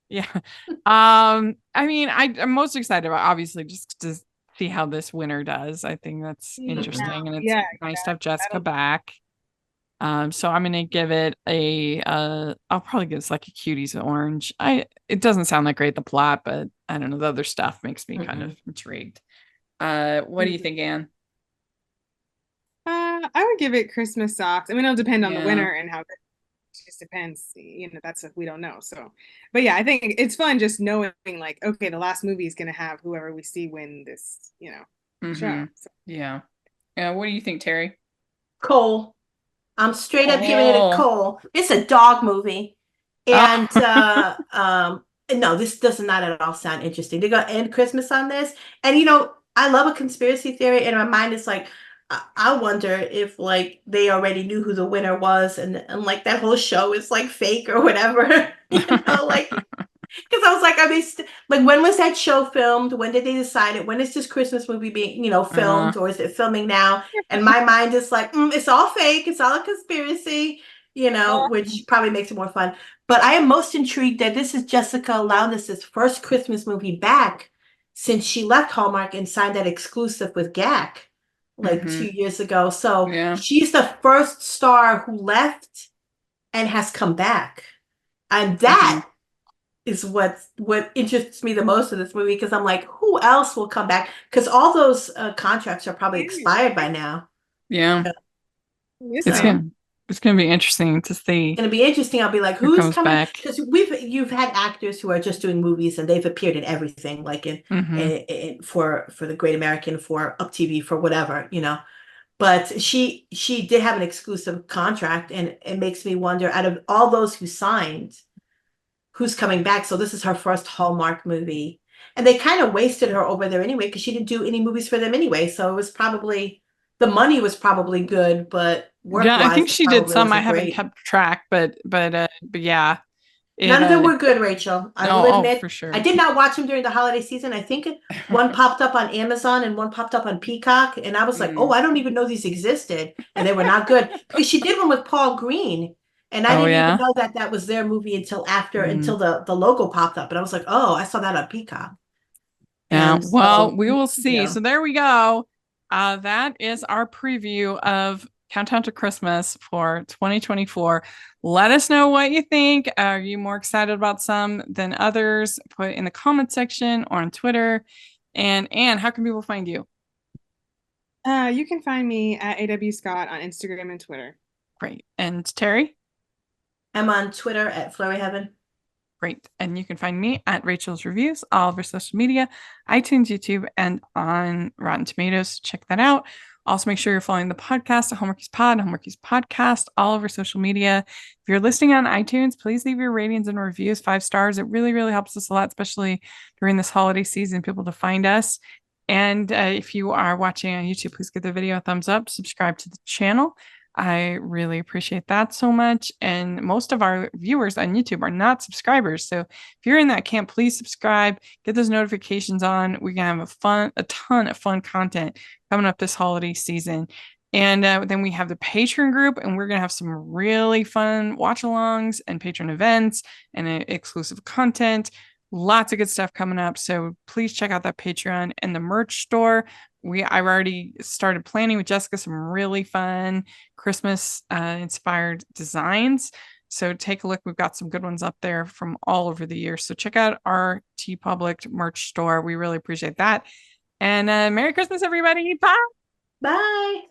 Yeah. I mean, I'm most excited about obviously just to see how this winter does. I think that's interesting, and it's Yeah, nice to have Jessica that'll back. So I'm gonna give it a I'll probably give it like a cuties orange. It doesn't sound that great, the plot, but I don't know, the other stuff makes me kind of intrigued. What do you think, Anne? I would give it Christmas socks. I mean, it'll depend on the Yeah. winner and how good. It just depends. That's what we don't know. So, but yeah, I think it's fun just knowing like, okay, the last movie is gonna have whoever we see win this, show. So, Yeah. What do you think, Terry? Cole. I'm straight up giving it a Oh. Cole. It's a dog movie. And no, this does not at all sound interesting. They're gonna end Christmas on this. And I love a conspiracy theory, and in my mind it's like I wonder if like they already knew who the winner was, and like that whole show is like fake or whatever. Like because I was like, are they like when was that show filmed? When did they decide it? When is this Christmas movie being, filmed, or is it filming now? And my mind is like, it's all fake. It's all a conspiracy, which probably makes it more fun. But I am most intrigued that this is Jessica Loudness's first Christmas movie back since she left Hallmark and signed that exclusive with GAC like 2 years ago. So Yeah. she's the first star who left and has come back. And that is what interests me the most in this movie, because I'm like, who else will come back? Because all those contracts are probably expired by now. Yeah. It's gonna be interesting to see. It's gonna be interesting. I'll be like, who who's comes coming? back. Because you've had actors who are just doing movies and they've appeared in everything, like in for the Great American, for Up TV, for whatever, But she did have an exclusive contract, and it makes me wonder, out of all those who signed, who's coming back. So this is her first Hallmark movie. And they kind of wasted her over there anyway, because she didn't do any movies for them anyway. So it was probably the money was probably good, but Yeah, I work-wise, think it she did probably some. I wasn't haven't great. kept track, but yeah, it None of them were good, Rachel. I no, will oh, admit. for I sure. did not watch them during the holiday season. I think one popped up on Amazon and one popped up on Peacock, and I was like, "Oh, I don't even know these existed," and they were not good because she did one with Paul Green, and I Oh didn't even yeah. know that that was their movie until Mm. the logo popped up, and I was like, "Oh, I saw that on Peacock." Yeah, And well, so, we will you see. know, So there we go. That is our preview of Countdown to Christmas for 2024. Let us know what you think. Are you more excited about some than others? Put it in the comment section or on Twitter. And Anne, how can people find you? You can find me at AW Scott on Instagram and Twitter. Great. And Terry? I'm on Twitter at Flurry Heaven. Great. And you can find me at Rachel's Reviews, all over social media, iTunes, YouTube, and on Rotten Tomatoes. Check that out. Also, make sure you're following the podcast, Hallmarkies Pod, Hallmarkies Podcast, all over social media. If you're listening on iTunes, please leave your ratings and reviews 5 stars. It really, really helps us a lot, especially during this holiday season, people to find us. And if you are watching on YouTube, please give the video a thumbs up, subscribe to the channel. I really appreciate that so much. And most of our viewers on YouTube are not subscribers. So if you're in that camp, please subscribe, get those notifications on. We're going to have a ton of fun content coming up this holiday season. And then we have the Patreon group, and we're going to have some really fun watch alongs and patron events and exclusive content. Lots of good stuff coming up. So please check out that Patreon and the merch store. I've already started planning with Jessica some really fun Christmas inspired designs. So take a look. We've got some good ones up there from all over the year. So check out our TeePublic merch store. We really appreciate that. And Merry Christmas, everybody. Bye. Bye.